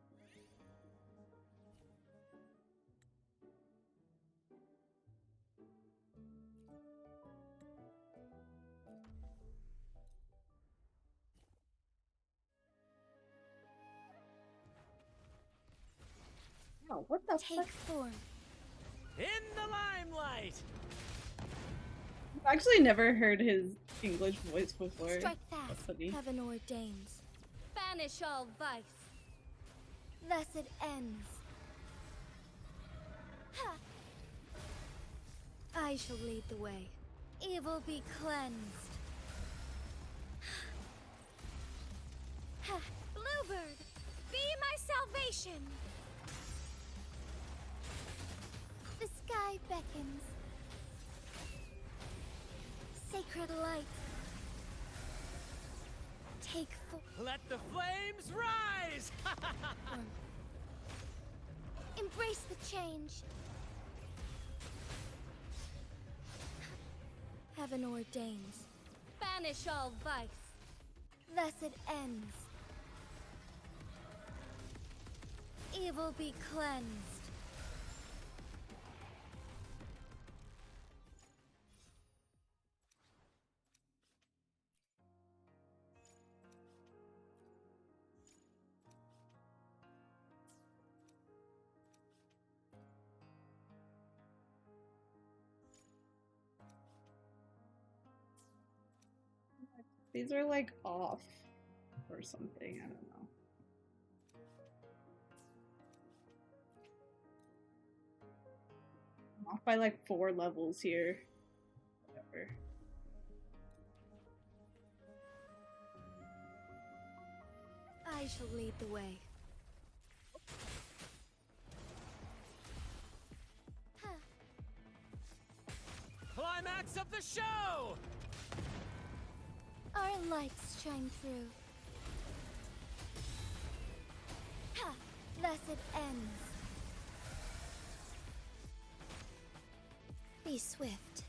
Oh, what the Take form. In the limelight! I've actually never heard his English voice before. Strike That's fast, funny. heaven ordains. Banish all vice. Thus it ends. Ha! I shall lead the way. Evil be cleansed. Ha! Bluebird, be my salvation. The sky beckons. Sacred light. Take form. Let the flames rise! Embrace the change. Heaven ordains. Banish all vice. Thus it ends. Evil be cleansed. These are like off or something. I don't know. I'm off by like 4 levels here. Whatever. I shall lead the way. Climax of the show! Our lights shine through. Ha! Thus it ends. Be swift.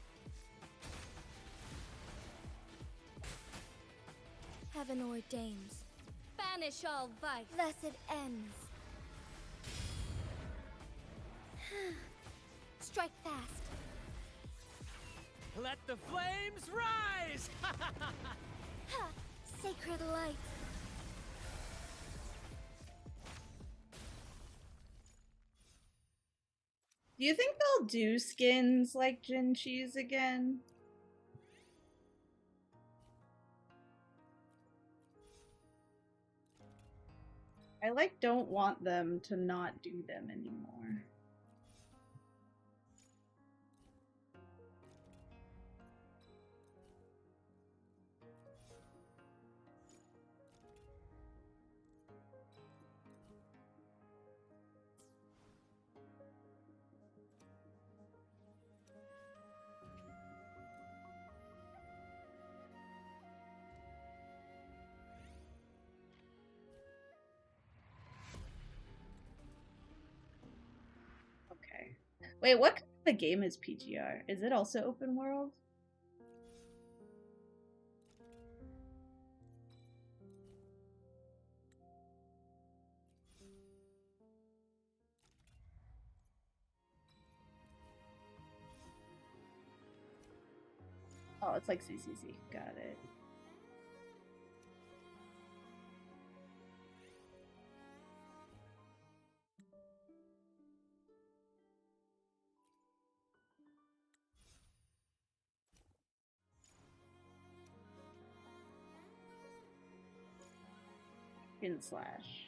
Heaven ordains. Banish all vice. Thus it ends. Strike fast. Let the flames rise! Ha! Sacred light. Do you think they'll do skins like Jinchi's again? I like don't want them to not do them anymore. Okay. Wait, what kind of a game is PGR? Is it also open world? Oh, it's like CCC. Got it. Pin slash.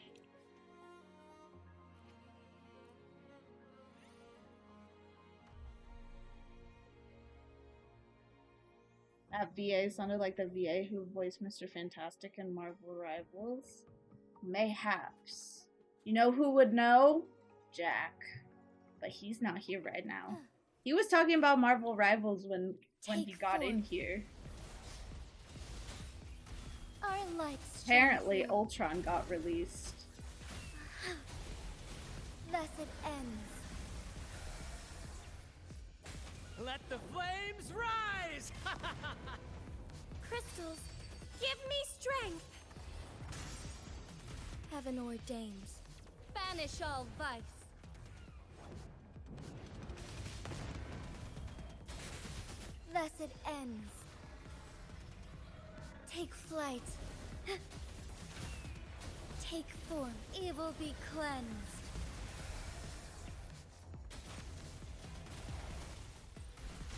That VA sounded like the VA who voiced Mr. Fantastic in Marvel Rivals. Mayhaps. You know who would know? Jack. But he's not here right now. He was talking about Marvel Rivals when he got in here. Our lights Apparently, Ultron got released. Thus it ends. Let the flames rise! Crystals, give me strength. Heaven ordains. Banish all vice. Thus it ends. Take flight. Take form. Evil be cleansed.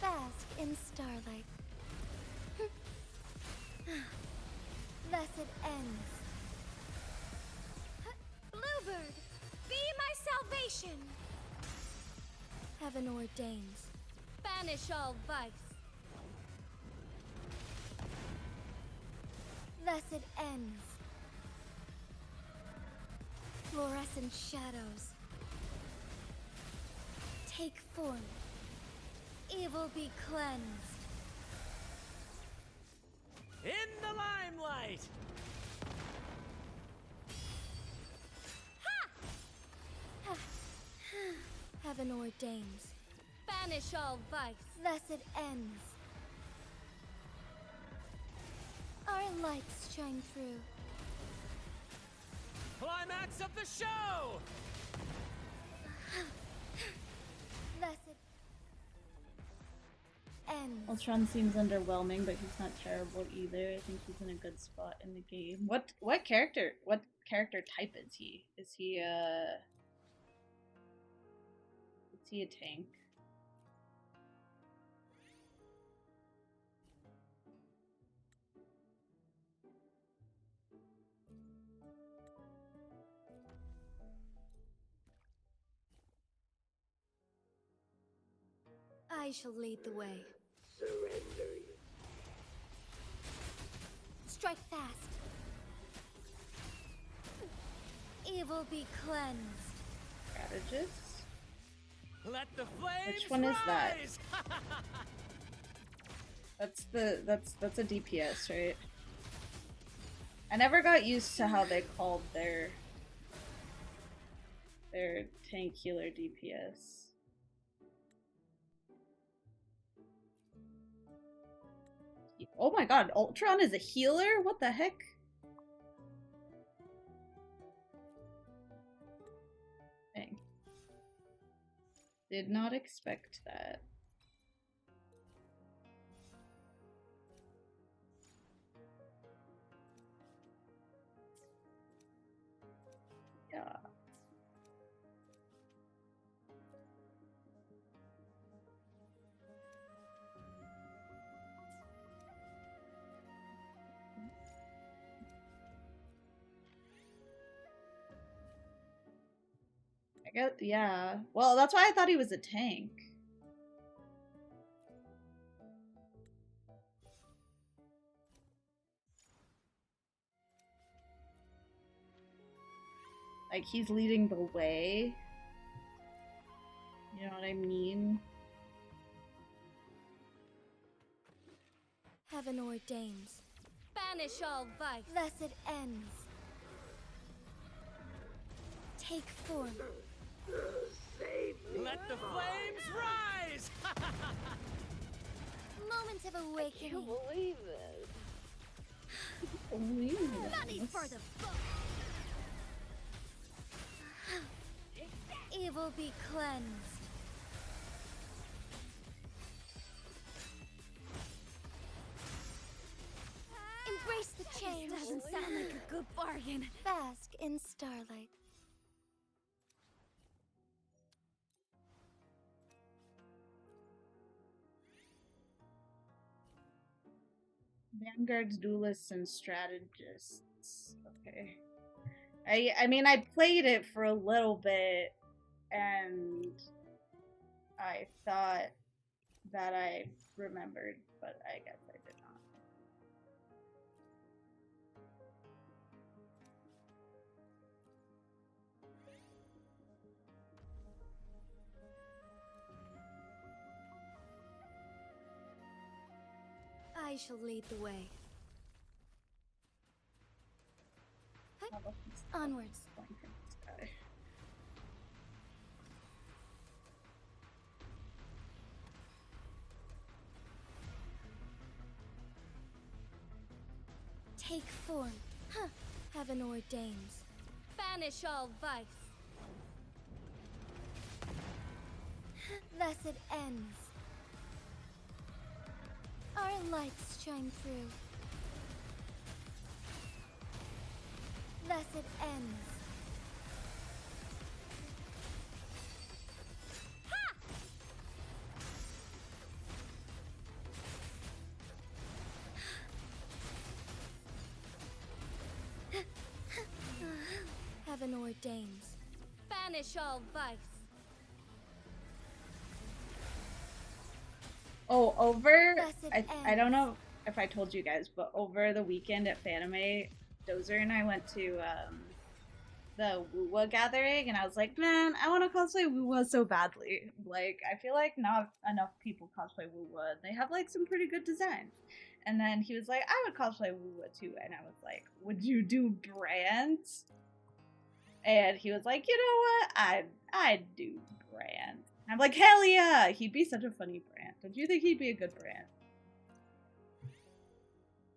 Bask in starlight. Thus it ends. Bluebird, be my salvation. Heaven ordains. Banish all vice. Thus it ends. Fluorescent shadows. Take form. Evil be cleansed. In the limelight! Heaven ordains. Banish all vice. Thus it ends. Our lights shine through. Climax of the show! Thus it ends. Ultron seems underwhelming, but he's not terrible either. I think he's in a good spot in the game. What character type is he? Is he a tank? I shall lead the way. Surrender. Strike fast. Evil be cleansed. Strategist? Let the flames Which one is that? rise! That's a DPS, right? I never got used to how they called their tank healer DPS. Oh my god, Ultron is a healer? What the heck? Dang. Did not expect that. Yeah. Yeah. Well, that's why I thought he was a tank. Like, he's leading the way. You know what I mean? Heaven ordains. Banish all vice. Thus it ends. Take form. Save me. Let the flames rise! Moment of awakening. I can't believe this. Money for the book. Evil be cleansed. sound like a good bargain. Bask in starlight. Vanguards, duelists, and strategists. Okay. I mean, I played it for a little bit, and I thought that I remembered, but I guess I did not. I shall lead the way. Onwards. Take form. Huh. Heaven ordains. Banish all vice. Thus it ends. Our lights shine through. Thus it ends. Heaven ordains. Banish all vice. Oh, over. Blessed I don't know if I told you guys, but over the weekend at Fanime, Dozer and I went to the Wuwa gathering, and I was like, man, I want to cosplay Wuwa so badly. Like, I feel like not enough people cosplay Wuwa. They have like some pretty good designs. And then he was like, I would cosplay Wuwa too, and I was like, would you do Brand? And he was like, you know what? I'd do Brand. I'm like, hell yeah! He'd be such a funny Brand. Don't you think he'd be a good Brand?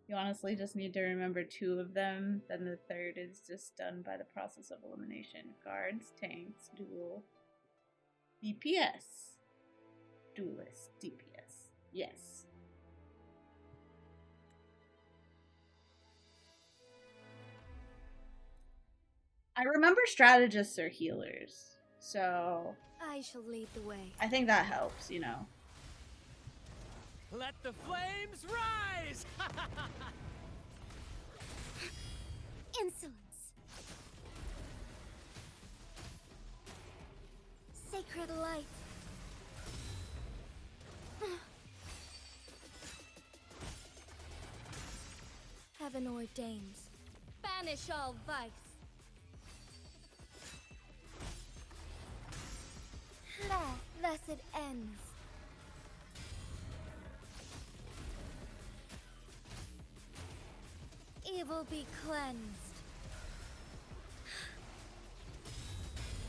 You honestly just need to remember 2 of them, then the third is just done by the process of elimination. Guards, tanks, duel, DPS. Duelist, DPS. Yes. I remember strategists are healers, so I shall lead the way. I think that helps, you know. Let the flames rise! Insolence. Sacred light. Heaven ordains. Banish all vice. Thus it ends. Evil be cleansed.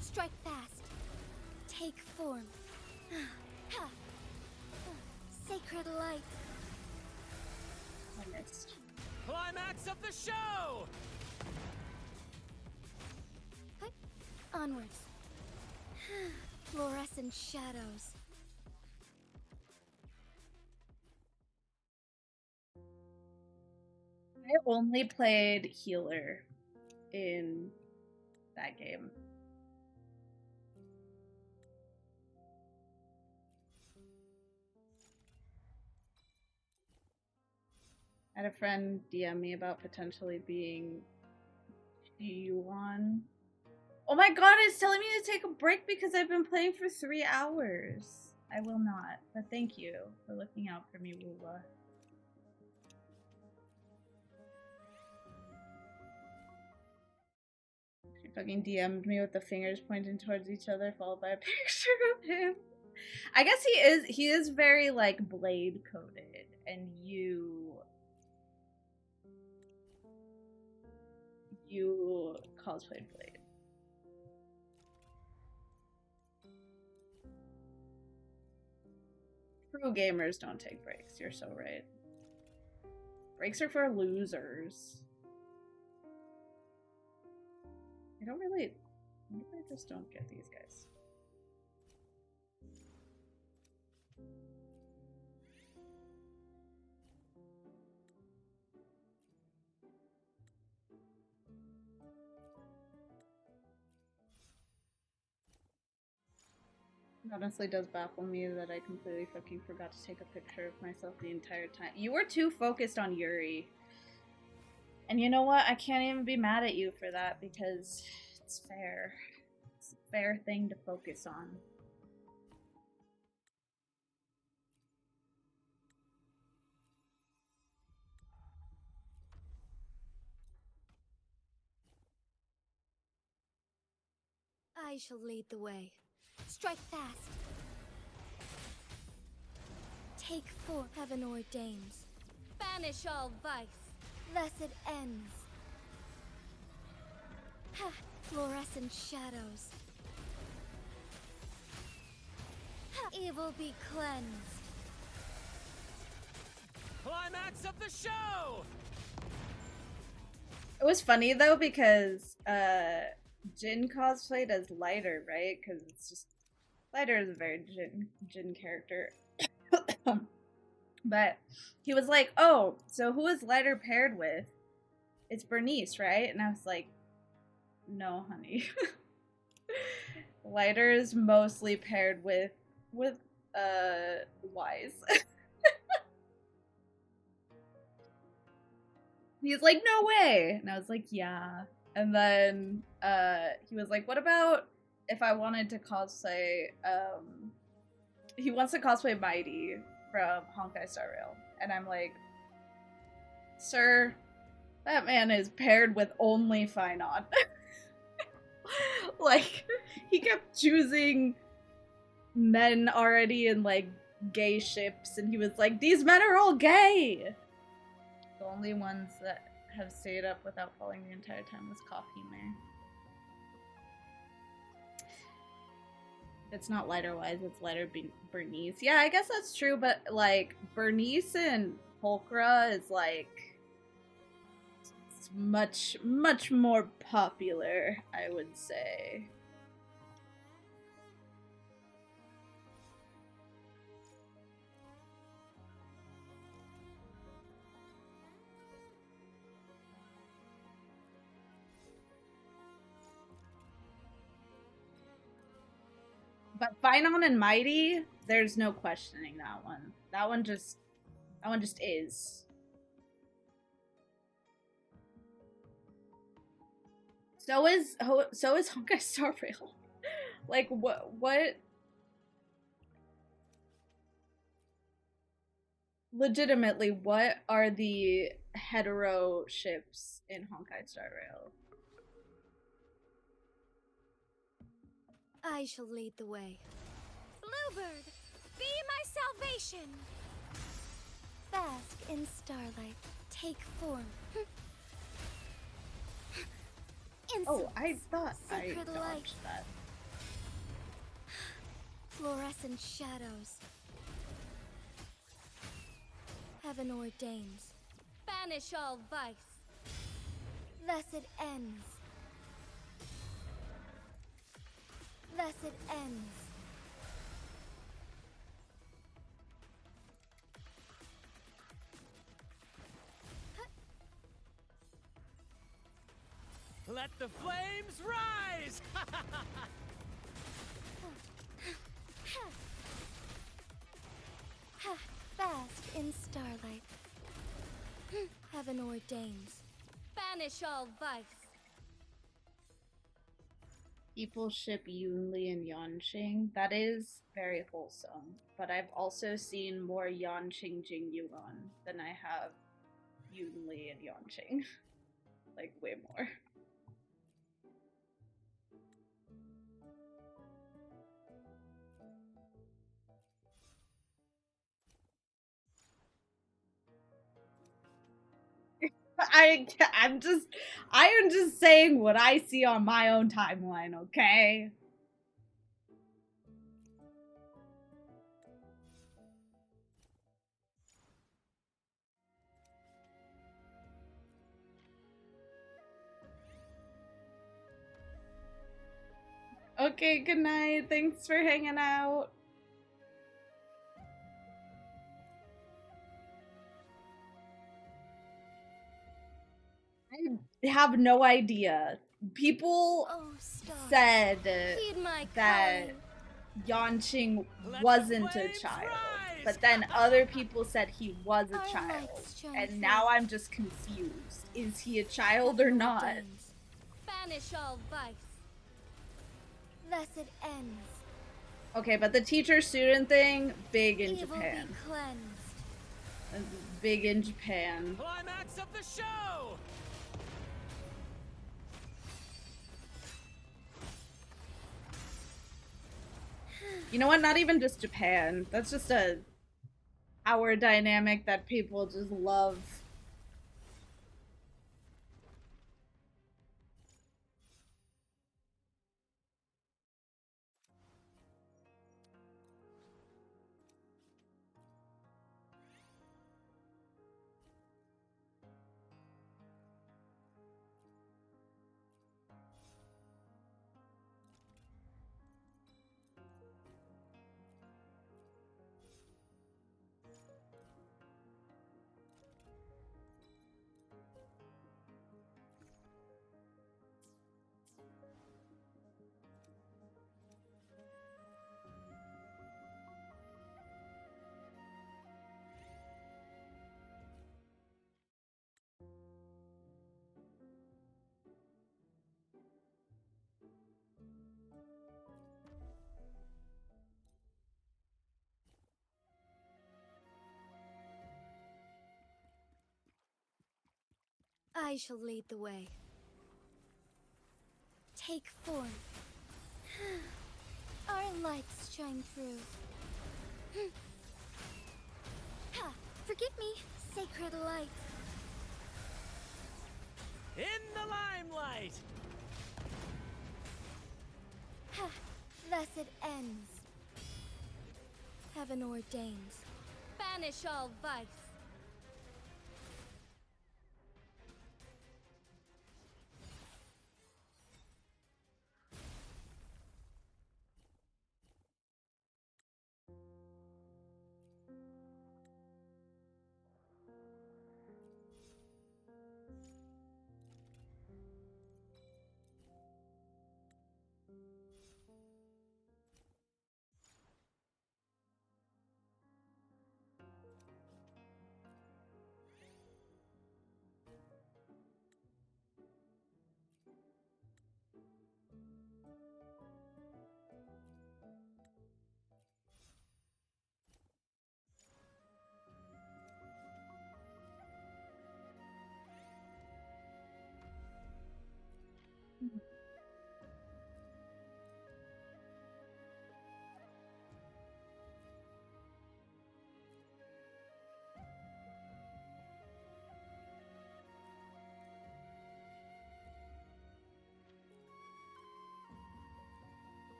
Strike fast. Take form. Sacred light. I missed. Climax of the show! Onwards. Fluorescent shadows. I only played healer in that game. I had a friend DM me about potentially being G1. Oh my god, it's telling me to take a break because I've been playing for 3 hours. I will not, but thank you for looking out for me, Woola. She fucking DM'd me with the fingers pointing towards each other, followed by a picture of him. I guess he is very like blade coded, and you cosplayed Blade. True gamers don't take breaks. You're so right. Breaks are for losers. I don't really. Maybe I just don't get these guys. Honestly does baffle me that I completely fucking forgot to take a picture of myself the entire time. You were too focused on Yuri. And you know what? I can't even be mad at you for that because it's fair. It's a fair thing to focus on. I shall lead the way. Strike fast. Take forth, heaven ordains. Banish all vice. Thus it ends. Ha! Fluorescent shadows. Ha! Evil be cleansed. Climax of the show! It was funny though because Jin cosplayed as Lighter, right? Because it's just Lighter is a very Jin character. But he was like, "Oh, so who is Lighter paired with? It's Bernice, right?" And I was like, "No, honey. Lighter is mostly paired with Wise." He's like, "No way." And I was like, "Yeah." And then he was like, "What about if I wanted to cosplay he wants to cosplay Mighty from Honkai Star Rail." And I'm like, "Sir, that man is paired with only Finon." Like, he kept choosing men already in like gay ships, and he was like, "These men are all gay." The only ones that have stayed up without falling the entire time was Coffee. It's not Lighter Wise, it's Lighter Bernice. Yeah, I guess that's true, but like Bernice and Pulchra is like much more popular, I would say. But Finon and Mighty, there's no questioning that one. That one just is. So is Honkai Star Rail. Like what legitimately, what are the hetero ships in Honkai Star Rail? I shall lead the way. Bluebird, be my salvation! Bask in starlight, take form. Oh, I thought I Sacred dodged light. that. Fluorescent shadows. Heaven ordains. Banish all vice. Thus it ends. Thus it ends. Let the flames rise! Bask in starlight. Heaven ordains. Banish all vice. People ship Yunli and Yanqing. That is very wholesome. But I've also seen more Yanqing Jing Yuan than I have Yunli and Yanqing. Like, way more. I am just saying what I see on my own timeline, okay? Okay, good night. Thanks for hanging out. I have no idea. People said Heed my that calling. Yanqing wasn't a child. But then other people said he was a child. And now I'm just confused. Is he a child or not? Banish all vice. Thus it ends. Okay, but the teacher-student thing, big in Evil Japan. be cleansed. Big in Japan. Climax of the show! You know what? Not even just Japan. That's just a power dynamic that people just love. I shall lead the way. Take form. Our lights shine through. Ha! Forgive me, sacred light. In the limelight! Ha! Thus it ends. Heaven ordains. Banish all vice.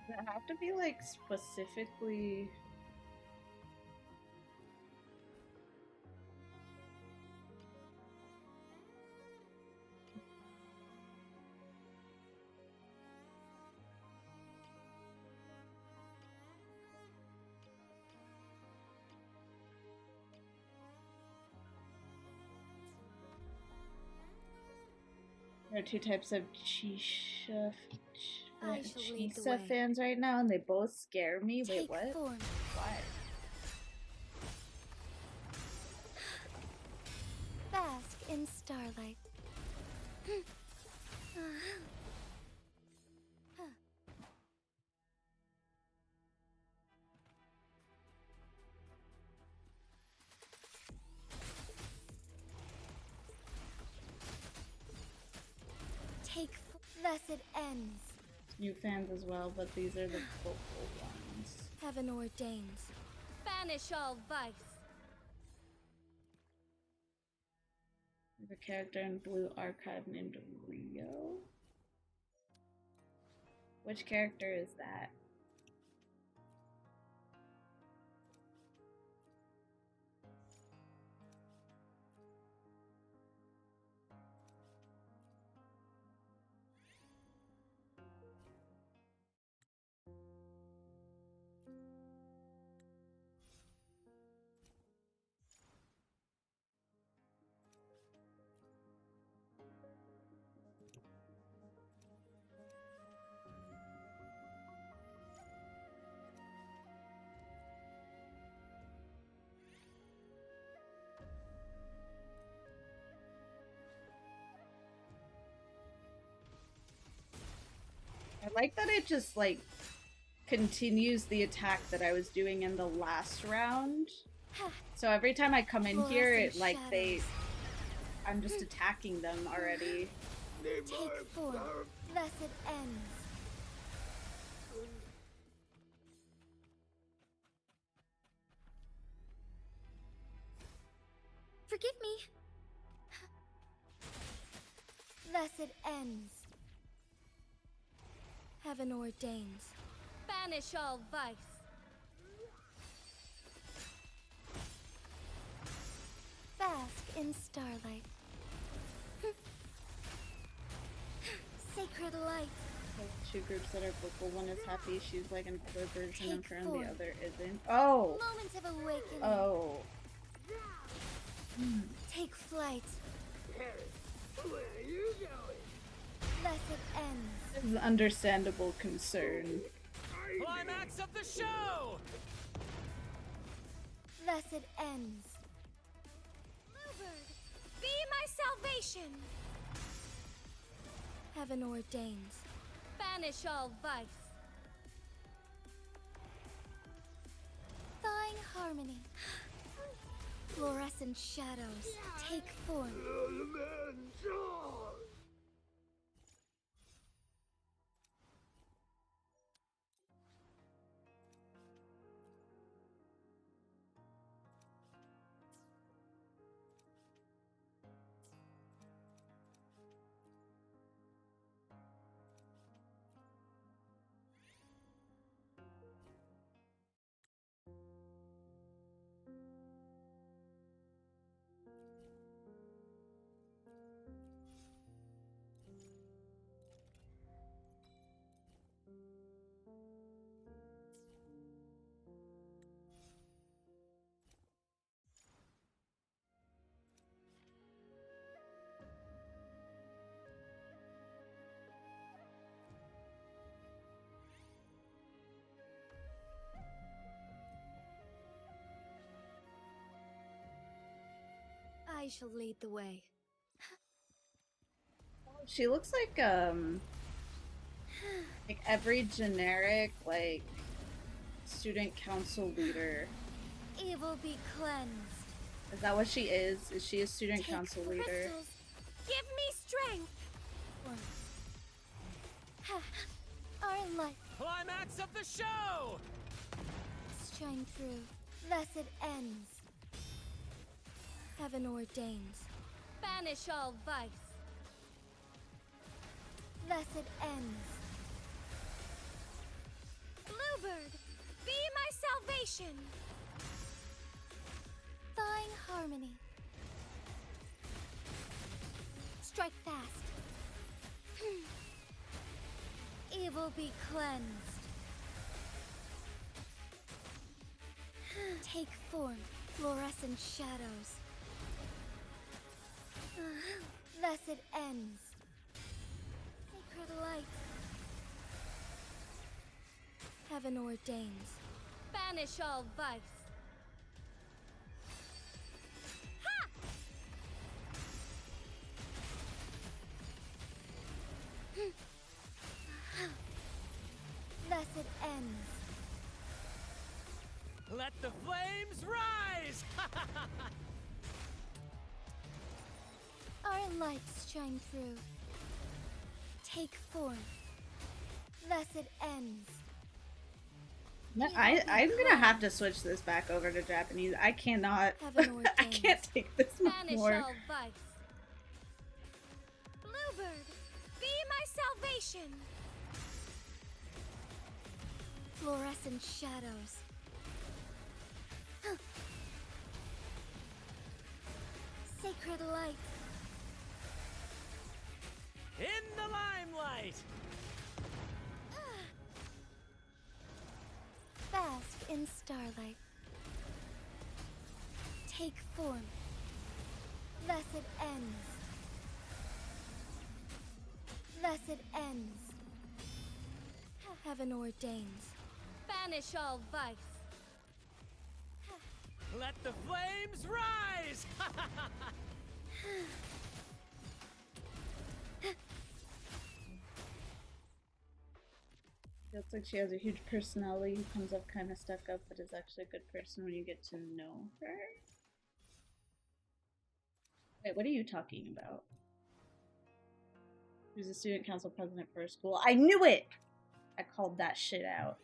Does it have to be like specifically? There are two types of Chisa fans right now, and they both scare me. Wait, what? Form. Why? Bask in starlight. Thus it ends. New fans as well, but these are the vocal ones. Heaven ordains. Banish all vice. There's a character in Blue Archive named Rio. Which character is that? I like that it just, like, continues the attack that I was doing in the last round. So every time I come in here, it, like, I'm just attacking them already. Take form, thus it ends. Forgive me. Thus it ends. Heaven ordains. Banish all vice. Bask in starlight. Sacred light. There's two groups that are vocal. One is happy, she's like an older version of her, and the other isn't. Oh! Moment of awakening. Oh. Take flight. Where are you going? Thus it ends. This is an understandable concern. Climax of the show! Thus it ends. Bluebird, be my salvation. Heaven ordains. Banish all vice. Thawing harmony. Fluorescent shadows take form. I shall lead the way. She looks like every generic, like, student council leader. Evil be cleansed. Is that what she is? Is she a student council leader? Crystals. Give me strength. Our light. Climax of the show! Shine through. Thus it ends. Heaven ordains. Banish all vice. Thus it ends. Bluebird, be my salvation. Thawing harmony. Strike fast. Evil be cleansed. Take form, fluorescent shadows. Thus it ends. Sacred light. Heaven ordains. Banish all vice. Ha! Thus it ends. Let the flames rise! Our lights shine through. Take form. Thus it ends. No, I'm gonna have to switch this back over to Japanese. I cannot. I can't take this Banish more. all vice. Bluebird, be my salvation. Fluorescent shadows. Sacred light. In the limelight! Bask in starlight. Take form. Thus it ends. Thus it ends. Heaven ordains. Banish all vice. Let the flames rise! Feels like she has a huge personality who comes up kind of stuck up, but is actually a good person when you get to know her. Wait, what are you talking about? She was a student council president for a school. I knew it! I called that shit out.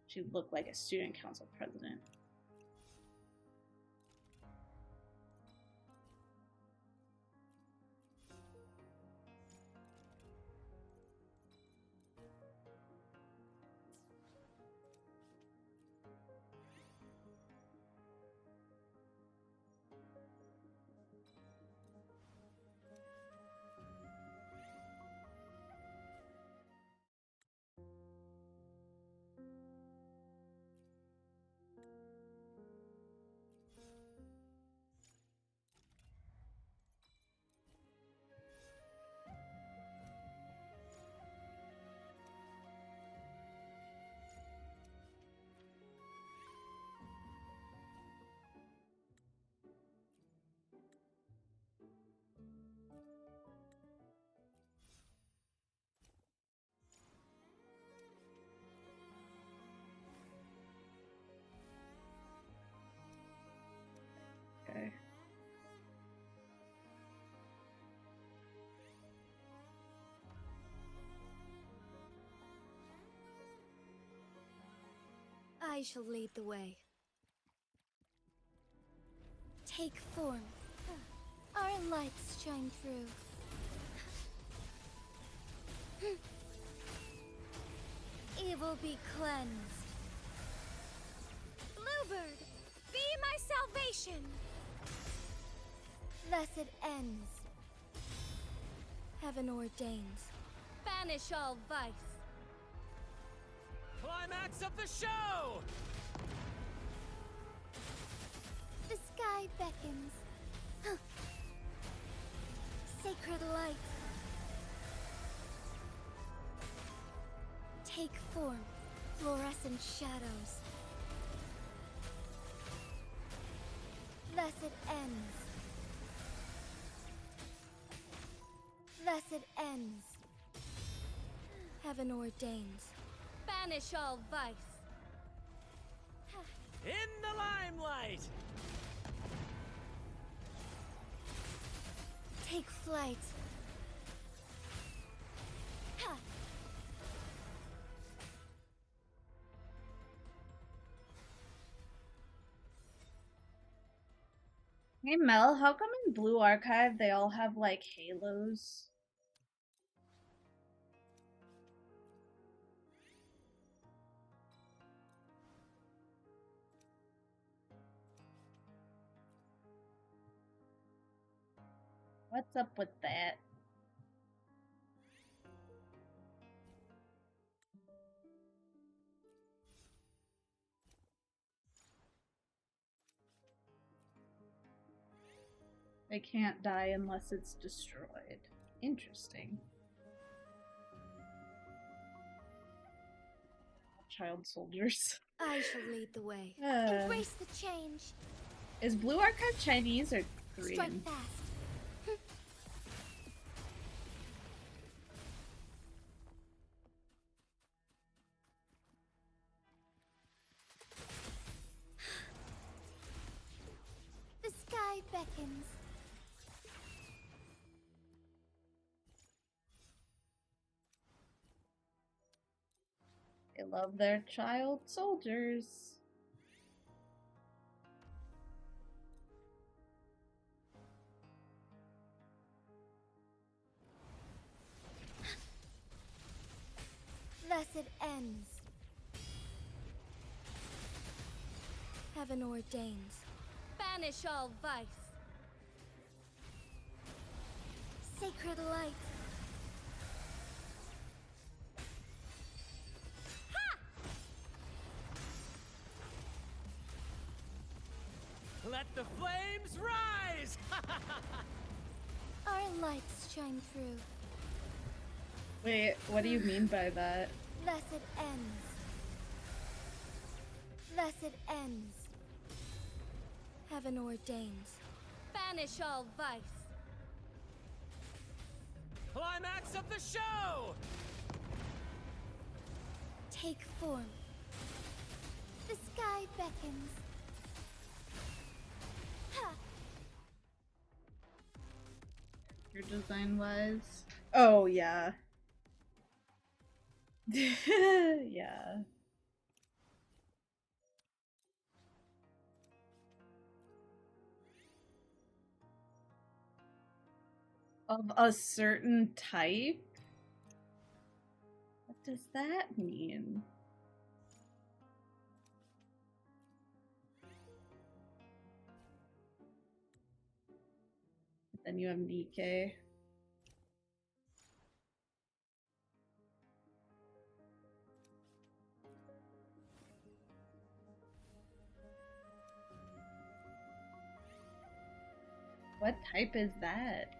She looked like a student council president. Okay. I shall lead the way. Take form. Our lights shine through. Evil be cleansed. Bluebird, be my salvation. Thus it ends. Heaven ordains. Banish all vice. Climax of the show! The sky beckons. Sacred light. Take form, fluorescent shadows. Thus it ends. Thus it ends. Heaven ordains. Banish all vice. In the limelight! Take flight. Ha! Hey Mel, how come in Blue Archive they all have like halos? What's up with that? They can't die unless it's destroyed. Interesting. Child soldiers. I shall lead the way. Uh. Embrace the change. Is Blue Archive Chinese or Korean? Strike fast. The sky beckons. They love their child soldiers. Thus it ends. Heaven ordains. Banish all vice. Sacred light. Let the flames rise! Our lights shine through. Wait, what do you mean by that? Thus it ends. Thus it ends. Heaven ordains. Banish all vice. Climax of the show! Take form. The sky beckons. Ha! Your design wise. Oh yeah. Yeah. Of a certain type? What does that mean? Then you have Nikkei. What type is that?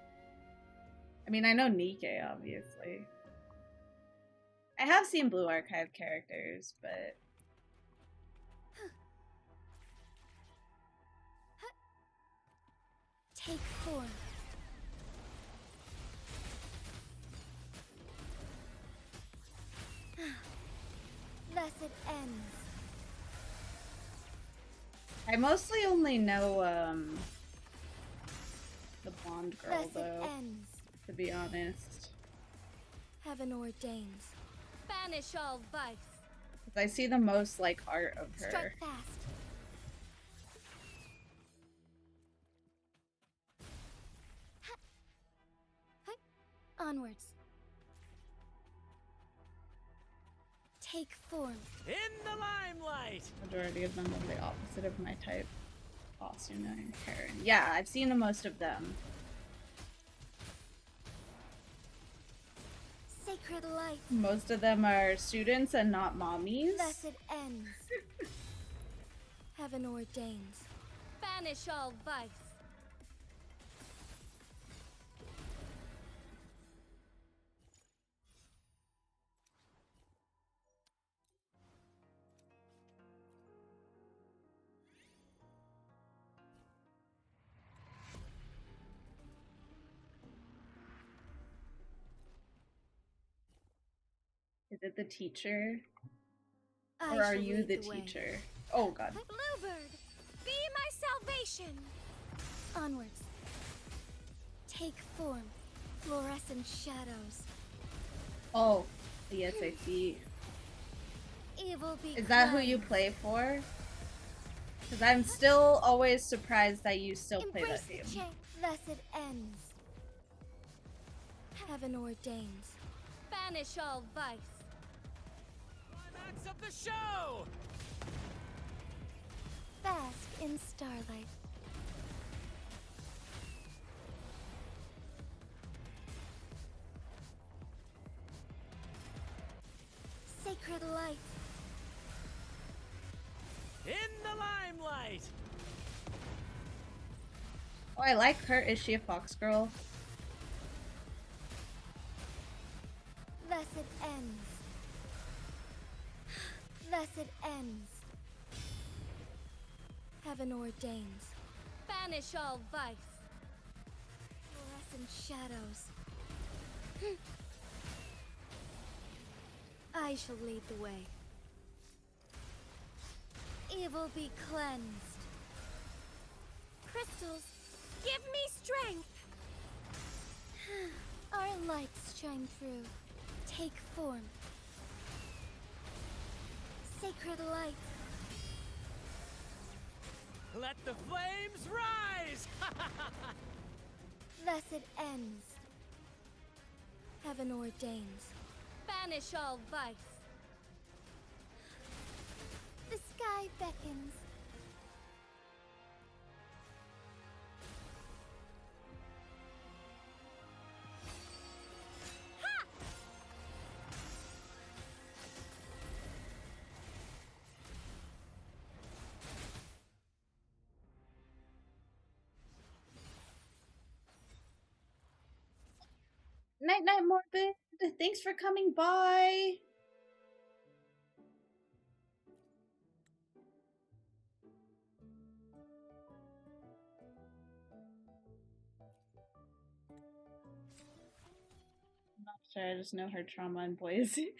I mean, I know Nikkei, obviously. I have seen Blue Archive characters, but... Take form. Thus it ends. I mostly only know, the blonde girl, Thus though, it ends. to be honest. Heaven ordains. Banish all vice. I see the most, like, art of her. Strike fast. Onwards. Take form. In the limelight! Majority of them are the opposite of my type. Asuna and Karen. Yeah, I've seen the most of them. Sacred light. Most of them are students and not mommies. Thus it ends. Heaven ordains. Banish all vice. Is it the teacher? I Or are shall you lead the the way. teacher? Oh god. Bluebird, be my salvation. Onwards. Take form. Fluorescent shadows. Oh, yes, I see. Evil be Is that who cleansed. you play for? Because I'm still always surprised that you still play Embrace that the game. change. Thus it ends. Heaven ordains. Banish all vice. Climax of the show! Bask in starlight. Sacred light. In the limelight! Oh, I like her. Is she a fox girl? Thus it ends. Thus it ends. Heaven ordains. Banish all vice. Fluorescent shadows. I shall lead the way. Evil be cleansed. Crystals, give me strength. Our lights shine through. Take form. Sacred light. Let the flames rise! Thus it ends. Heaven ordains. Banish all vice. The sky beckons. Night night, Morbid. Thanks for coming by. I'm not sure. I just know her trauma in Boise.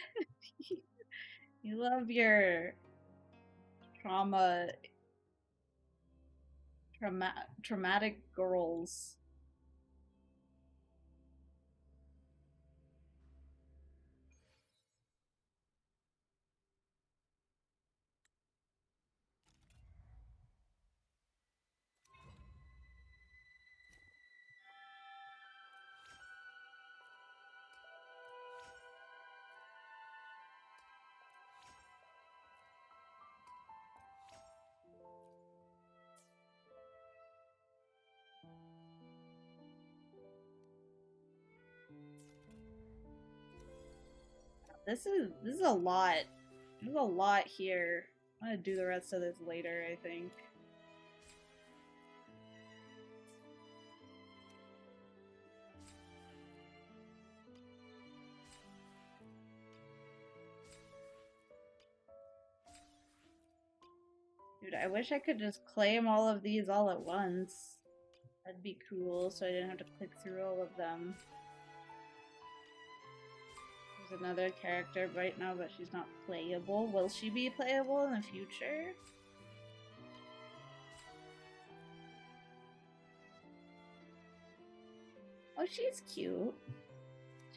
You love your traumatic girls. This is a lot. There's a lot here. I'm gonna do the rest of this later, I think. Dude, I wish I could just claim all of these all at once. That'd be cool, so I didn't have to click through all of them. There's another character right now, but she's not playable. Will she be playable in the future? Oh, she's cute.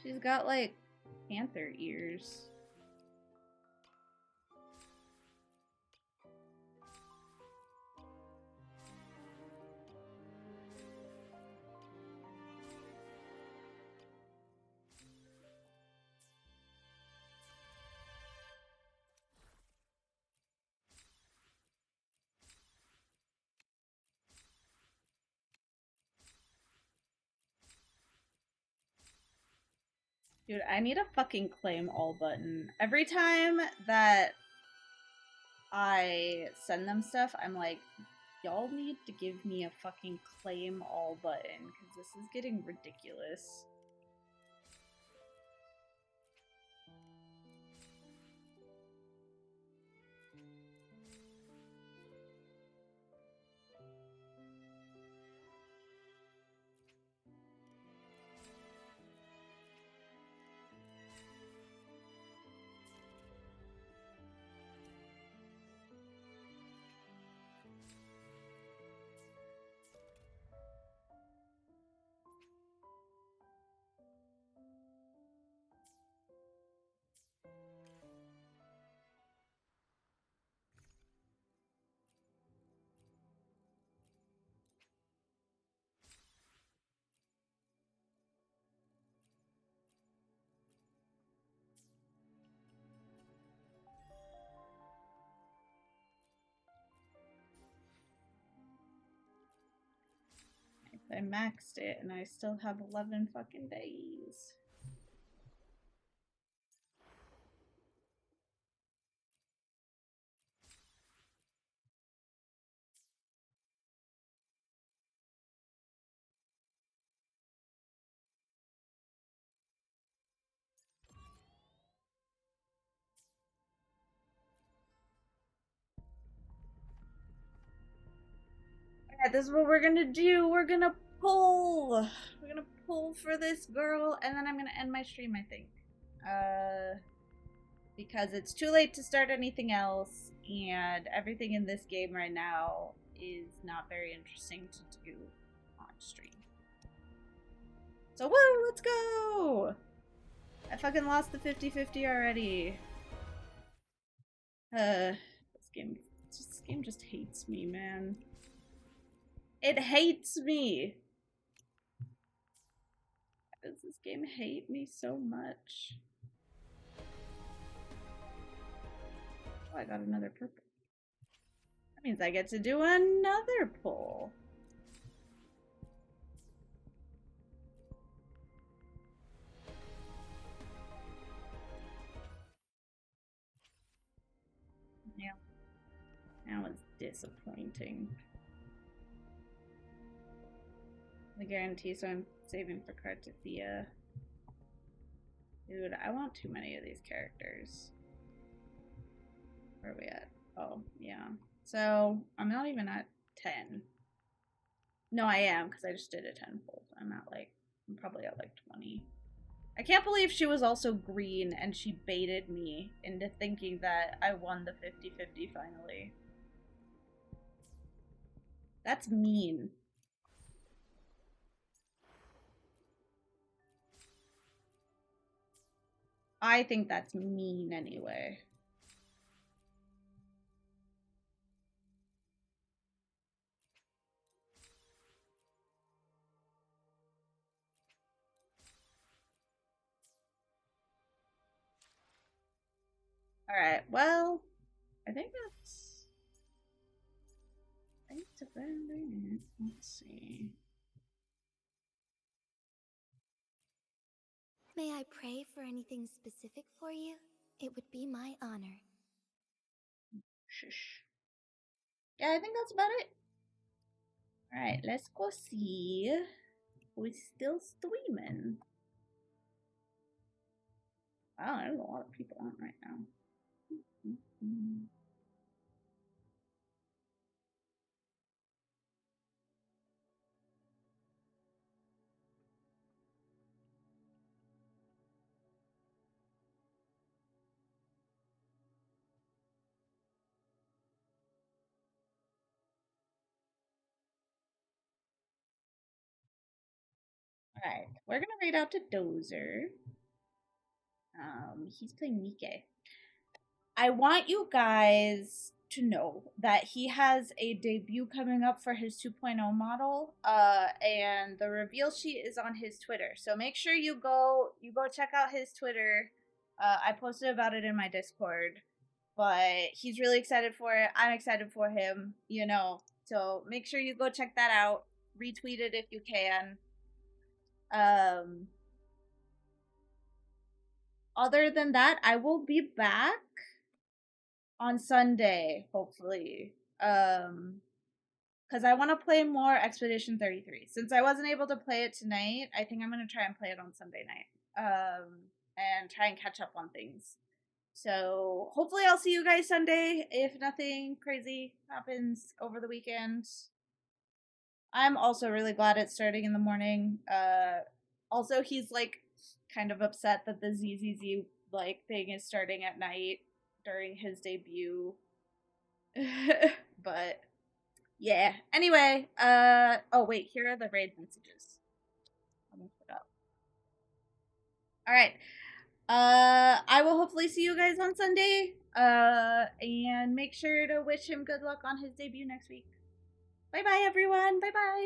She's got, like, panther ears. Dude, I need a fucking claim all button. Every time that I send them stuff, I'm like, y'all need to give me a fucking claim all button, because this is getting ridiculous. I maxed it and I still have 11 fucking days. Alright, this is what we're gonna do. We're gonna pull. We're gonna pull for this girl, and then I'm gonna end my stream, I think. Because it's too late to start anything else, and everything in this game right now is not very interesting to do on stream. So, woo, let's go! I fucking lost the 50-50 already. This game just hates me, man. It hates me! Why does this game hate me so much? Oh, I got another purple. That means I get to do another pull. Yeah. That was disappointing. The guarantee, so I'm saving for Cartithia. Dude, I want too many of these characters. Where are we at? Oh, yeah. So, I'm not even at 10. No, I am, because I just did a 10 pull. I'm probably at like 20. I can't believe she was also green and she baited me into thinking that I won the 50-50 finally. That's mean. I think that's mean anyway. Alright, well, I think that's about it. Let's see. May I pray for anything specific for you? It would be my honor. Shush. Yeah, I think that's about it. Alright, let's go see who's still streaming. Wow, there's a lot of people on right now. Alright, we're gonna read out to Dozer. He's playing Mike. I want you guys to know that he has a debut coming up for his 2.0 model, and the reveal sheet is on his Twitter. So make sure you go check out his Twitter. I posted about it in my Discord, but he's really excited for it. I'm excited for him, you know. So make sure you go check that out. Retweet it if you can. Other than that, I will be back on Sunday, hopefully. Because I want to play more Expedition 33. Since I wasn't able to play it tonight, I think I'm going to try and play it on Sunday night. And try and catch up on things. So hopefully I'll see you guys Sunday if nothing crazy happens over the weekend. I'm also really glad it's starting in the morning. Also, he's like kind of upset that the ZZZ like thing is starting at night during his debut. But yeah. Anyway, oh wait, here are the raid messages. Let me put up. All right. I will hopefully see you guys on Sunday. And make sure to wish him good luck on his debut next week. Bye bye everyone. Bye bye.